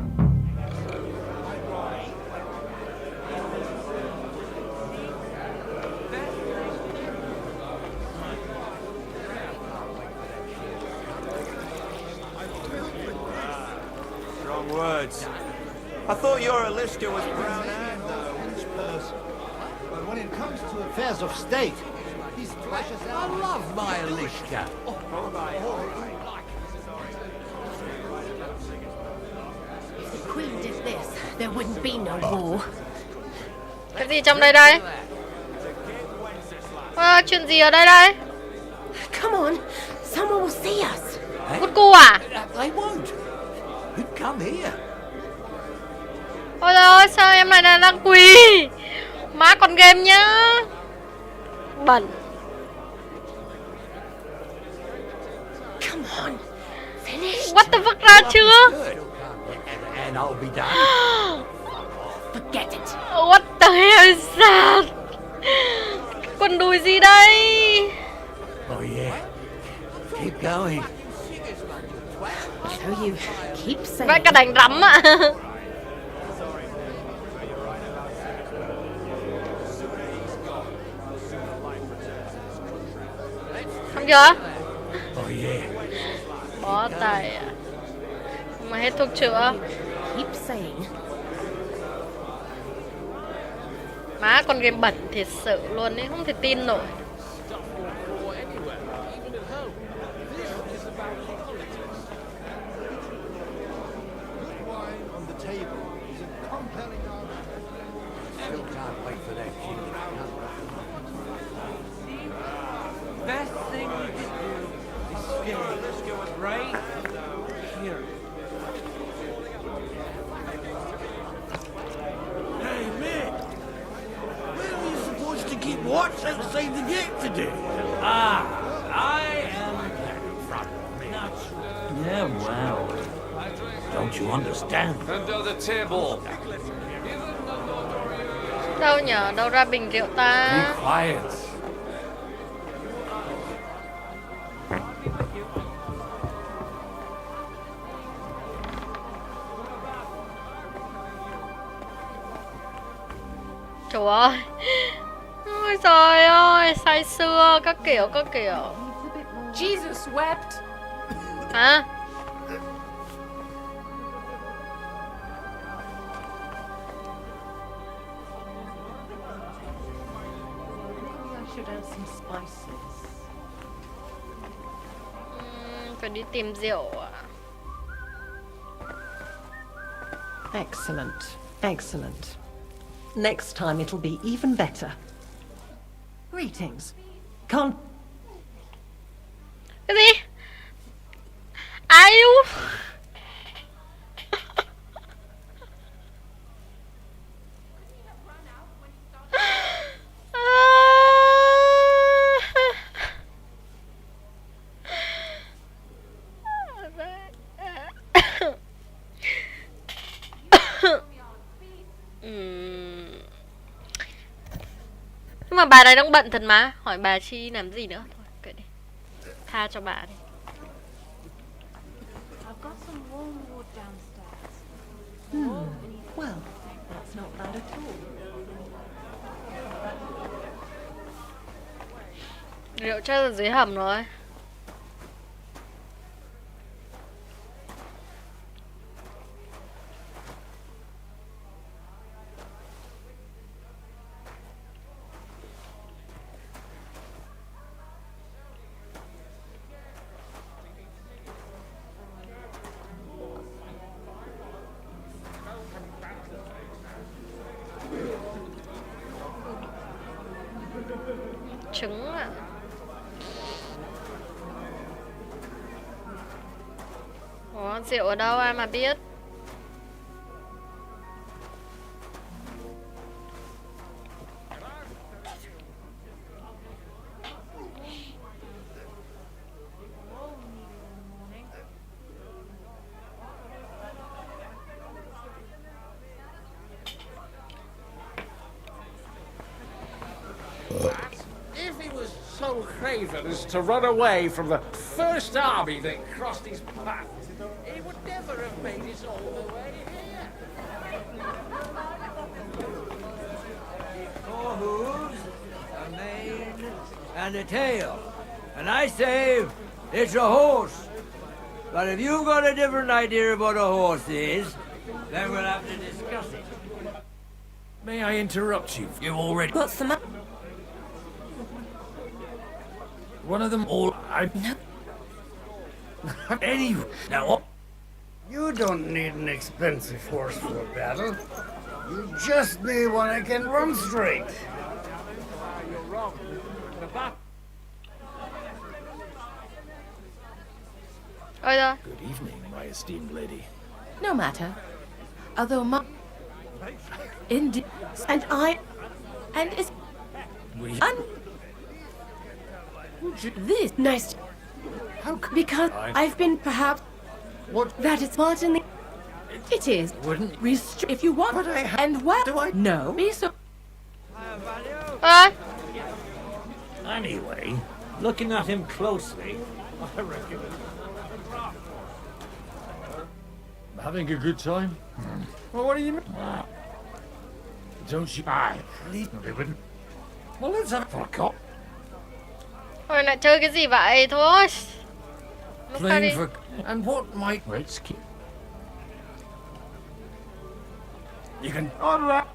Strong words. I thought your Alistair was brown-haired, though. But when it comes to affairs of state, he's precious. I love my Alistair. If the Queen did this, there wouldn't be no war. Cái gì trong đây đây? Chuyện gì ở đây đây? Come on, someone will see us. Hút cu à? They won't. Who'd come here? Ôi trời ơi, sao em này đang quỳ? Má con game nhá. Bẩn. Come on. Finish. What the fuck ra chưa? And I'll be done. Forget it. What the hell is that? Con đùi gì đây? Oh yeah. Keep going. So you keep saying. Vậy cả đánh rắm ạ. Không chưa? Oh yeah. Bó tay à. Mà hết thuốc chữa. Keep saying. Má con game bẩn thiệt sự luôn ấy, không thể tin nổi. Best thing we could do is stay right here. Hey, Mick. Where are you supposed to keep watch outside the gate today? I am from Yeah, well. Don't you understand? Under the table. Đâu nhở? Đâu ra bình rượu ta? Be quiet. Trời ơi. Ôi trời ơi, say sưa các kiểu các kiểu. Jesus wept. Hả? Phải đi tìm rượu à? Excellent. Excellent. Next time it'll be even better. Greetings. Come. Cái gì? Ai u? Nhưng mà bà này đang bận thật mà. Hỏi bà chi làm gì nữa. Thôi, kệ đi. Tha cho bà đi. Well, that's not bad at all. Rượu chắc là dưới hầm rồi. Trứng ạ. Ủa, rượu ở đâu ai mà biết. If he was so craven as to run away from the first army that crossed his path, he would never have made it all the way here. 4 hooves, a mane, and a tail. And I say it's a horse. But if you've got a different idea of what a horse is, then we'll have to discuss it. May I interrupt you? You already... What's the matter? One of them all... Any... Now... You don't need an expensive horse for a battle. You just need one that can run straight. You're wrong. The Good evening, my esteemed lady. No matter. Although my... Indeed. And I... And is... We... This nice. How? Because I've been perhaps. What? That is certainly. It is. Wouldn't if you want. But I and what? Do I? No. Be so. Anyway, looking at him closely, I reckon. Having a good time? Well, what do you mean? Don't you... Well, let's have... Fuck off. Thôi lại chơi cái gì vậy? Thôi. Lúc ra đi. Playing for... And what might... Let's keep... You can... All right.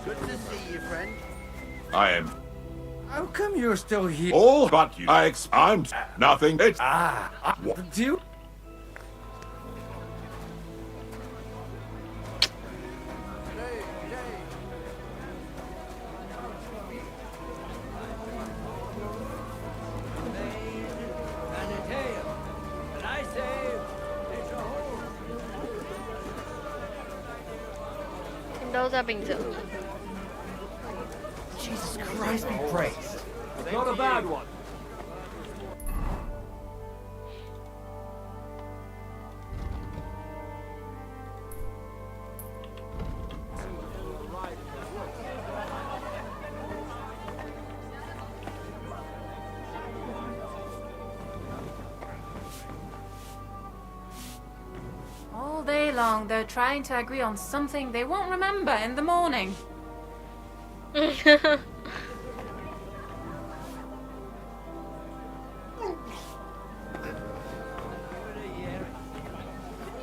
Good to see you, friend. I am How come you're still here? all but you. I'm nothing. It's What do you... And a tail. And I say it's a horse. Tìm đâu ra bình rượu? Jesus Christ be praised. Not a bad one. All day long, they're trying to agree on something they won't remember in the morning. Couldn't you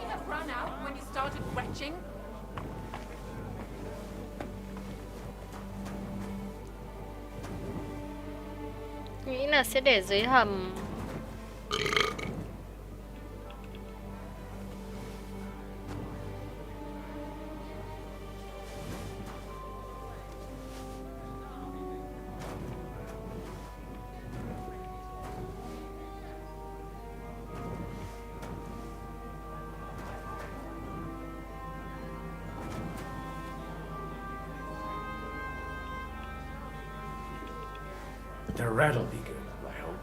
have run out when you started retching? Nghĩ là sẽ để dưới hầm. The red'll be good, I hope.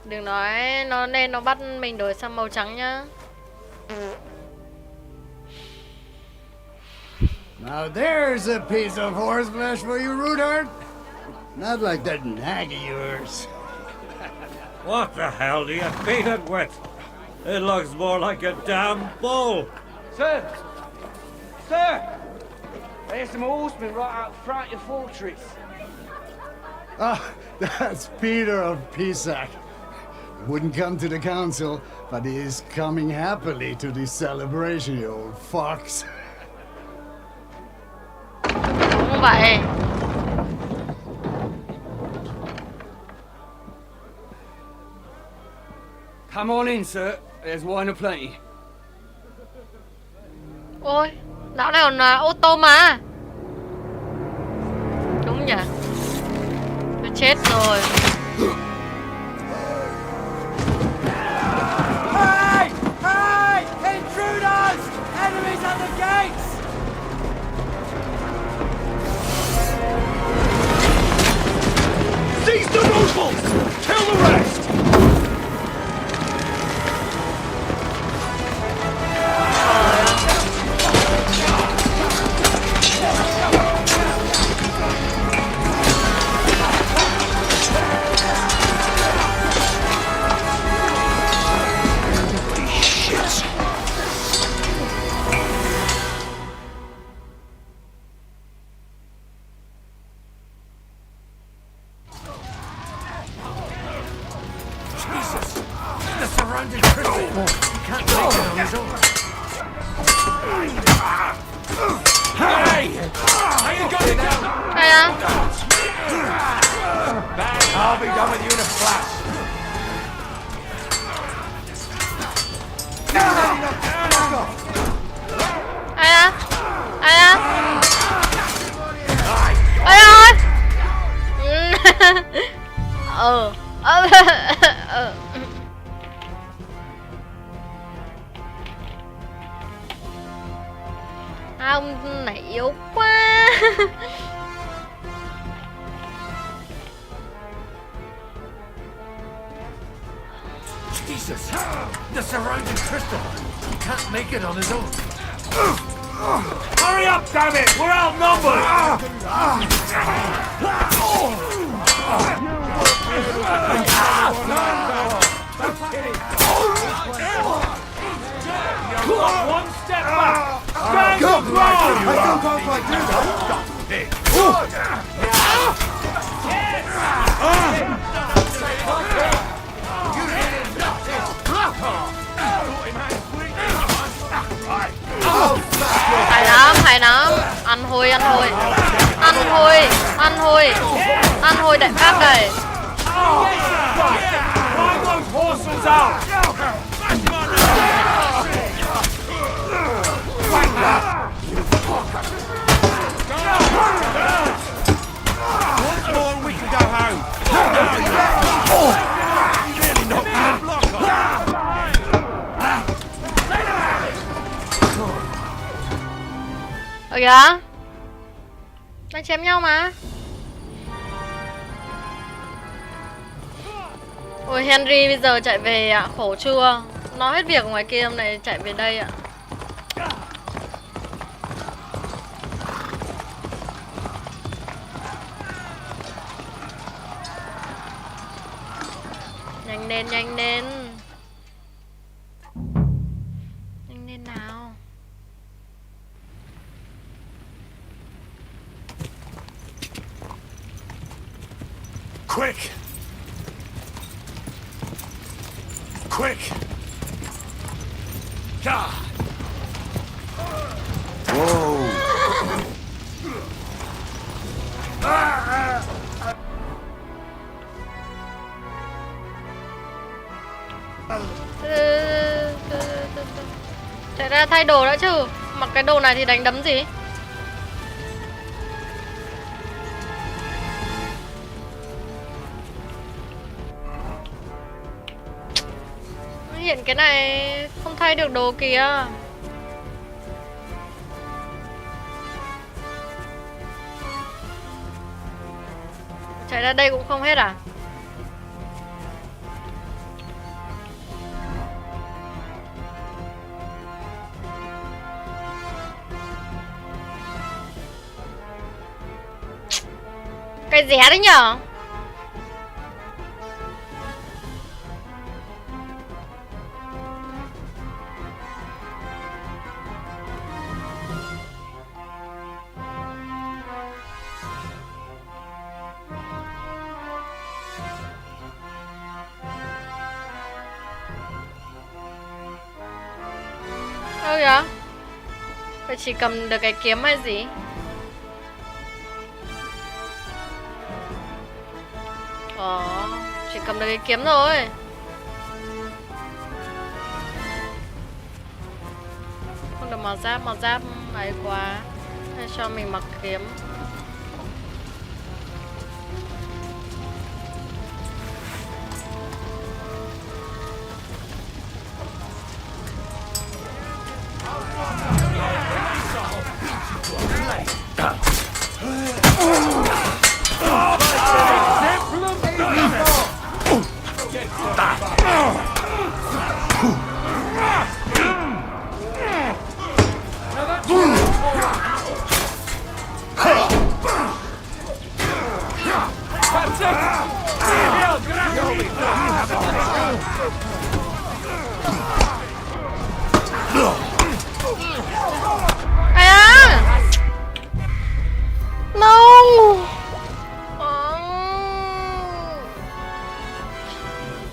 Đừng nói nó nên nó bắt mình đổi sang màu trắng nhá. Now there's a piece of horse flesh for you, Rudart. Not like that nag of yours. What the hell do you feed it with? It looks more like a damn bull. Sir! Sir! There's some horsemen right out front of your fortress. Ah, that's Peter of Pisac. Wouldn't come to the council, but he is coming happily to the celebration, you old fox. Không vậy. Come on in, sir. There's wine aplenty. Ôi, lão này còn ô tô mà. Đúng nhỉ? Tôi chết rồi. Hey! Hey! Intruders! Enemies at the gates! Seize the nobles! Kill the rest! I'll be done with you in a flash. Ai á? Ai á? Ôi ơi! Ông này yếu quá. Jesus! The surrounding crystal! He can't make it on his own. Hurry up, damn it! We're outnumbered! One step back! Stand Go! your ground! I don't talk like Hay lắm, ăn thôi, ăn thôi. Ăn thôi, ăn thôi. Ăn thôi đại pháp này. Drive those horses out! Once more and we can go home. Really knocked me block off. Ở kìa. Đang chém nhau mà. Ôi Henry bây giờ chạy về ạ, khổ chưa? Nó hết việc ở ngoài kia hôm nay chạy về đây ạ. Nhanh lên, nhanh lên. Nhanh lên nào. Quick! Quick! God! Whoa! Chạy ra thay đồ đã chứ. Mặc cái đồ này thì đánh đấm gì. Hiện cái này không thay được đồ kìa. Chạy ra đây cũng không hết à? Cái rẻ đấy nhở? Đâu vậy? Phải chỉ cầm được cái kiếm hay gì? Chỉ cầm được cái kiếm thôi. Không được màu giáp ấy quá. Hay cho mình mặc kiếm.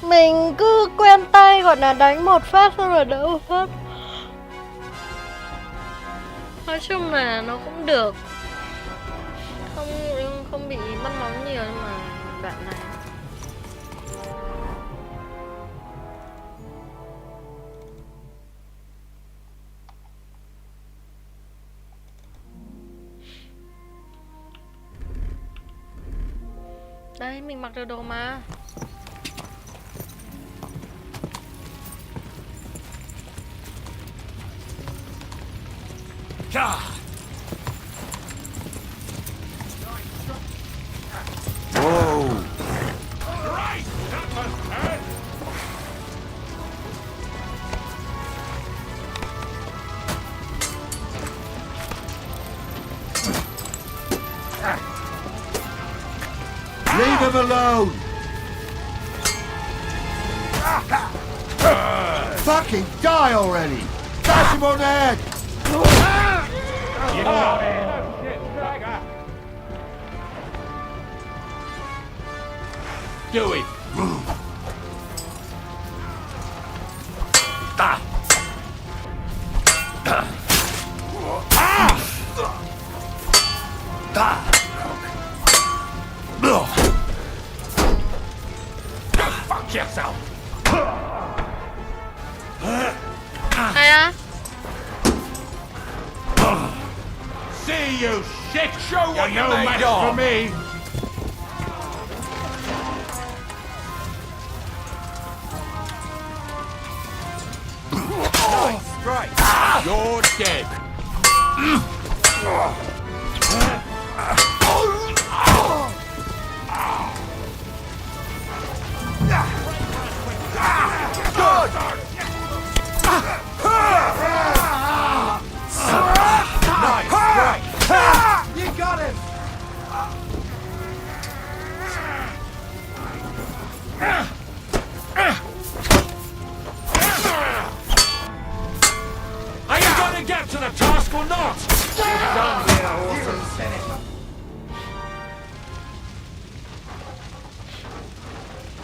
Mình cứ quen tay gọi là đánh một phát xong rồi đỡ một phát. Nói chung là nó cũng được. Không bị mất máu nhiều nhưng mà đoạn này. Đấy, mình mặc được đồ mà. Whoa! Leave him alone! Fucking die already! Bash him on the head! Do it! Fuck yourself! See you shit! Show what you're no match for me! Nice strike! You're dead! You got him! Are you gonna get to the task or not?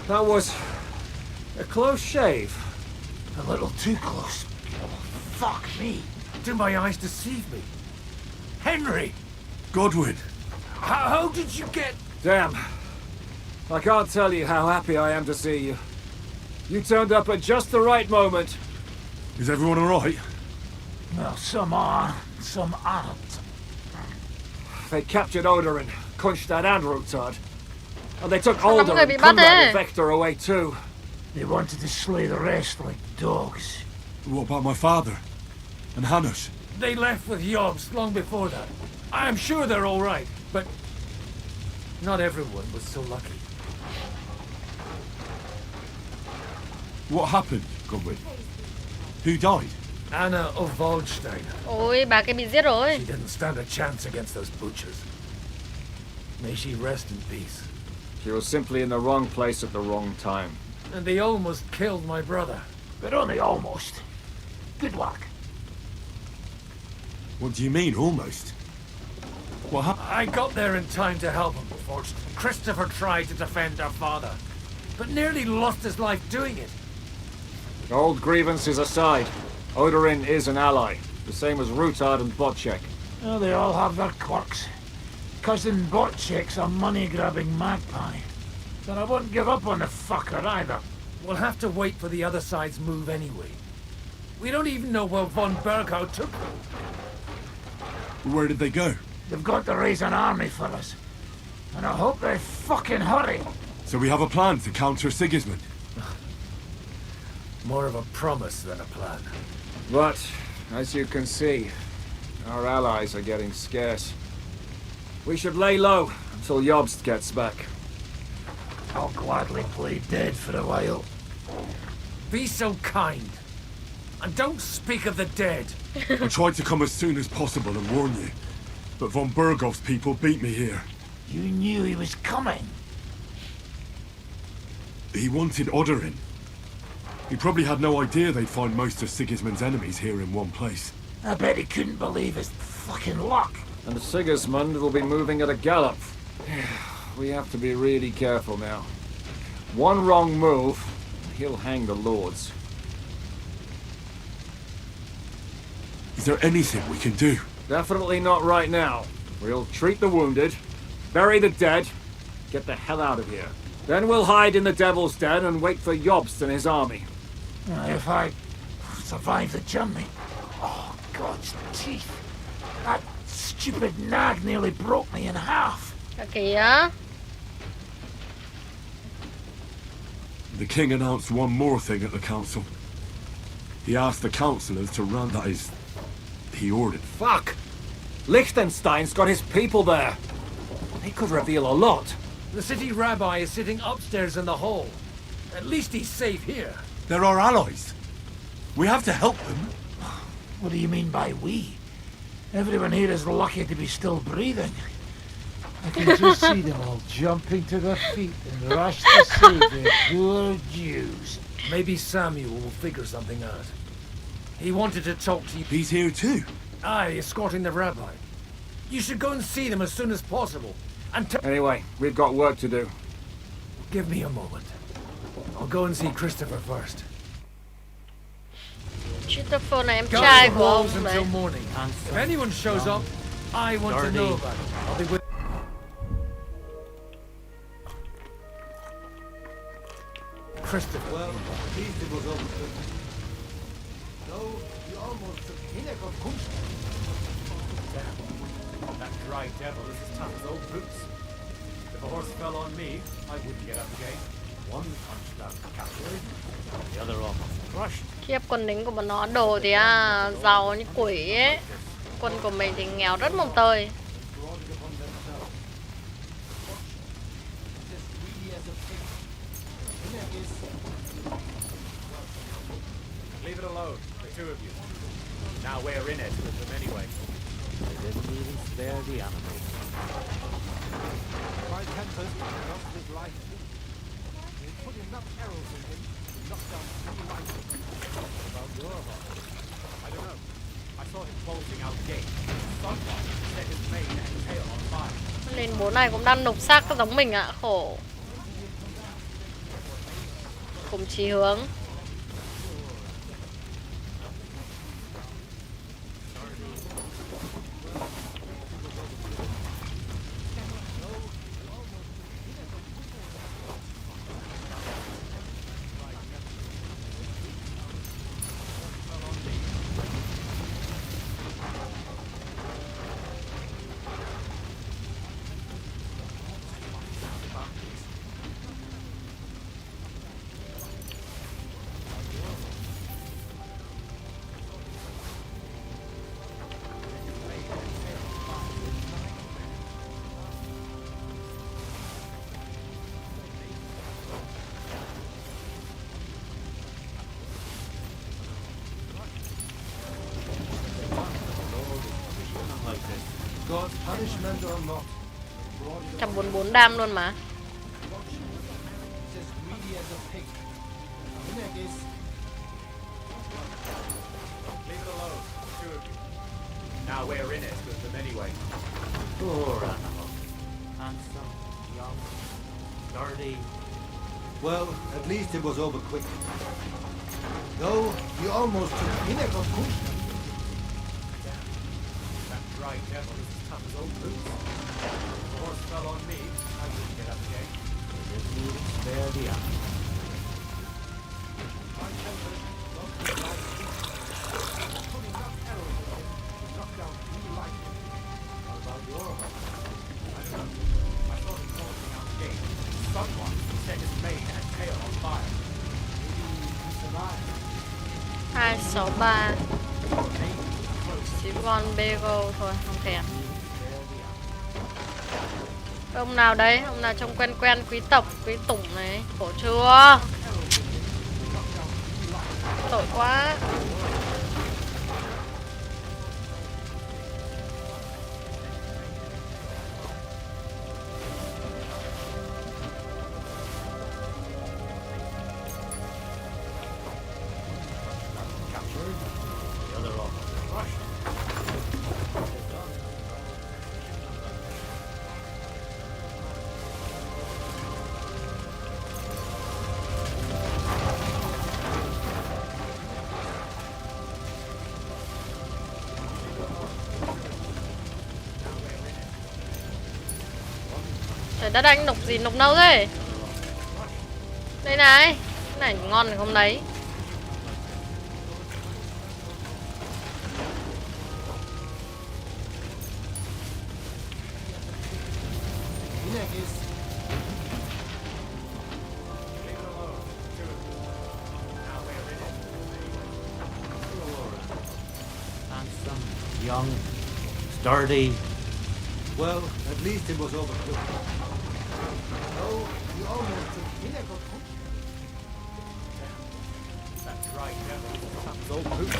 That was a close shave. A little too close. Fuck me. Do my eyes deceive me? Henry! Godwin! How did you get... Damn. I can't tell you how happy I am to see you. You turned up at just the right moment. Is everyone alright? Well, some are, some aren't. They captured Odorin, Kunstad and Rutard. And they took Alder and bị Conrad bắt and Vector away too. They wanted to slay the rest like dogs. What about my father? And Hanush? They left with Yobs long before that. I'm sure they're all right, but Not everyone was so lucky. What happened, Godwin? Who died? Anna of Waldstein. Ôi, bà kia bị giết rồi. She didn't stand a chance against those butchers. May she rest in peace. She was simply in the wrong place at the wrong time. And they almost killed my brother. But only almost. Good luck. What do you mean, almost? What happened? I got there in time to help him. First, Christopher tried to defend our father, but nearly lost his life doing it. Old grievances aside, Odorin is an ally, the same as Rutard and Bocek. Oh, they all have their quirks. Cousin Bocek's a money-grabbing magpie. But I wouldn't give up on the fucker either. We'll have to wait for the other side's move anyway. We don't even know where von Berghow took them. Where did they go? They've got to raise an army for us. And I hope they fucking hurry. So we have a plan to counter Sigismund? More of a promise than a plan. But, as you can see, our allies are getting scarce. We should lay low until Jobst gets back. I'll gladly play dead for a while. Be so kind. And don't speak of the dead. I tried to come as soon as possible and warn you, but von Bergov's people beat me here. You knew he was coming. He wanted Odorin. He probably had no idea they'd find most of Sigismund's enemies here in one place. I bet he couldn't believe his fucking luck. And Sigismund will be moving at a gallop. We have to be really careful now. One wrong move, he'll hang the lords. Is there anything we can do? Definitely not right now. We'll treat the wounded, bury the dead, get the hell out of here. Then we'll hide in the Devil's Den and wait for Jobst and his army. If I survive the journey. Oh, God's teeth. That stupid nag nearly broke me in half. Kìa. The king announced one more thing at the council. He asked the councillors to run, that is, he ordered. Fuck! Liechtenstein's got his people there. They could reveal a lot. The city rabbi is sitting upstairs in the hall. At least he's safe here. They're our allies. We have to help them. What do you mean by we? Everyone here is lucky to be still breathing. I can just see them all jumping to their feet and rush to save their poor Jews. Maybe Samuel will figure something out. He wanted to talk to you. He's here too? Aye, escorting the rabbi. You should go and see them as soon as possible. And anyway, we've got work to do. Give me a moment. I'll go and see Christopher first. Christopher là em trai của ông until đấy. morning. If anyone shows up, I want to know about it. I'll be with. Christopher. Well, at least it was over. No, you almost took Hinnock of Kunst. Damn. That dry devil is as tough as old boots. If a horse fell on me, I wouldn't get up again. One punch down the cavalry, the other almost crushed. Khiếp, quân lính của bọn nó đồ thì giàu như quỷ ấy. Quân của mình thì nghèo rất mồng tơi. Leave it alone, the two of you. Now we're in it with them anyway. They didn't even spare the animals. My tempers lost his life. They put enough arrows in him to knock down 3 rifles. About your horse? I don't know. I saw him bolting out the gate. Someone set his mane and tail on fire. Nên bố này cũng đang nộp xác giống mình ạ, khổ. Cùng chí hướng. punishment or not. 144 đam luôn mà. He's as greedy as a pig. Leave it alone, two of you. Now we're in it with them anyway. Poor animal. Handsome, young, sturdy. Well, at least it was over quick. Though, he almost took pinnacle punishment. That dry devil is as tough as old boots. If the horse fell on me, I wouldn't get up again. If you spare the hour. Someone set his mane and tail on fire. Maybe he survived. 263. Chỉ con Bego thôi, không thèm. Ông nào đấy? Ông nào trông quen quen, quý tộc, quý tủng này. Khổ chưa? Tội quá. Trời đất, anh nục gì nục nâu thế? Đây này. Cái này ngon thì không lấy. Handsome, young, sturdy. Well, at least it was over quick. Though, he almost took pinnacle punishment. That dry devil is as tough as old boots.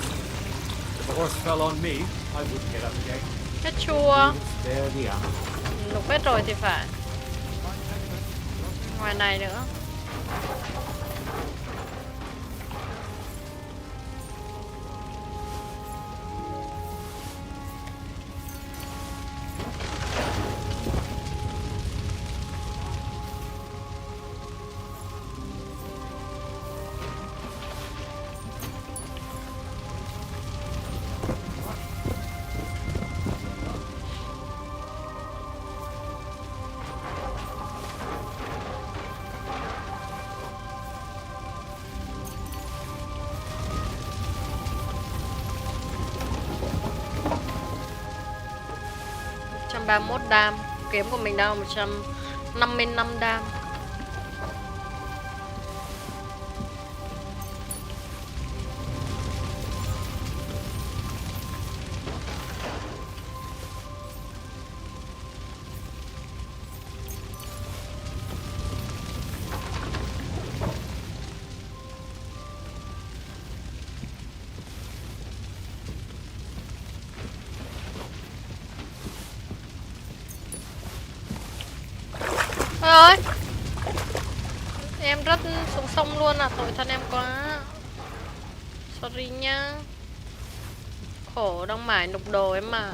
If the horse fell on me, I wouldn't get up again. Hết chua. Spare the hour. Nục hết rồi thì phải. Ngoài này nữa. Trăm 31 đam. Kiếm của mình đang 155 đam. Thôi ơi. Em rất xuống sông luôn à, tội thân em quá. Sorry nhá. Khổ đang mải nục đồ em mà.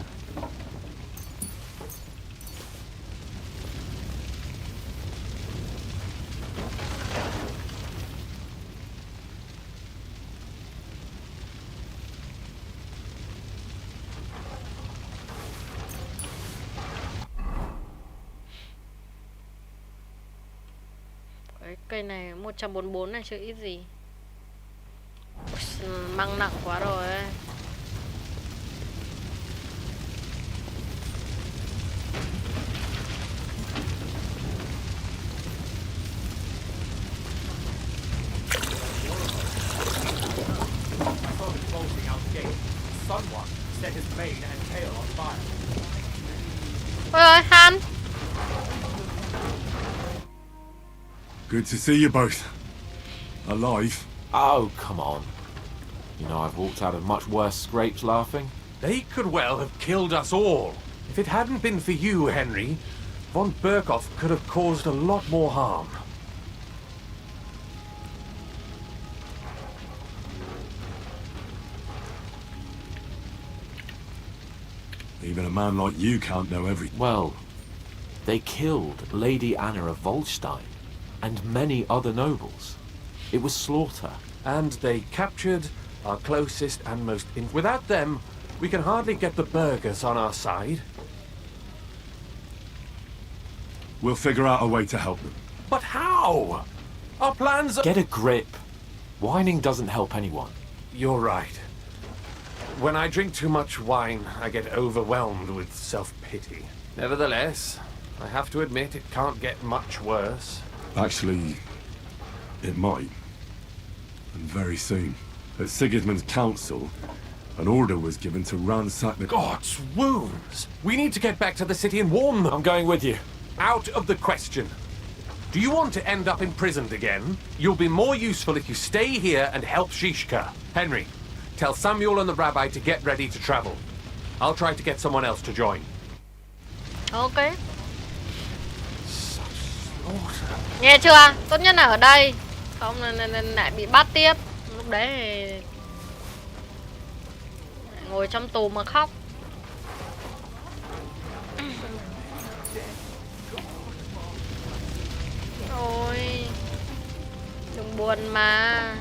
Cây này 144 này chứ ít gì. Măng nặng quá rồi ấy. Ôi ơi, Han. Good to see you both. Alive. Oh, come on. You know I've walked out of much worse scrapes laughing. They could well have killed us all. If it hadn't been for you, Henry, von Berkhoff could have caused a lot more harm. Even a man like you can't know everything. Well, they killed Lady Anna of Volstein and many other nobles. It was slaughter. And they captured our closest and most... Without them, we can hardly get the burghers on our side. We'll figure out a way to help them. But how? Our plans are... Get a grip. Whining doesn't help anyone. You're right. When I drink too much wine, I get overwhelmed with self-pity. Nevertheless, I have to admit it can't get much worse. Actually, it might. And very soon. At Sigismund's council, an order was given to ransack the... God's wounds! We need to get back to the city and warn them. I'm going with you. Out of the question. Do you want to end up imprisoned again? You'll be more useful if you stay here and help Shishka. Henry, tell Samuel and the rabbi to get ready to travel. I'll try to get someone else to join. Ok. Nghe chưa? Tốt nhất là ở đây. Không là lại bị bắt tiếp. Lúc đấy thì ngồi trong tù mà khóc. Ôi, đừng buồn mà.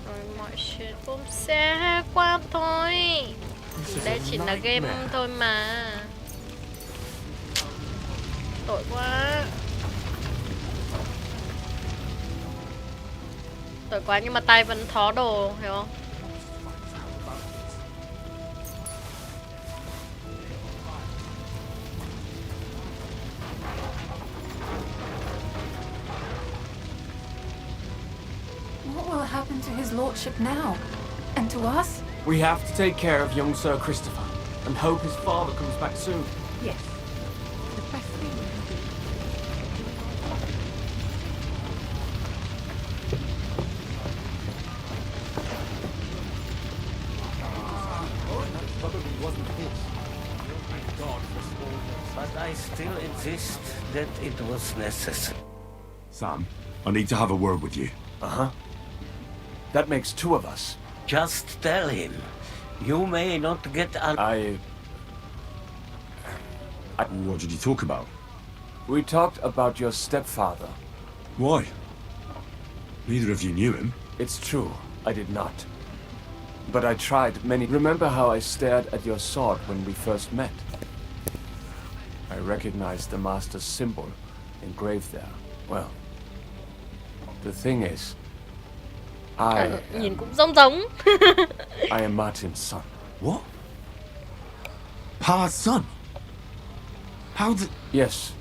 Rồi mọi chuyện cũng sẽ qua thôi. Đây chỉ là game thôi mà. Tội quá. Tội quá nhưng mà tay vẫn thó đồ, hiểu không? What will happen to his lordship now? And to us? We have to take care of young Sir Christopher and hope his father comes back soon. Yes. The best thing we can do. Probably wasn't his. But I still insist that it was necessary. Sam, I need to have a word with you. Uh-huh. That makes two of us. Just tell him. You may not get I... What did you talk about? We talked about your stepfather. Why? Neither of you knew him. It's true, I did not. But I tried many... Remember how I stared at your sword when we first met? I recognized the Master's symbol engraved there. Well, the thing is, nhìn cũng giống. I am Martin's son. What? Pa's son? How did... Yes,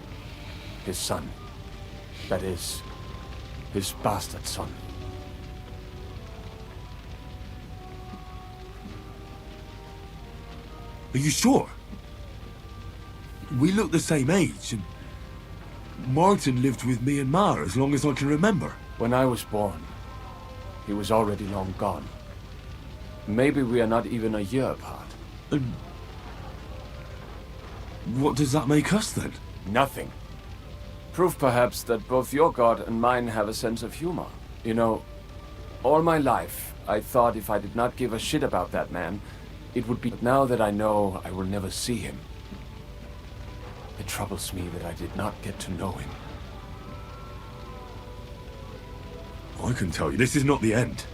his son. That is, his bastard son. Are you sure? We look the same age, and Martin lived with me and Ma as long as I can remember. When I was born, he was already long gone. Maybe we are not even a year apart. And what does that make us then? Nothing. Proof perhaps that both your god and mine have a sense of humor. You know, all my life I thought if I did not give a shit about that man, it would be... But now that I know I will never see him, it troubles me that I did not get to know him. I can tell you, this is not the end.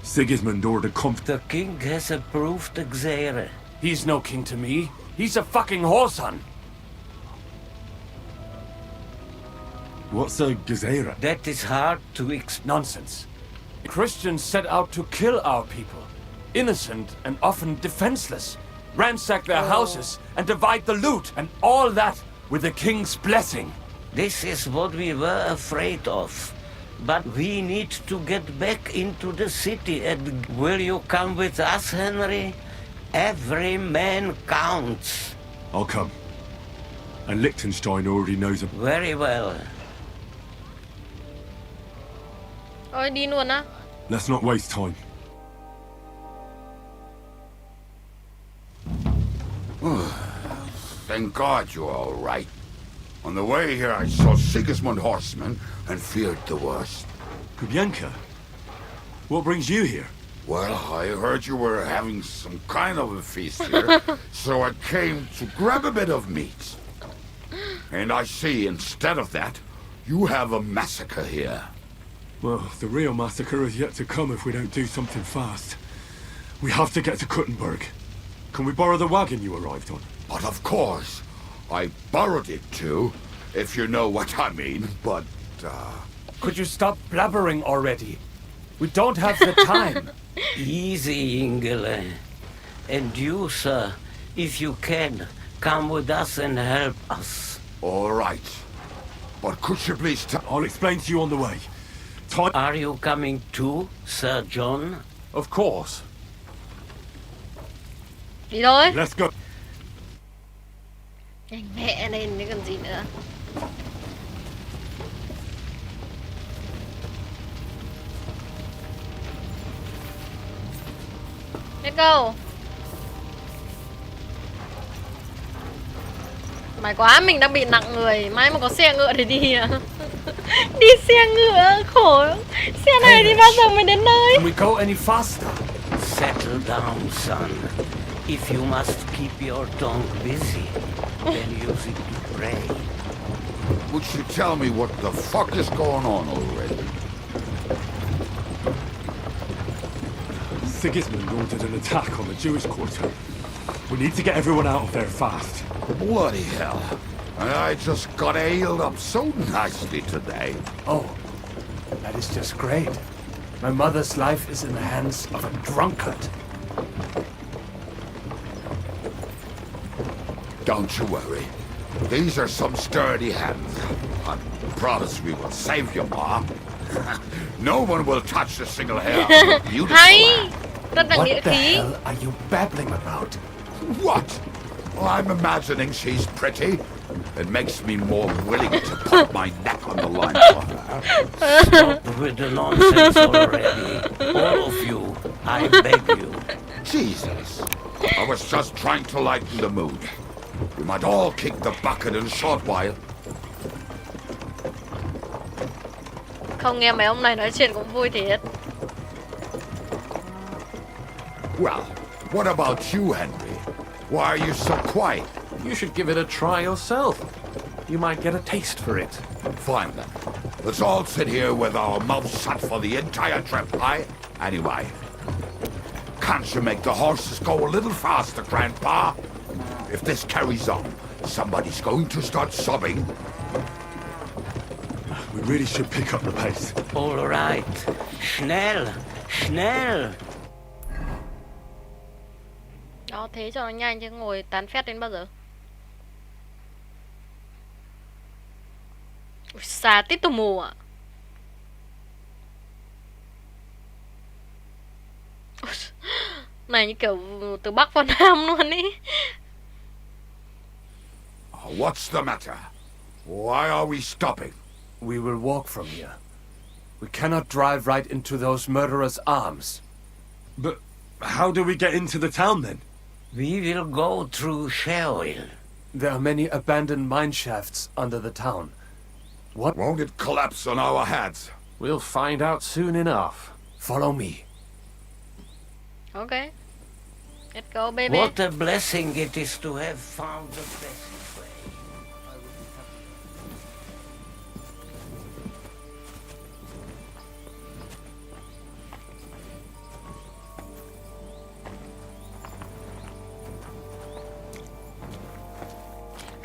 Sigismund ordered The king has approved Xere. He's no king to me. He's a fucking whoreson. What's a gezera? That is hard to Nonsense. Christians set out to kill our people. Innocent and often defenseless. Ransack their houses and divide the loot. And all that with the king's blessing. This is what we were afraid of. But we need to get back into the city. And will you come with us, Henry? Every man counts. I'll come. And Liechtenstein already knows him. Very well. Ôi đi luôn á. Let's not waste time. Thank God you're all right. On the way here, I saw Sigismund horsemen and feared the worst. Kubyanka? What brings you here? Well, I heard you were having some kind of a feast here, so I came to grab a bit of meat. And I see, instead of that, you have a massacre here. Well, the real massacre is yet to come if we don't do something fast. We have to get to Kuttenberg. Can we borrow the wagon you arrived on? But of course. I borrowed it too, if you know what I mean, but, Could you stop blabbering already? We don't have the time. Easy, Ingele. And you, sir, if you can, come with us and help us. All right. But could you please I'll explain to you on the way. Are you coming too, Sir John? Of course. Đi thôi. Let's go. Nhanh mẹ lên chứ còn gì nữa. Let's go. May quá, mình đang bị nặng người. Mai mà có xe ngựa thì đi à. Đi xe ngựa khổ. Xe này đi bao giờ mới đến nơi? Can we go any faster? Settle down, son. If you must keep your tongue busy, then use it to pray. would you tell me what the fuck is going on already? Sigismund ordered an attack on the Jewish quarter. We need to get everyone out of there fast. Bloody hell. I just got ailed up so nicely today. Oh, that is just great. My mother's life is in the hands of a drunkard. Don't you worry. These are some sturdy hands. I promise we will save you, Ma. No one will touch a single hair of your beautiful hand. Rất là nghĩa What the khí. hell are you babbling about? What? Well, I'm imagining she's pretty. It makes me more willing to put my neck on the line for her. Stop with the nonsense already. All of you, I beg you. Jesus. I was just trying to lighten the mood. We might all kick the bucket in a short while. Không, nghe mấy ông này nói chuyện cũng vui thiệt. Well, what about you, Henry? Why are you so quiet? You should give it a try yourself. You might get a taste for it. Fine then. Let's all sit here with our mouths shut for the entire trip, aye? Anyway, can't you make the horses go a little faster, Grandpa? If this carries on, somebody's going to start sobbing. We really should pick up the pace. All right. Schnell, schnell. Đó, thế cho nó nhanh chứ ngồi tán phét đến bao giờ. Ui, xa tít tù mù ạ. Này như kiểu từ Bắc vào Nam luôn ý. What's the matter? Why are we stopping? We will walk from here. We cannot drive right into those murderers' arms. But how do we get into the town then? We will go through Sherwill. There are many abandoned mine shafts under the town. What? Won't it collapse on our heads? We'll find out soon enough. Follow me. Okay. Let's go, baby. What a blessing it is to have found the passageway.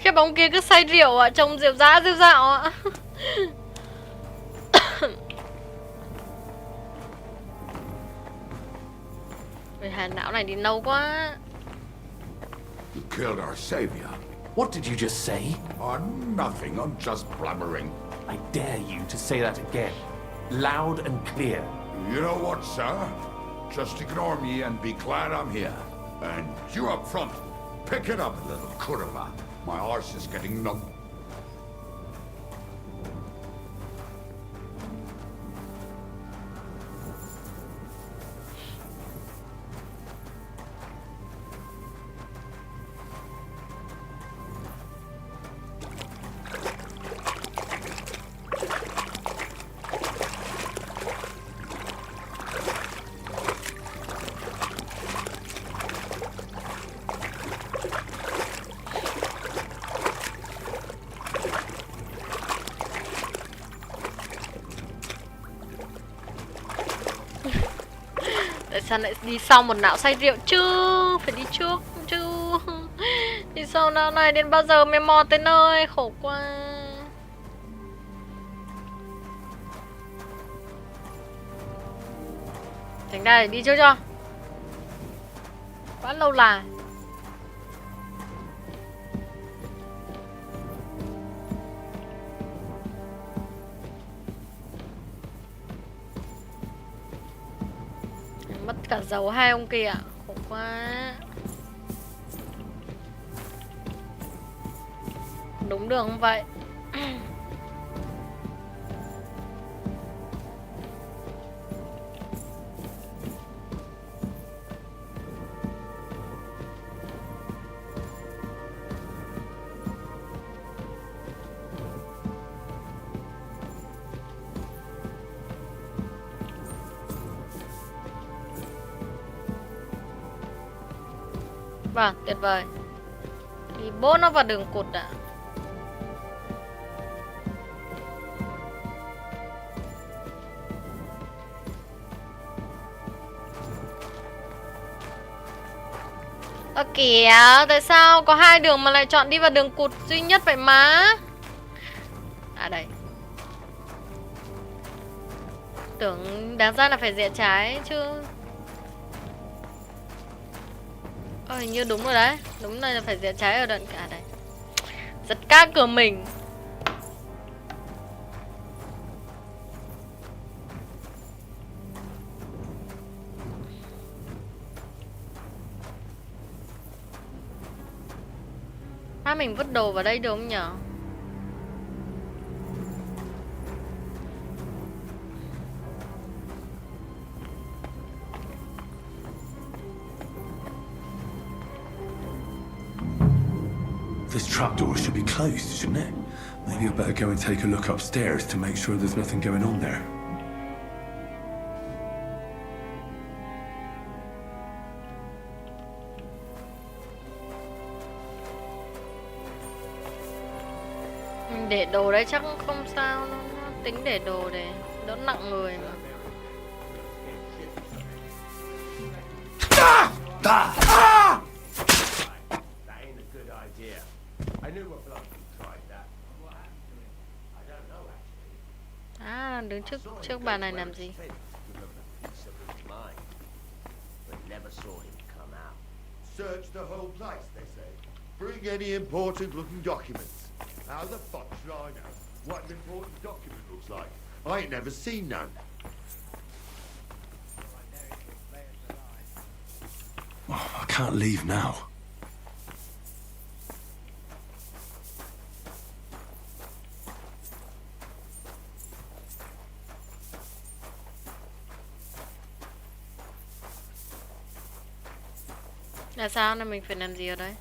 Cái bóng kia cứ say rượu ạ, trông rượu dạo ạ. Ôi, hàn não này đi lâu quá. You killed our savior. What did you just say? Oh, nothing. I'm just blabbering. I dare you to say that again. Loud and clear. You know what, sir? Just ignore me and be glad I'm here. And you up front, pick it up, little kurva. My horse is getting numb. sao lại đi sau một não say rượu chứ? Phải đi trước chứ. Đi sau não này đến bao giờ mới mò tới nơi, khổ quá. Tránh ra để đi trước cho. Quá lâu là. Mất cả dấu hai ông kìa, khổ quá. Đúng đường không vậy? Vâng, tuyệt vời. Thì bố nó vào đường cụt ạ. Ơ kìa, tại sao có hai đường mà lại chọn đi vào đường cụt duy nhất vậy má? À đây. Tưởng đáng ra là phải rẽ trái chứ. Hình như đúng rồi đấy. Đúng là phải rẽ trái ở đoạn cả đây. Giật các cửa mình. Mình vứt đồ vào đây được không nhở? This trapdoor should be closed, shouldn't it? Maybe I better go and take a look upstairs to make sure there's nothing going on there. Để đồ đấy chắc không sao, nó tính để đồ để đỡ nặng người mà. À, đứng trước bàn này làm gì? Search the whole place, they say. Bring any important looking documents. How the fuck should I know what an important document looks like? I ain't never seen none. Oh, I can't leave now. Là sao nên mình phải làm gì ở đây?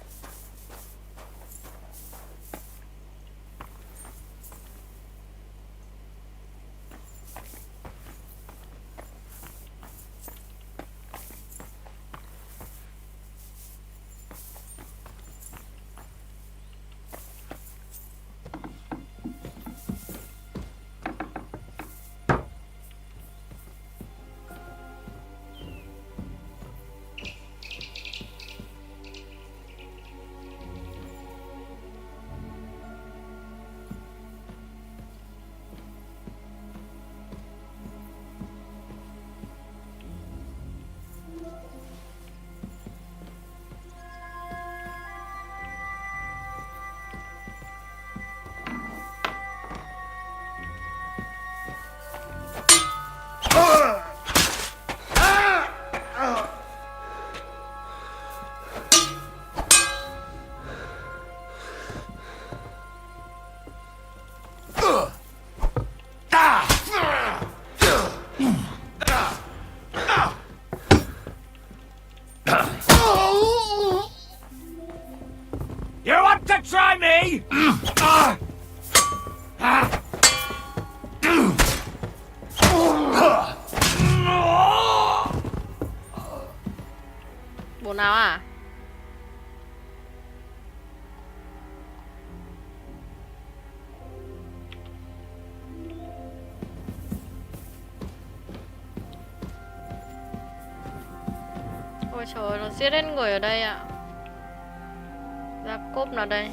You want to try me? Bộ nào à? Ôi trời ơi, nó giết hết người ở đây ạ. Ra cốp nào đây?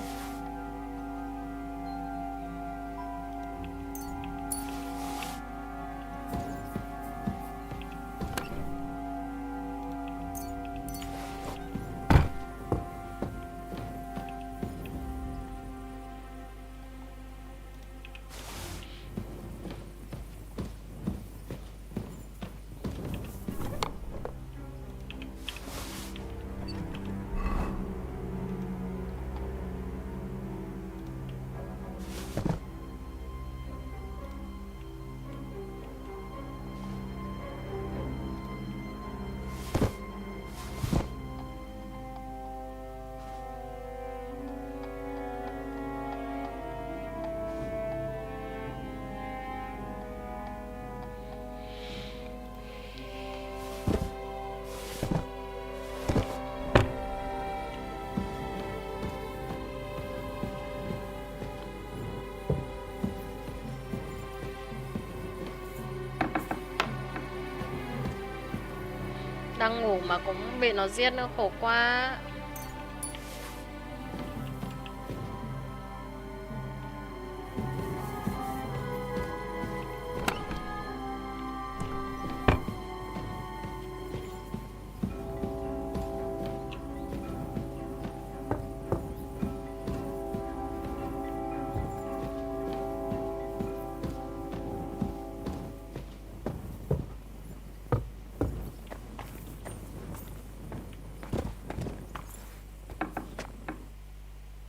Đang ngủ mà cũng bị nó giết nữa, khổ quá.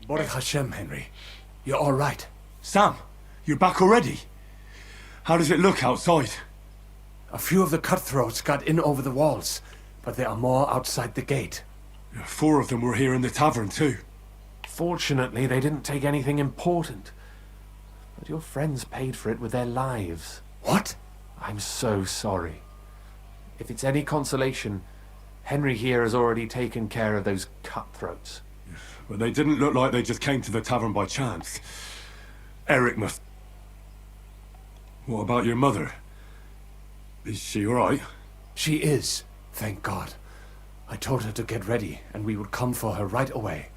Baruch Hashem, Henry. You're all right. Sam, you're back already? How does it look outside? A few of the cutthroats got in over the walls, but there are more outside the gate. 4 of them were here in the tavern, too. Fortunately, they didn't take anything important. But your friends paid for it with their lives. What? I'm so sorry. If it's any consolation, Henry here has already taken care of those cutthroats. But they didn't look like they just came to the tavern by chance. Eric must... What about your mother? Is she all right? She is, thank God. I told her to get ready, and we would come for her right away.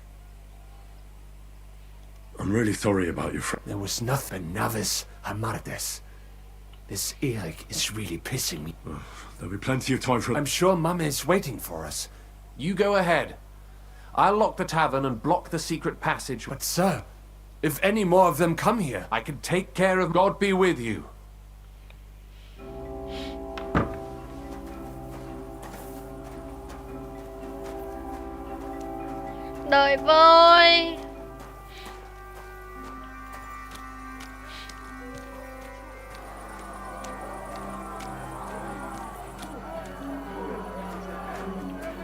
I'm really sorry about your friend. There was nothing, Navis Hamardes. This earache is really pissing me. There'll be plenty of time for... I'm sure Mum is waiting for us. You go ahead. I'll lock the tavern and block the secret passage. But sir, if any more of them come here, I can take care of... God be with you. Đợi với.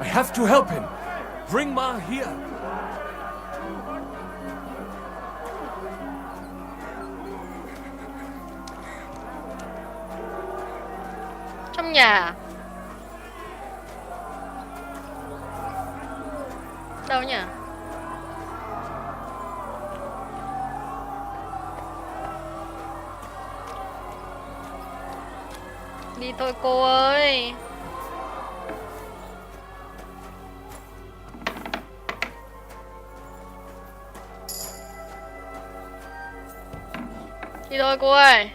I have to help him. Bring Ma here. Trong nhà. Đâu nhỉ? Đi thôi cô ơi. Đi thôi cô ơi.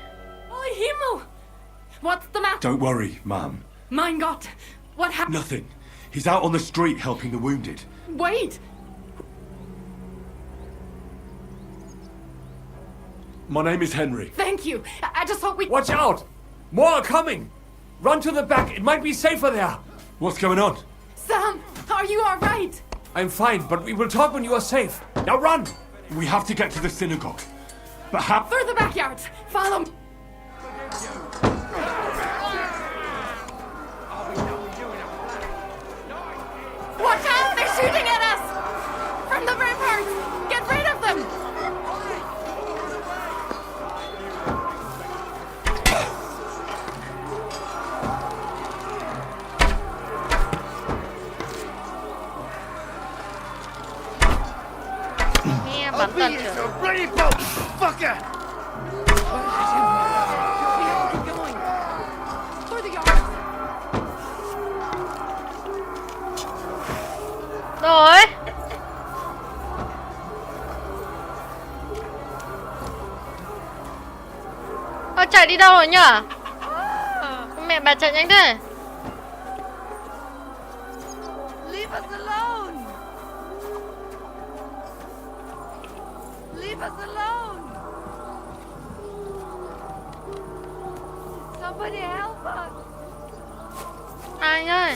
Oi, Himmel! What's the matter? Don't worry, Mum. Mein Gott! What happened? Nothing. He's out on the street helping the wounded. Wait! My name is Henry. Thank you. I just thought we... Watch out! More are coming! Run to the back. It might be safer there. What's going on? Sam, are you all right? I'm fine, but we will talk when you are safe. Now run! We have to get to the synagogue. Perhaps... Through the backyard. Follow me. Watch out! They're shooting at us! From the ramparts! Get rid of them! Nghe bắn tần trưởng. Rồi. Chạy đi đâu rồi nhở? Mẹ bà chạy nhanh thế. Leave us alone! Leave us alone! Somebody help us! Ai ơi?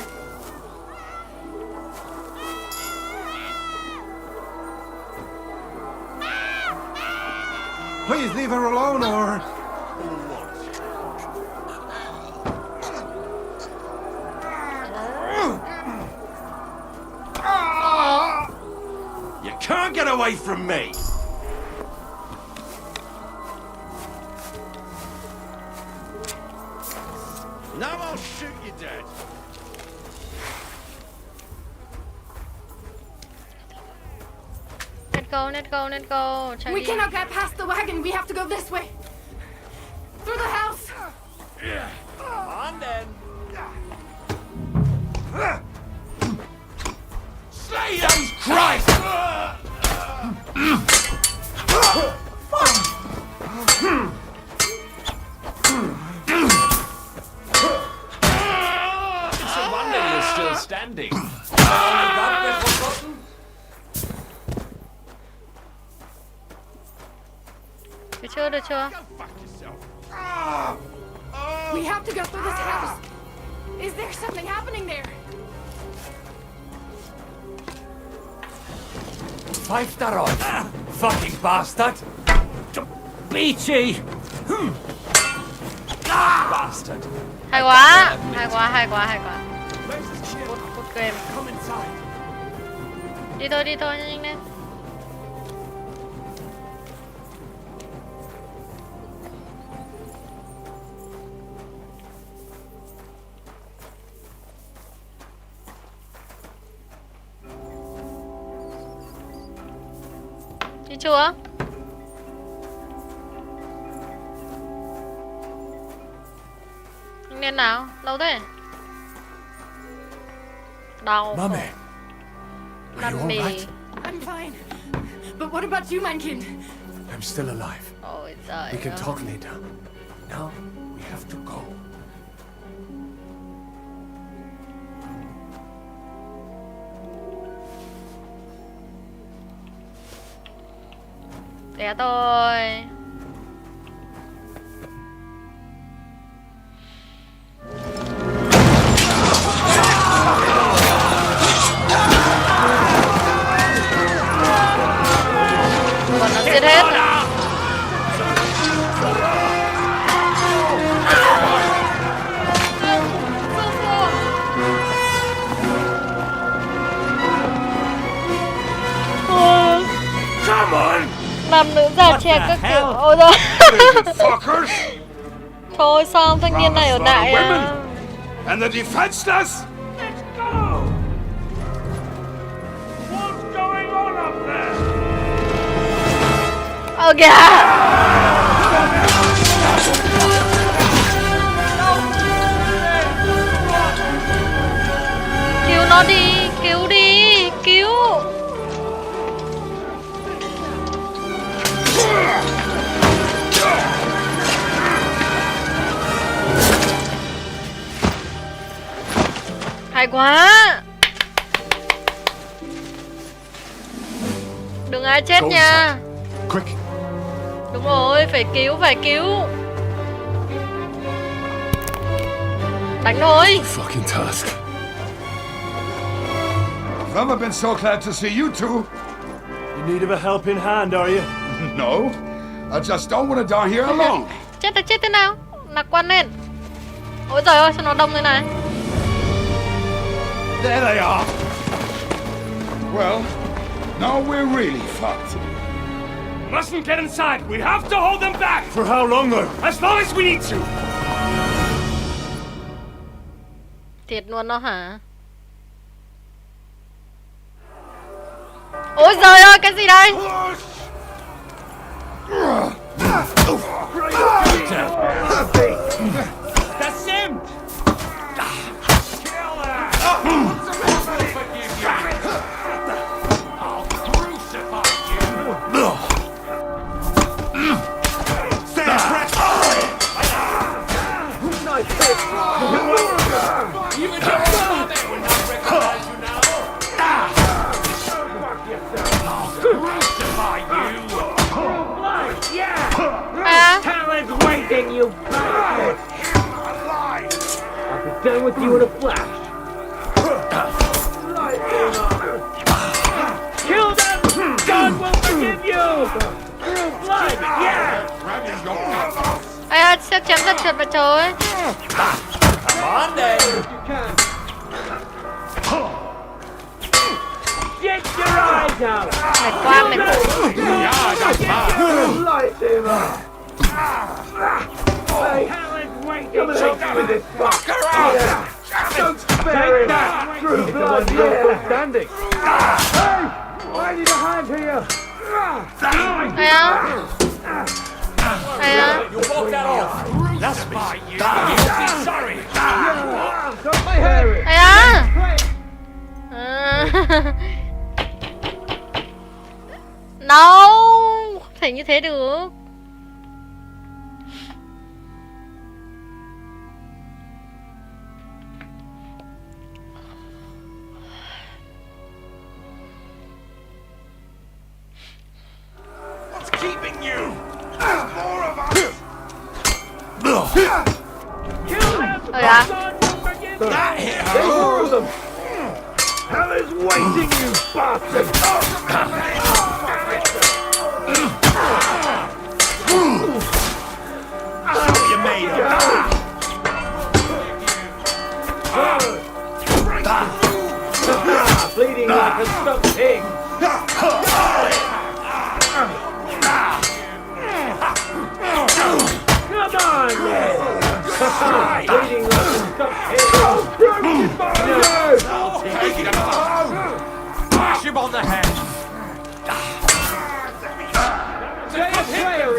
Please leave her alone, or... You can't get away from me! Now I'll shoot you dead! Let's go. We cannot get past the wagon. We have to go this way. Through the house. Come on then! Slaves Christ! It's a wonder you're still standing. That bit forgotten? Được chưa? We have to go through this house. Is there something happening there? Five on! Fucking bastard! Beachy! Bastard! Hay quá. Cút game. Đi thôi, nhanh lên. Đi chưa? Nhanh lên nào, lâu thế. Đau. Mummy, are you all Mummy. right? I'm fine. But what about you, mankind? I'm still alive. Ôi giời We can ơi. talk later. Now we have to go. Té tôi. Còn nó giết hết. Come on! Nam nữ già trẻ các kiểu. Ôi giời. Thôi sao thanh niên này ở đại à? And the defenseless? Let's go! What's going on up there? Ờ kìa. Cứu nó đi, cứu đi, cứu. Hay quá. Đừng ai chết nha. Quick. Đúng rồi, phải cứu. Đánh thôi. Fucking task. I've never been so glad to see you two. In need of a helping hand, are you? No, I just don't want to die here alone. Chết thế nào? Nạc quan lên. Ôi giời ơi, sao nó đông thế này? There they are. Well, now we're really fucked. Mustn't get inside. We have to hold them back. For how long, though? As long as we need to. Thiệt luôn đó hả? Ôi giời ơi, cái gì đây? That's him. Ây ơi, sao chém thật trượt vào trời. Come on then. Get your eyes out. Mày qua mày Light him up. Hey, come and with this fucker out. Don't spare him. True blood, standing. Hey, I need a hand here. Ây á. Ây á. You walk that off. That's my you. Sorry. Got my hair in. Ây á. No, không thể như thế được. What's keeping you? There's more of us. Ây á. That hit They threw them. Hell is waiting, you bastard. You made it. Bleeding like a stuck pig. Come on, then. Bleeding like a stuck pig. Smash him on the head. Say a prayer in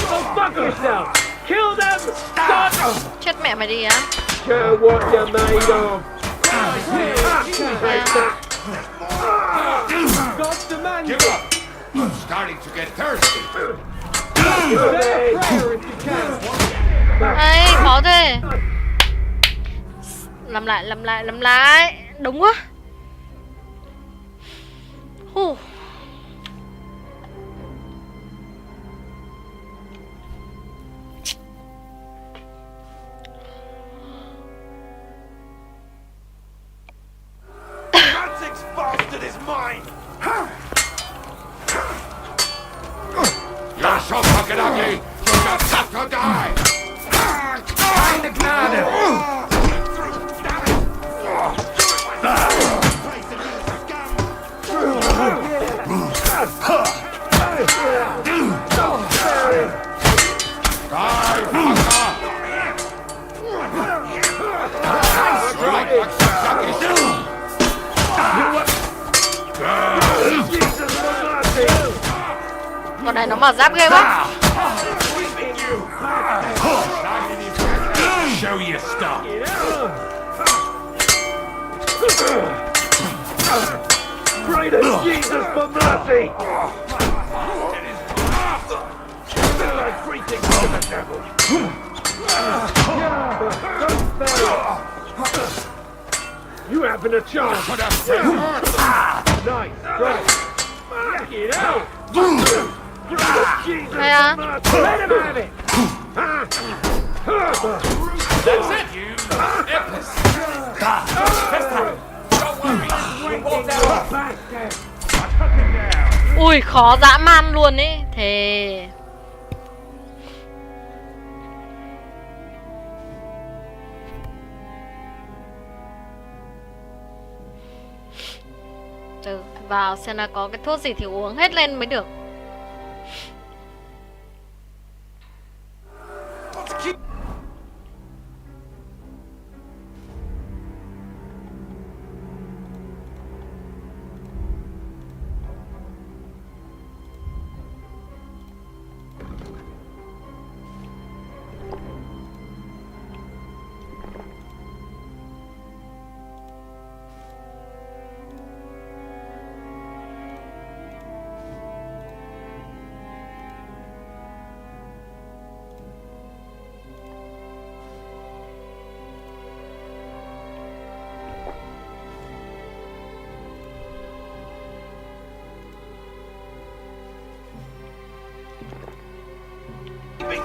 Go fuck yourself. Kill them. Stop. Chết mẹ mày đi á. Care what you're made of. God's demand. Give up. I'm starting to get thirsty. Say a prayer if you can. Ây, khó thế. Làm lại. Đúng quá. Hù. Danzig's bastard is mine. You're so fucking ugly. You've got to die. Keine Gnade. Con này nó mở giáp ghê quá. Show your stuff. Pray to Jesus for mercy. Feel like preaching to the devil. Don't fail. You having a chance. Nice. Great. Knock it out. Jesus, Ây á. let him have it. That's it, you. Epis. This time. Don't worry. You walk that off. Ui, khó dã man luôn ấy. Thề. Từ vào xem là có cái thuốc gì thì uống hết lên mới được.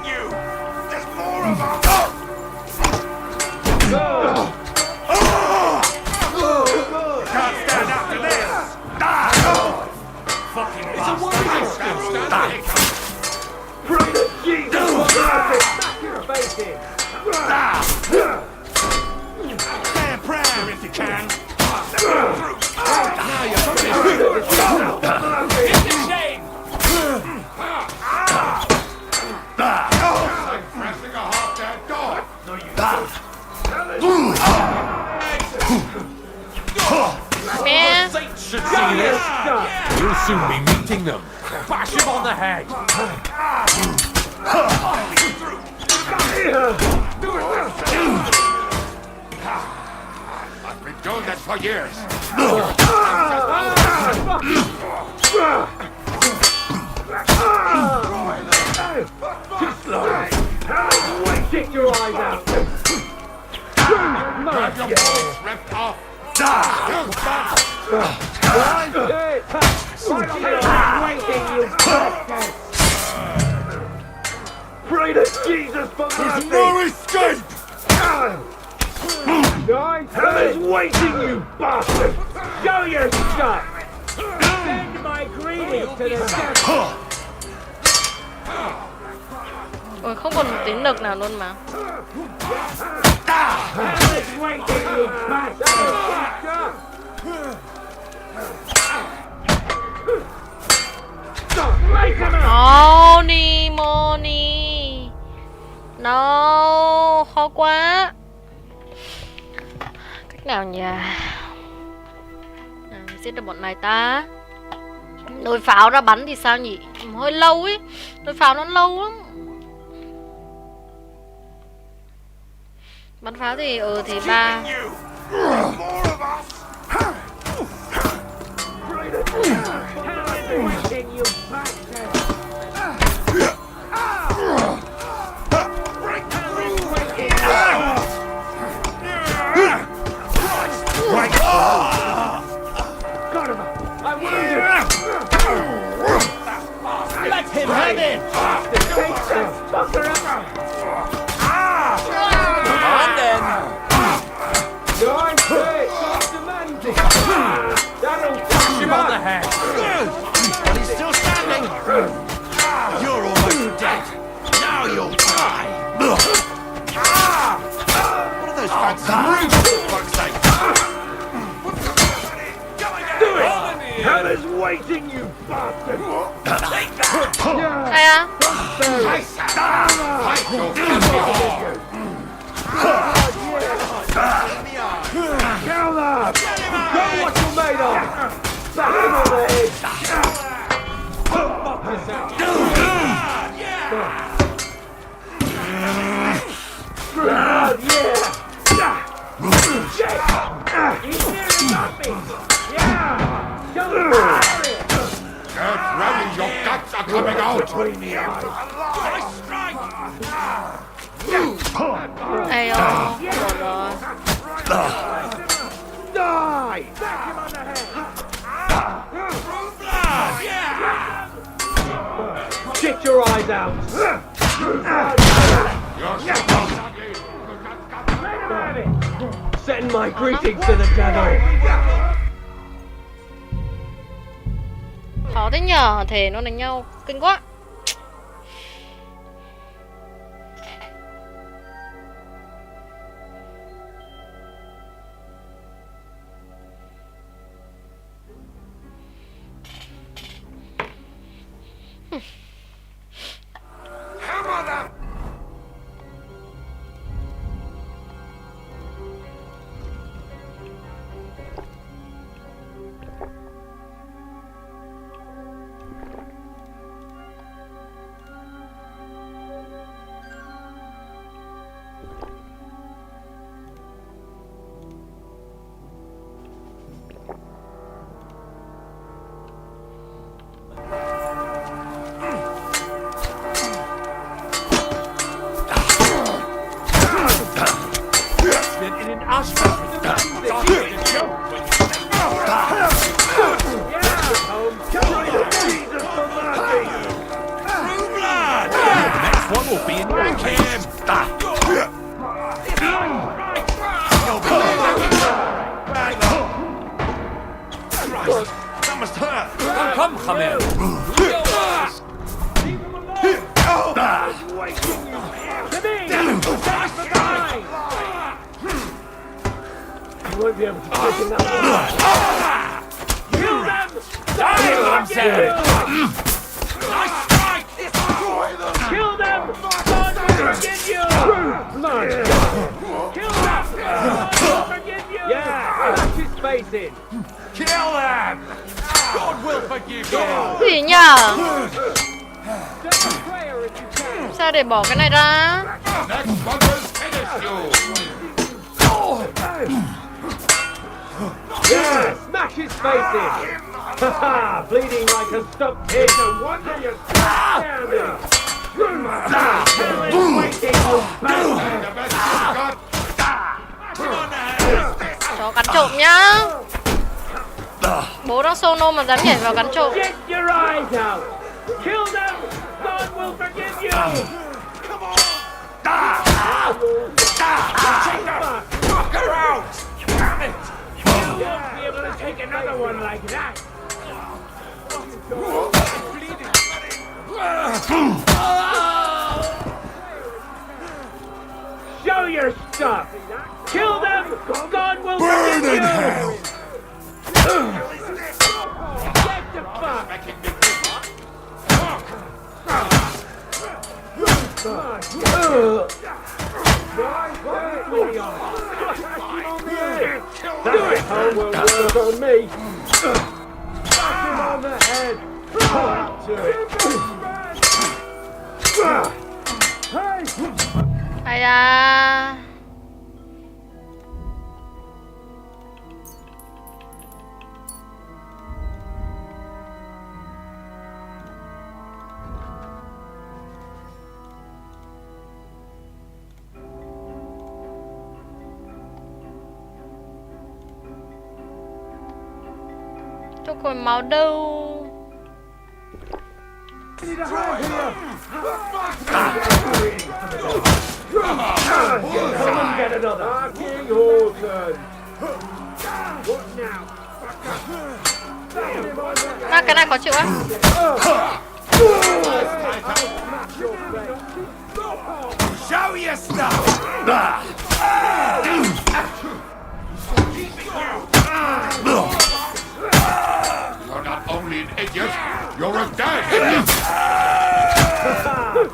You. There's more of us. Can't stand after this. Pray to Jesus for mercy! Smack your face in! Say a prayer if you can. Now you're It's a shame! I'm pressing a half-dead dog. No, you Man. Saints should see this. You'll soon be meeting them. Bash him on the head. I've been doing this for years. Too slow! Stick your eyes out! Have your balls ripped off. Pray to Jesus for mercy! No escape! Hell is waiting, you bastard! Show your stuff! Send my greetings to the devil! Ôi, không còn một tiếng nực nào luôn mà. Hell is waiting, you bastard! Money, money. No, khó quá. Cách nào nhỉ? Nào, giết được bọn này ta. Nồi pháo ra bắn thì sao nhỉ? Hơi lâu ấy. Nồi pháo nó lâu lắm. Bắn pháo thì thì 3. Let him have it! Come on then! You're straight! That'll Bash him on the head. But he's still standing. You're almost dead. Now you'll die. What are those fancy moves, for fuck's sake? do it! Hell is waiting, you bastard! Ai à? Count up! Show what you're made of! Back him on the head! Fuck this out! Yeah! You nearly got me! Yeah! Show the fire! Get ready, your guts are coming out! Between the eyes! Ai ồ, ủa rồi. Die! Back him on the head! Get your eyes out! Send my greetings to the devil! Khó thế nhờ, thể nó đánh nhau kinh quá. waiting, you to me! Stand for mine! You won't be able to take another one. Kill them! Nice strike! Destroy them! Kill them! God will forgive you! Nice! Kill them! God will forgive you! Yeah! Smash his face in! Kill them! God will forgive you! Gì nhở? Sao để bỏ cái này ra? Yeah, smash his face in! Haha, bleeding like a stuck pig. No wonder you're standing. Chó cắn trộm nhá. Bố đang solo mà dám nhảy vào cắn trộm. Get your eyes out. Kill them. God will forgive you. Come on. Knock her out. Damn it. You won't be able to take another one like that. Show your stuff. Kill them. God will Burn forgive in you. hell. Get the fuck. That will work on me. Smash him on the head. To it. Ai da. Tôi còn máu đâu. Come and get another. King Horton. What now? À, cái này khó chịu á. Show your stuff! You're not only an idiot, you're a dead idiot!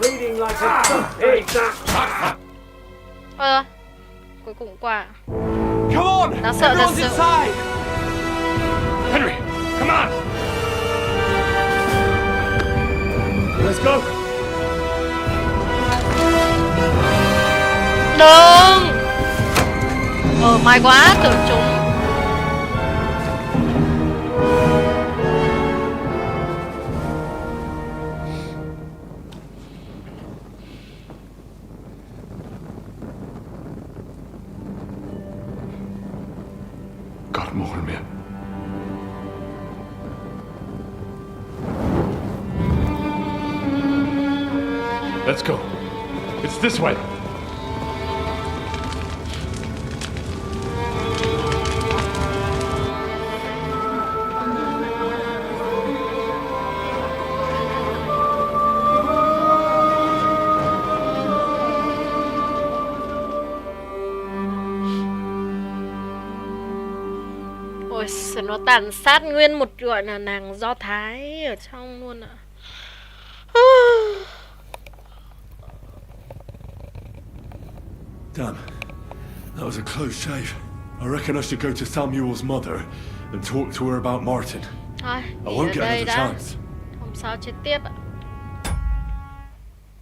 Bleeding like a pig. Cuối cùng qua. Come on! Đáng sợ thật sự. Henry, come on! Let's go! Đừng. May quá, tưởng chúng. God more me. Let's go. It's this way. Ôi, nó tàn sát nguyên một gọi là nàng Do Thái ở trong luôn ạ. Damn. That was a close shave. I reckon I should go to Samuel's mother and talk to her about Martin. Thôi, I won't ở get đây another đã. chance. Hôm sau chơi tiếp ạ.